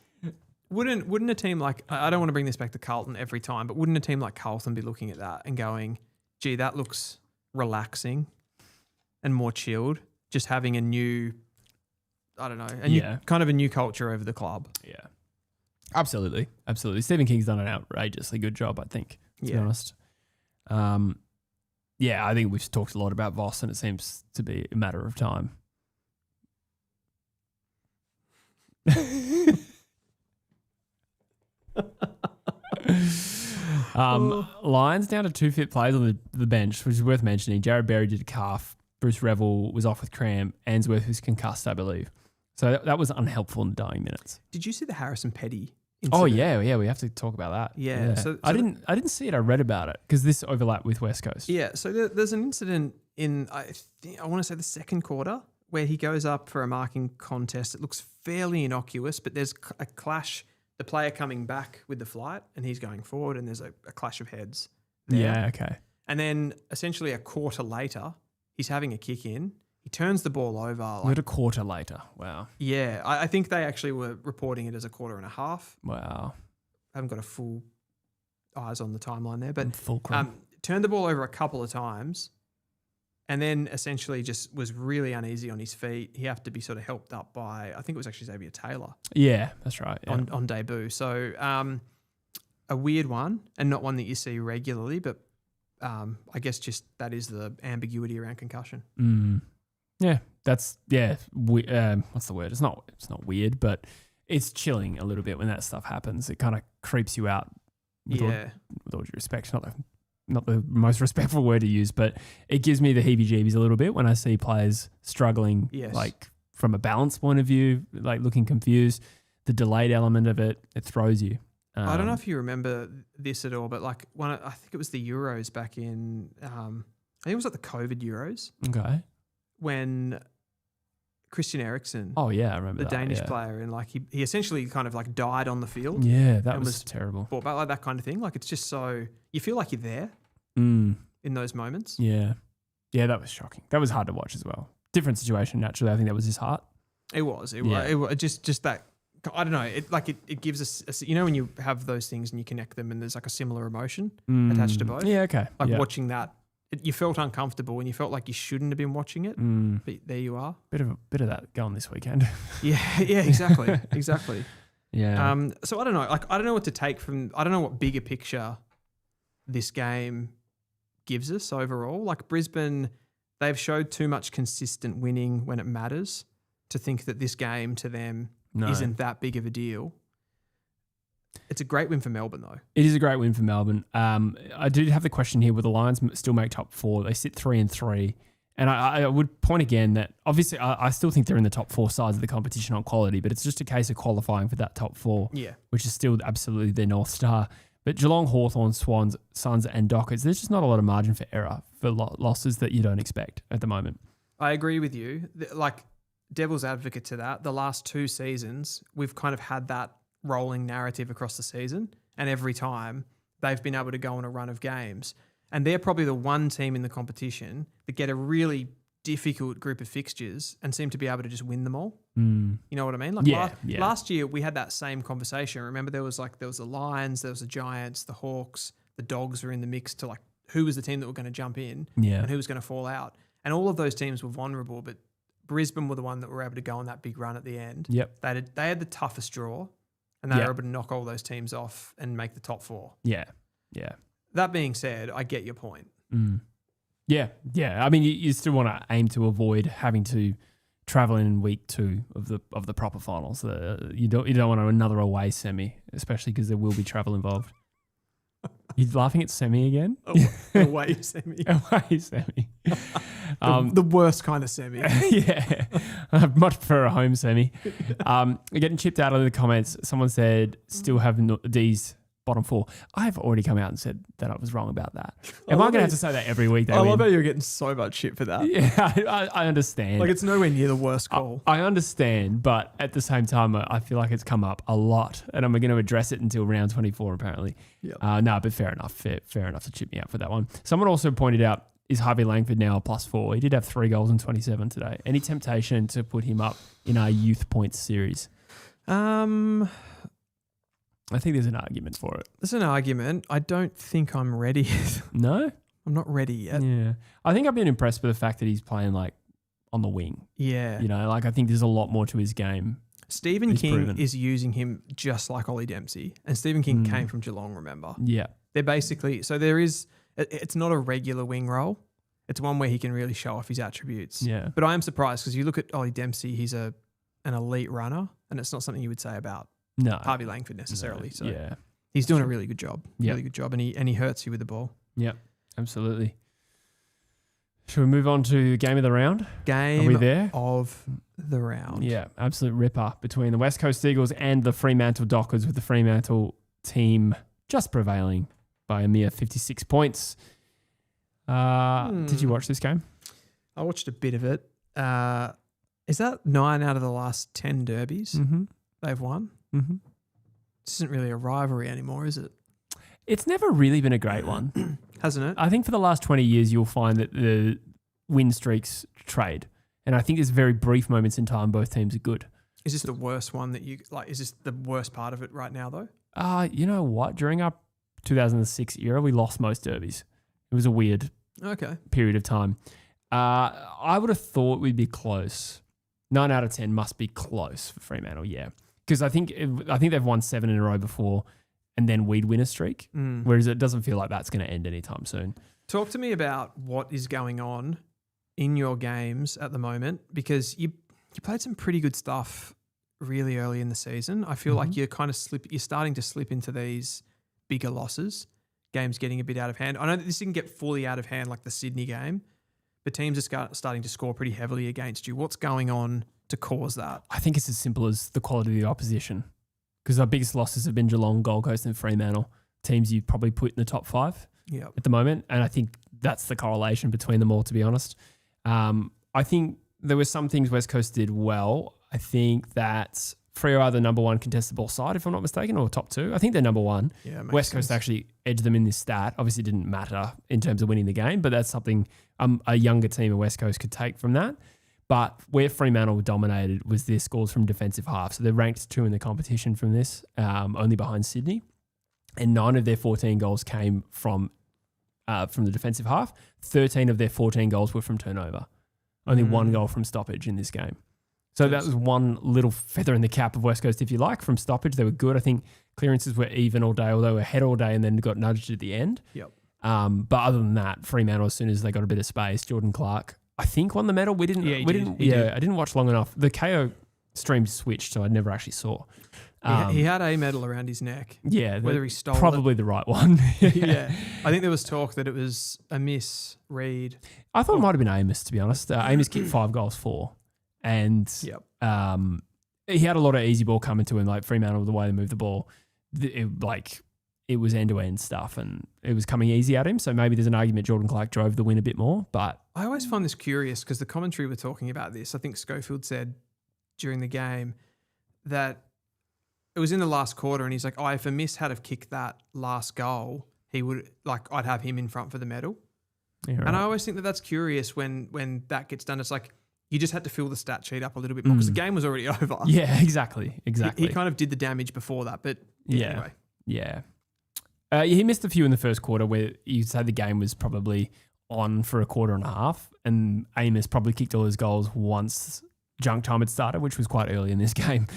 wouldn't a team like, I don't want to bring this back to Carlton every time, but wouldn't a team like Carlton be looking at that and going, gee, that looks relaxing and more chilled, just having a new, I don't know, kind of a new culture over the club. Yeah. Absolutely. Stephen King's done an outrageously good job, I think, to be honest. I think we've talked a lot about Voss and it seems to be a matter of time. Lions down to 2 fit players on the bench, which is worth mentioning. Jared Berry did a calf. Bruce Revel was off with cramp. Answorth was concussed, I believe. So that was unhelpful in the dying minutes. Did you see the Harrison Petty incident? Oh, yeah. We have to talk about that. Yeah. So I didn't see it. I read about it because this overlapped with West Coast. Yeah. So there's an incident in, I want to say the second quarter where he goes up for a marking contest. It looks fairly innocuous, but there's a clash. The player coming back with the flight and he's going forward and there's a clash of heads there. Yeah, okay. And then essentially a quarter later, he's having a kick in. He turns the ball over. Not a quarter later. Wow. Yeah. I think they actually were reporting it as a quarter and a half. Wow. I haven't got a full eyes on the timeline there, but fulcrum. Turned the ball over a couple of times and then essentially just was really uneasy on his feet. He had to be sort of helped up by, I think it was actually Xavier Taylor. Yeah, that's right. Yeah. On debut. So a weird one and not one that you see regularly, but I guess just that is the ambiguity around concussion. Yeah, what's the word? It's not weird, but it's chilling a little bit when that stuff happens. It kind of creeps you out. With all due respect, not the most respectful word to use, but it gives me the heebie-jeebies a little bit when I see players struggling, like from a balance point of view, like looking confused. The delayed element of it throws you. I don't know if you remember this at all, but like I think it was the Euros back in, I think it was like the COVID Euros. Okay. When Christian Eriksen, I remember the Danish player, and like he essentially kind of like died on the field. Yeah, that was terrible. Brought back, like that kind of thing. Like it's just so you feel like you're there in those moments. Yeah, that was shocking. That was hard to watch as well. Different situation naturally. I think that was his heart. It was. It was just that. I don't know. It gives us, when you have those things and you connect them, and there's like a similar emotion attached to both. Yeah, okay. Like watching that. You felt uncomfortable and you felt like you shouldn't have been watching it, but there you are. Bit of that going this weekend. Yeah, exactly. Yeah. So I don't know. Like I don't know what to take from. I don't know what bigger picture this game gives us overall. Like Brisbane, they've showed too much consistent winning when it matters to think that this game to them isn't that big of a deal. It's a great win for Melbourne, though. It is a great win for Melbourne. I did have the question here: will the Lions still make top 4? They sit 3-3, and I would point again that obviously I still think they're in the top 4 sides of the competition on quality, but it's just a case of qualifying for that top 4, which is still absolutely their North Star. But Geelong, Hawthorn, Swans, Suns, and Dockers, there's just not a lot of margin for error for losses that you don't expect at the moment. I agree with you. Like devil's advocate to that, the last 2 seasons we've kind of had that rolling narrative across the season, and every time they've been able to go on a run of games, and they're probably the one team in the competition that get a really difficult group of fixtures and seem to be able to just win them all. You know what I mean? Like Yeah, last year we had that same conversation. Remember there was the Lions, there was the Giants, the Hawks, the Dogs were in the mix to like who was the team that were going to jump in and who was going to fall out. And all of those teams were vulnerable, but Brisbane were the one that were able to go on that big run at the end. Yep. They had the toughest draw and they were able to knock all those teams off and make the top 4. Yeah. That being said, I get your point. Yeah. I mean, you still want to aim to avoid having to travel in week 2 of the proper finals. You don't want another away semi, especially because there will be travel involved. You're laughing at semi again? Away semi. Away semi. The worst kind of semi. Yeah. I'd much prefer a home semi. Getting chipped out of the comments. Someone said, still have D's bottom 4. I've already come out and said that I was wrong about that. Am I going to have to say that every week? I love how you're getting so much shit for that. Yeah, I understand. Like it's nowhere near the worst call. I understand, but at the same time, I feel like it's come up a lot, and I'm going to address it until round 24, apparently. Yep. No, but fair enough. Fair enough to chip me out for that one. Someone also pointed out, is Harvey Langford now a +4? He did have 3 goals in 27 today. Any temptation to put him up in our youth points series? I think there's an argument for it. There's an argument. I don't think I'm ready. No? I'm not ready yet. Yeah. I think I've been impressed with the fact that he's playing like on the wing. Yeah. You know, like I think there's a lot more to his game. Stephen He's King proven. is using him just like Ollie Dempsey. And Stephen King came from Geelong, remember? Yeah. They're basically, so there is, it's not a regular wing role. It's one where he can really show off his attributes. Yeah. But I am surprised because you look at Ollie Dempsey, he's an elite runner, and it's not something you would say about Harvey Langford necessarily. So yeah. he's doing a really good job. Yeah. Really good job. And he hurts you with the ball. Yeah, absolutely. Should we move on to game of the round? Game Are we there? of the round. Yeah, absolute ripper between the West Coast Eagles and the Fremantle Dockers, with the Fremantle team just prevailing by a mere 56 points. Did you watch this game? I watched a bit of it. Is that 9 out of the last 10 derbies they've won? Mm-hmm. This isn't really a rivalry anymore, is it? It's never really been a great one. Hasn't it? I think for the last 20 years, you'll find that the win streaks trade. And I think there's very brief moments in time both teams are good. Is this the worst one that you like? Is this the worst part of it right now, though? You know what? During our 2006 era, we lost most derbies. It was a weird period of time. I would have thought we'd be close. 9 out of 10 must be close for Fremantle, yeah. Because I think they've won 7 in a row before, and then we'd win a streak. Whereas it doesn't feel like that's going to end anytime soon. Talk to me about what is going on in your games at the moment, because you played some pretty good stuff really early in the season. I feel like you're starting to slip into these bigger losses. Games getting a bit out of hand. I know that this didn't get fully out of hand like the Sydney game, but teams are starting to score pretty heavily against you. What's going on to cause that? I think it's as simple as the quality of the opposition, because our biggest losses have been Geelong, Gold Coast and Fremantle, teams you'd probably put in the top 5 at the moment. And I think that's the correlation between them all, to be honest. I think there were some things West Coast did well. I think that Freo are the number 1 contested ball side, if I'm not mistaken, or top 2. I think they're number 1. Yeah, West Coast actually edged them in this stat. Obviously, it didn't matter in terms of winning the game, but that's something a younger team of West Coast could take from that. But where Fremantle dominated was their scores from defensive half. So they're ranked 2 in the competition from this, only behind Sydney. And 9 of their 14 goals came from the defensive half. 13 of their 14 goals were from turnover. Only 1 goal from stoppage in this game. So that was one little feather in the cap of West Coast, if you like, from stoppage. They were good. I think clearances were even all day, although they were ahead all day and then got nudged at the end. Yep. But other than that, Fremantle, as soon as they got a bit of space, Jordan Clark, I think, won the medal. I didn't watch long enough. The KO stream switched, so I never actually saw. He had a medal around his neck. Yeah. Whether he stole probably the right one. Yeah. I think there was talk that it was a misread. I thought it might have been Amos, to be honest. Amos kicked 5 goals, 4. And he had a lot of easy ball coming to him, like Fremantle, the way they moved the ball. It was end-to-end stuff and it was coming easy at him. So maybe there's an argument Jordan Clark drove the win a bit more. But I always find this curious because the commentary were talking about this. I think Schofield said during the game that it was in the last quarter and he's like, if Amiss had have kicked that last goal, he would, I'd have him in front for the medal. Yeah, right. And I always think that that's curious when that gets done. It's like you just had to fill the stat sheet up a little bit more because the game was already over. Yeah, exactly. He kind of did the damage before that, but anyway. Yeah. He missed a few in the first quarter where you'd say the game was probably on for a quarter and a half, and Amos probably kicked all his goals once junk time had started, which was quite early in this game.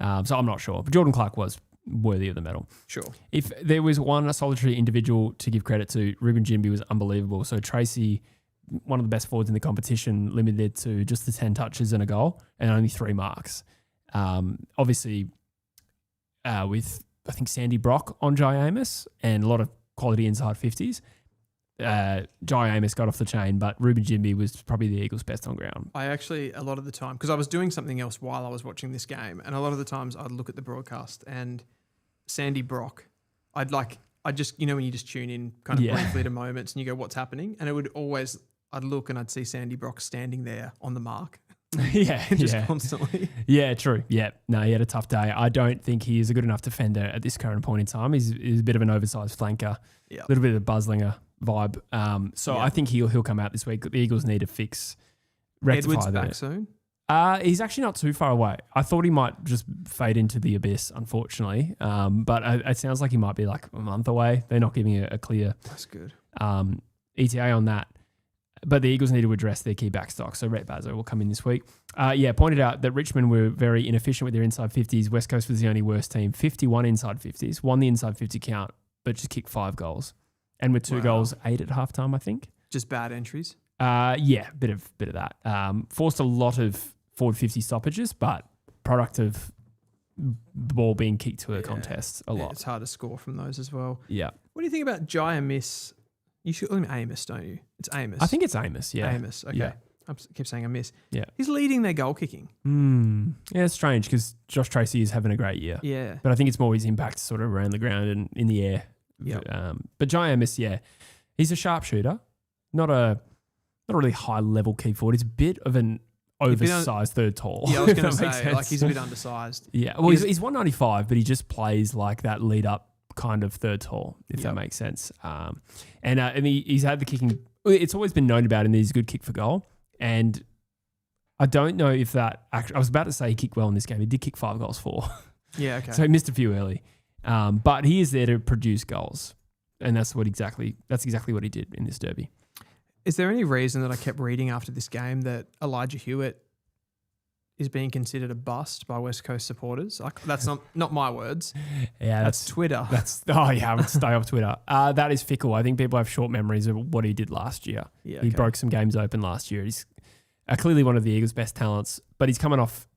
So I'm not sure. But Jordan Clark was worthy of the medal. Sure. If there was one solitary individual to give credit to, Ruben Jimby was unbelievable. So Tracy, one of the best forwards in the competition, limited to just the 10 touches and a goal and only 3 marks. Obviously, with I think Sandy Brock on Jai Amos and a lot of quality inside 50s. Jai Amos got off the chain, but Ruben Jimby was probably the Eagles' best on ground. I actually, a lot of the time, because I was doing something else while I was watching this game, and a lot of the times I'd look at the broadcast and Sandy Brock, I'd just, when you just tune in kind of briefly to moments and you go, what's happening? And it would always, I'd look and I'd see Sandy Brock standing there on the mark. Constantly. Yeah, true. Yeah. No, he had a tough day. I don't think he is a good enough defender at this current point in time. He's a bit of an oversized flanker, a little bit of a buzzlinger vibe. I think he'll come out this week. The Eagles need to rectify Edwards that. Back soon? He's actually not too far away. I thought he might just fade into the abyss, unfortunately. But it sounds like he might be like a month away. They're not giving a clear That's good. ETA on that. But the Eagles need to address their key backstock. So Rhett Bazzo will come in this week. Pointed out that Richmond were very inefficient with their inside 50s. West Coast was the only worst team. 51 inside 50s. Won the inside 50 count, but just kicked 5 goals. And with 2 goals, 8 at halftime, I think. Just bad entries? Bit of that. Forced a lot of forward 50 stoppages, but product of the ball being kicked to a contest a lot. It's hard to score from those as well. Yeah. What do you think about Jai Amiss? You should call him Amos, don't you? It's Amos. I think it's Amos, yeah. Amos, okay. Yeah. I keep saying Amiss. Yeah. He's leading their goal kicking. Yeah, it's strange because Josh Tracy is having a great year. Yeah. But I think it's more his impact sort of around the ground and in the air. Yep. But Jai Amos, he's a sharpshooter, not a really high level key forward. He's a bit of an oversized third tall. Yeah, I was going to say, like he's a bit undersized. Yeah, well, he's 195, but he just plays like that lead up kind of third tall, if that makes sense. And he's had the kicking. It's always been known about him that he's a good kick for goal. And I don't know if that actually, I was about to say he kicked well in this game. He did kick 5 goals for. Yeah, okay. So he missed a few early. But he is there to produce goals. And that's exactly what he did in this derby. Is there any reason that I kept reading after this game that Elijah Hewitt is being considered a bust by West Coast supporters? That's not my words. Yeah, that's Twitter. I would stay off Twitter. That is fickle. I think people have short memories of what he did last year. Yeah, He broke some games open last year. He's clearly one of the Eagles' best talents, but he's coming off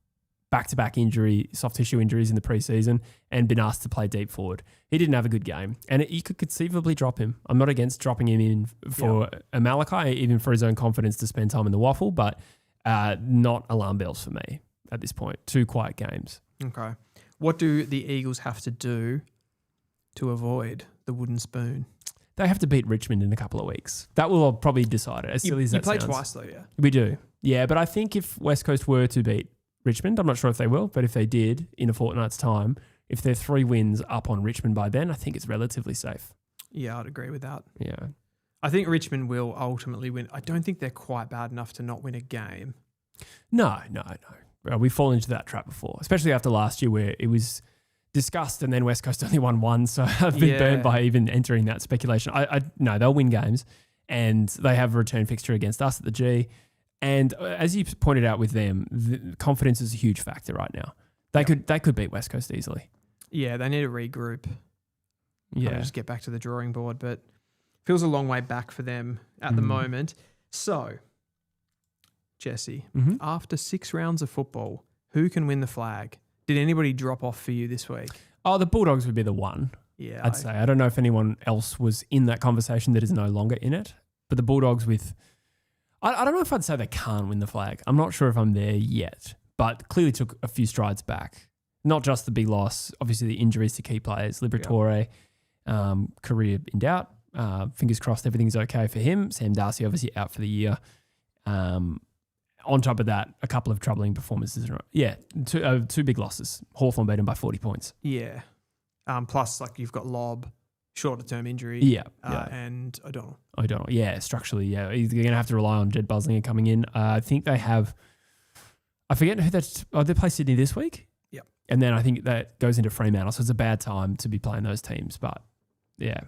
back-to-back soft tissue injuries in the preseason and been asked to play deep forward. He didn't have a good game, and you could conceivably drop him. I'm not against dropping him in for a Malachi, even for his own confidence to spend time in the waffle, but not alarm bells for me at this point. 2 quiet games. Okay. What do the Eagles have to do to avoid the wooden spoon? They have to beat Richmond in a couple of weeks. That will probably decide it, as silly as that sounds. You play twice though, yeah? We do. Yeah, but I think if West Coast were to beat Richmond, I'm not sure if they will, but if they did in a fortnight's time, if they're 3 wins up on Richmond by then, I think it's relatively safe. Yeah, I'd agree with that. Yeah. I think Richmond will ultimately win. I don't think they're quite bad enough to not win a game. No. We've fallen into that trap before, especially after last year where it was discussed and then West Coast only won 1. So I've been burned by even entering that speculation. No, they'll win games and they have a return fixture against us at the G. And as you pointed out with them, the confidence is a huge factor right now. They could beat West Coast easily. Yeah, they need to regroup. Yeah. Just get back to the drawing board, but feels a long way back for them at the moment. So, Jesse, after 6 rounds of football, who can win the flag? Did anybody drop off for you this week? Oh, the Bulldogs would be the one. Yeah. I'd say. I don't know if anyone else was in that conversation that is no longer in it, but the Bulldogs I don't know if I'd say they can't win the flag. I'm not sure if I'm there yet, but clearly took a few strides back. Not just the big loss, obviously the injuries to key players, Liberatore, career in doubt. Fingers crossed everything's okay for him. Sam Darcy obviously out for the year. On top of that, a couple of troubling performances. Yeah, 2 big losses. Hawthorn beat him by 40 points. Yeah. Plus, you've got Lob, shorter term injury. Yeah. And O'Donnell. Yeah, structurally, yeah. They're going to have to rely on Jed Buslinger coming in. I think they have I forget who that's. Oh, they play Sydney this week. Yep. And then I think that goes into Fremantle, so it's a bad time to be playing those teams. But yeah.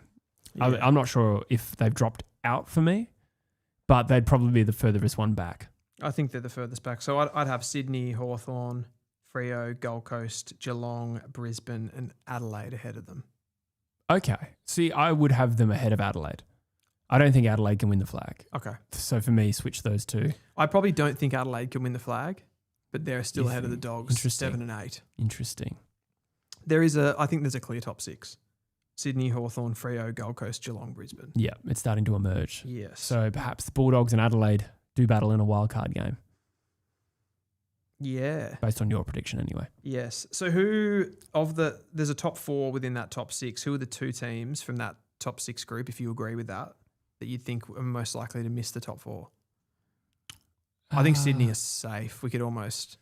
I'm not sure if they've dropped out for me, but they'd probably be the furthest one back. I think they're the furthest back. So I'd have Sydney, Hawthorn, Freo, Gold Coast, Geelong, Brisbane, and Adelaide ahead of them. Okay. See, I would have them ahead of Adelaide. I don't think Adelaide can win the flag. Okay. So for me, switch those two. I probably don't think Adelaide can win the flag, but they're still ahead of the Dogs, 7 and 8. Interesting. I think there's a clear top 6. Sydney, Hawthorn, Freo, Gold Coast, Geelong, Brisbane. Yeah, it's starting to emerge. Yes. So perhaps the Bulldogs and Adelaide do battle in a wildcard game. Yeah. Based on your prediction anyway. Yes. So there's a top 4 within that top 6. Who are the 2 teams from that top 6 group, if you agree with that you think are most likely to miss the top 4? I think Sydney is safe. We could almost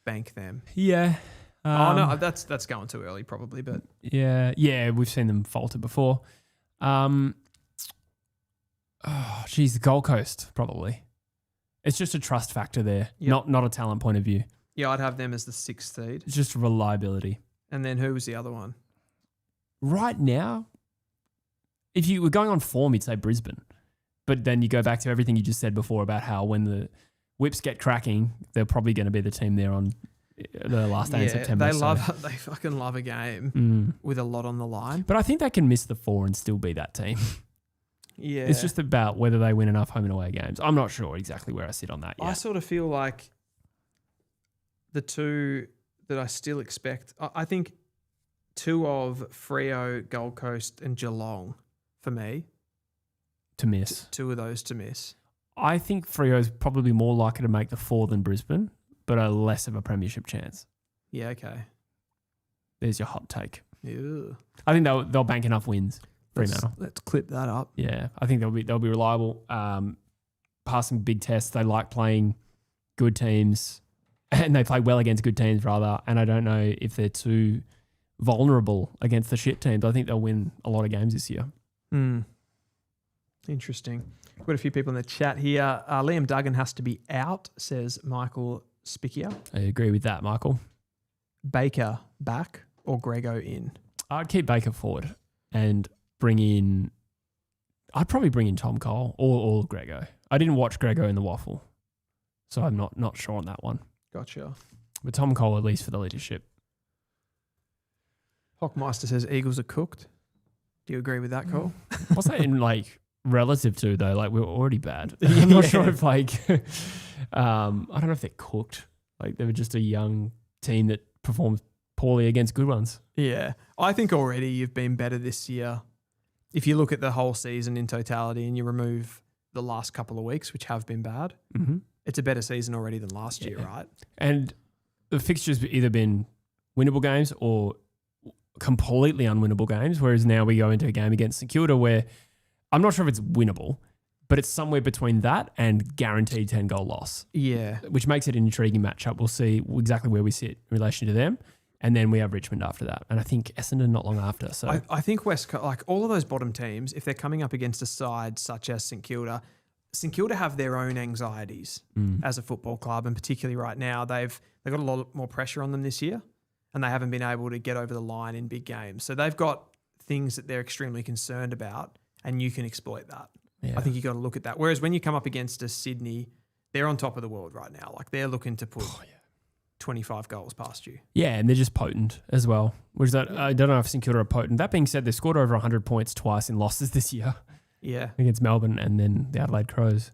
bank them. Yeah. No, that's going too early probably, but yeah, we've seen them falter before. The Gold Coast probably. It's just a trust factor there, not a talent point of view. Yeah, I'd have them as the 6th seed. It's just reliability. And then who was the other one? Right now, if you were going on form, you'd say Brisbane. But then you go back to everything you just said before about how when the whips get cracking, they're probably going to be the team there on the last day in September. They fucking love a game with a lot on the line. But I think they can miss the 4 and still be that team. Yeah. It's just about whether they win enough home and away games. I'm not sure exactly where I sit on that yet. I sort of feel like the 2 that I still expect, I think 2 of Freo, Gold Coast and Geelong for me. To miss. 2 of those to miss. I think Freo's probably more likely to make the 4 than Brisbane, but are less of a premiership chance. Yeah, okay. There's your hot take. Ew. I think they'll bank enough wins. Fremantle. Let's clip that up. Yeah, I think they'll be reliable. Passing big tests. They like playing good teams, and they play well against good teams rather. And I don't know if they're too vulnerable against the shit teams. I think they'll win a lot of games this year. Interesting. We've got a few people in the chat here. Liam Duggan has to be out, says Michael Spicchia. I agree with that, Michael. Baker back or Grego in? I'd keep Baker forward and I'd probably bring in Tom Coll or Grego. I didn't watch Grego in the waffle, so I'm not sure on that one. Gotcha. But Tom Coll at least for the leadership. Hockmeister says Eagles are cooked. Do you agree with that, Coll? What's that in relative to though? Like we're already bad. I'm not sure if I don't know if they're cooked. Like they were just a young team that performs poorly against good ones. Yeah. I think already you've been better this year. If you look at the whole season in totality and you remove the last couple of weeks, which have been bad, it's a better season already than last year, right? And the fixtures have either been winnable games or completely unwinnable games, whereas now we go into a game against St Kilda where I'm not sure if it's winnable, but it's somewhere between that and guaranteed 10-goal loss. Yeah. Which makes it an intriguing matchup. We'll see exactly where we sit in relation to them. And then we have Richmond after that. And I think Essendon not long after. So I think West Coast, like all of those bottom teams, if they're coming up against a side such as St Kilda have their own anxieties as a football club. And particularly right now, they've got a lot more pressure on them this year and they haven't been able to get over the line in big games. So they've got things that they're extremely concerned about and you can exploit that. Yeah. I think you got to look at that. Whereas when you come up against a Sydney, they're on top of the world right now. Like they're looking to put 25 goals past you. Yeah, and they're just potent as well. I don't know if St Kilda are potent. That being said, they scored over 100 points twice in losses this year. Yeah. Against Melbourne and then the Adelaide Crows.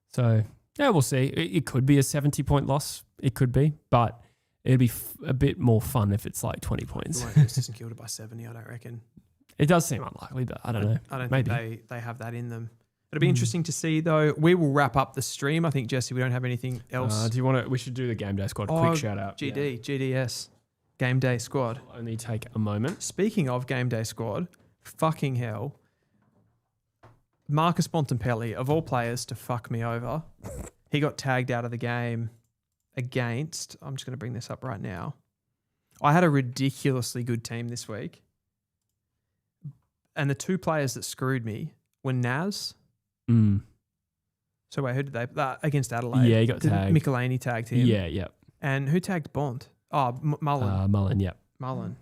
So, yeah, we'll see. It could be a 70-point loss. It could be. But it'd be a bit more fun if it's like 20 points. They won't miss St Kilda by 70, I don't reckon. It does seem unlikely, but I don't know. I don't think they have that in them. It'll be interesting to see, though. We will wrap up the stream. I think, Jesse, we don't have anything else. Do you want to? We should do the Game Day squad. Quick shout out. GDS. Game Day squad. I'll only take a moment. Speaking of Game Day squad, fucking hell. Marcus Bontempelli, of all players to fuck me over, he got tagged out of the game against, I'm just going to bring this up right now. I had a ridiculously good team this week. And the 2 players that screwed me were Naz. Mm. So wait, who did they? Against Adelaide. Yeah, he got tagged. Michelini tagged him. Yeah. And who tagged Bond? Oh, Mullen. Mullen, yep. Mullen.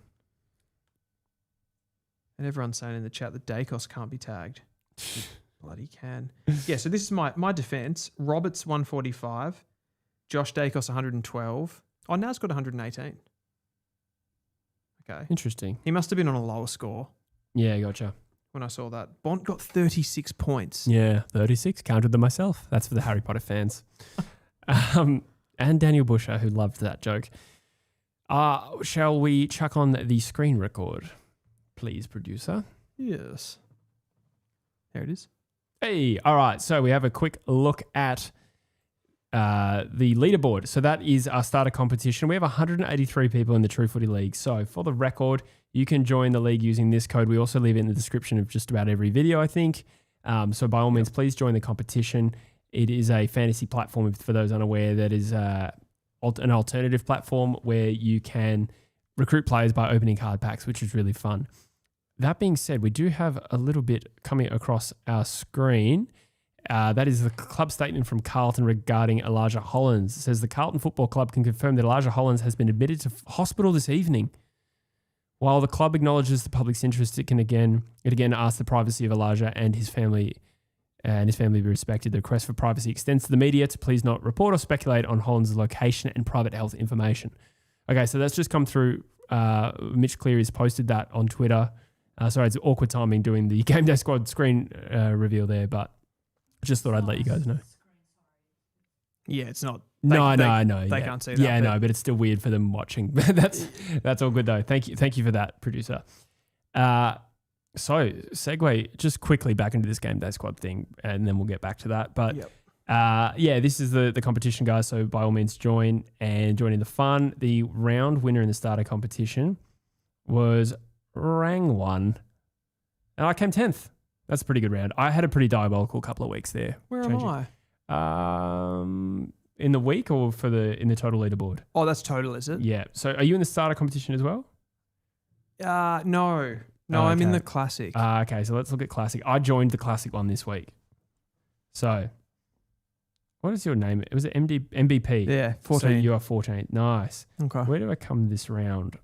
And everyone's saying in the chat that Dacos can't be tagged. He bloody can. Yeah, so this is my defense. Roberts 145. Josh Dacos 112. Oh, now it's got 118. Okay. Interesting. He must have been on a lower score Yeah, gotcha. when I saw that. Bond got 36 points. Yeah, 36. Counted them myself. That's for the Harry Potter fans. And Daniel Busher, who loved that joke. Shall we chuck on the screen record? Please, producer. Yes. There it is. Hey, all right. So we have a quick look at the leaderboard. So that is our starter competition. We have 183 people in the True Footy League. So for the record, you can join the league using this code. We also leave it in the description of just about every video, I think. So by all means, please join the competition. It is a fantasy platform, for those unaware, that is an alternative platform where you can recruit players by opening card packs, which is really fun. That being said, we do have a little bit coming across our screen. That is the club statement from Carlton regarding Elijah Hollands. It says the Carlton Football Club can confirm that Elijah Hollands has been admitted to hospital this evening. While the club acknowledges the public's interest, it again asks the privacy of Elijah and his family be respected. The request for privacy extends to the media to please not report or speculate on Hollands' location and private health information. Okay, so that's just come through. Mitch Cleary's posted that on Twitter. Sorry, it's awkward timing doing the GameDay squad screen reveal there, but just thought I'd let you guys know. Yeah, it's not. No, They can't see that. Yeah, no, but it's still weird for them watching. That's all good though. Thank you for that, producer. So segue just quickly back into this GameDay squad thing, and then we'll get back to that. But this is the competition, guys. So by all means, join in the fun. The round winner in the starter competition was Rang One, and I came 10th. That's a pretty good round. I had a pretty diabolical couple of weeks there. Where am I? In the week or in the total leaderboard? Oh, that's total, is it? Yeah. So are you in the starter competition as well? No. No, I'm in the classic. Okay, so let's look at classic. I joined the classic one this week. So what is your name? Was it MVP? Yeah, 14. So you are 14. Nice. Okay. Where do I come this round?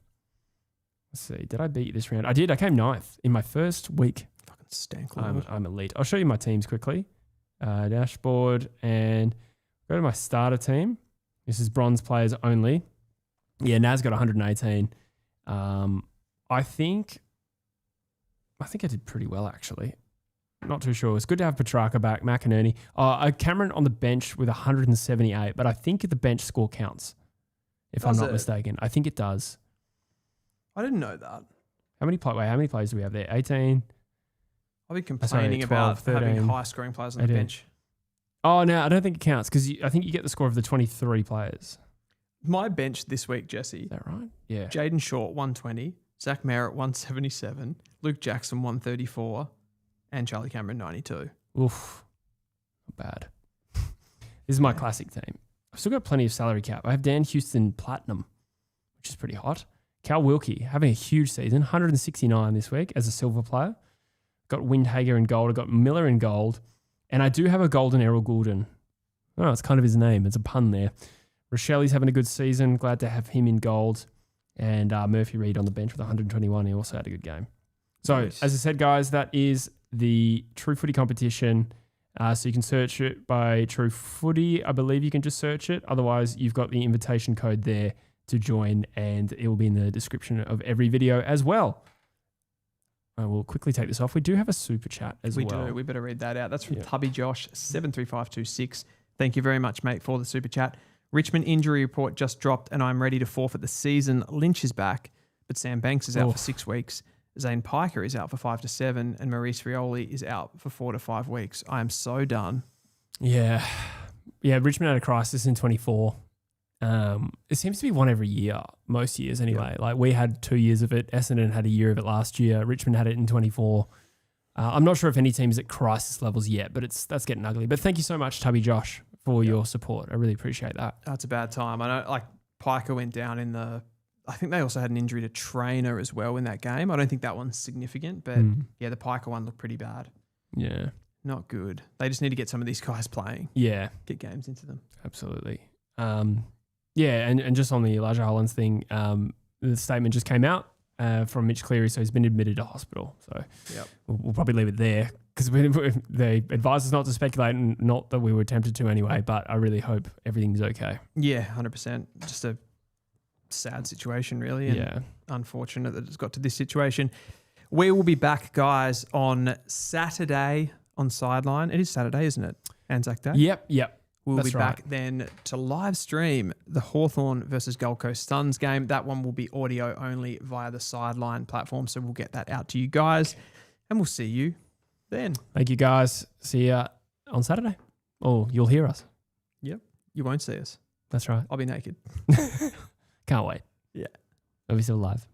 Let's see. Did I beat this round? I did. I came 9th in my first week. Fucking stank. I'm elite. I'll show you my teams quickly. Dashboard, and go to my starter team. This is bronze players only. Yeah, Naz got 118. I think I did pretty well, actually. Not too sure. It's good to have Petrarca back, McInerney. Cameron on the bench with 178, but I think the bench score counts, if I'm not mistaken. I think it does. I didn't know that. How many players do we have there? 18. I'll be complaining 12, about 13, having high scoring players on 18. the bench. Oh, no, I don't think it counts because I think you get the score of the 23 players. My bench this week, Jesse. Is that right? Yeah. Jaden Short, 120. Zach Merritt, 177. Luke Jackson, 134. And Charlie Cameron, 92. Oof. Not bad. This is my classic team. I've still got plenty of salary cap. I have Dan Houston Platinum, which is pretty hot. Cal Wilkie having a huge season, 169 this week as a silver player. Got Windhager in gold. I got Miller in gold. And I do have a golden Errol Goulden. Oh, it's kind of his name. It's a pun there. Rochelle's having a good season. Glad to have him in gold. And Murphy Reed on the bench with 121. He also had a good game. So, nice. As I said, guys, that is the True Footy competition. So you can search it by True Footy. I believe you can just search it. Otherwise, you've got the invitation code there to join, and it will be in the description of every video as well. I will quickly take this off. We do have a super chat as well. We do. We better read that out. That's from Tubby Josh, 73526. Thank you very much, mate, for the super chat. Richmond injury report just dropped, and I'm ready to forfeit the season. Lynch is back, but Sam Banks is out for 6 weeks. Zane Piker is out for 5 to 7, and Maurice Rioli is out for 4 to 5 weeks. I am so done. Yeah. Richmond had a crisis in 24. It seems to be one every year, most years anyway. Yep. Like we had 2 years of it. Essendon had a year of it last year. Richmond had it in 24. I'm not sure if any team's at crisis levels yet, but that's getting ugly. But thank you so much, Tubby Josh, for your support. I really appreciate that. That's a bad time. I know, Piker went down in the. I think they also had an injury to Trainer as well in that game. I don't think that one's significant, but the Piker one looked pretty bad. Yeah, not good. They just need to get some of these guys playing. Yeah, get games into them. Absolutely. Yeah, and just on the Elijah Hollands thing, the statement just came out from Mitch Cleary, so he's been admitted to hospital. So we'll probably leave it there because they advised us not to speculate, and not that we were tempted to anyway, but I really hope everything's okay. Yeah, 100%. Just a sad situation, really, and unfortunate that it's got to this situation. We will be back, guys, on Saturday on Sideline. It is Saturday, isn't it? Anzac Day? Yep. We'll That's be back then to live stream the Hawthorn versus Gold Coast Suns game. That one will be audio only via the Sideline platform, so we'll get that out to you guys, and we'll see you then. Thank you, guys. See ya on Saturday. Oh, you'll hear us. Yep. You won't see us. That's right. I'll be naked. Can't wait. Yeah. Are we still live?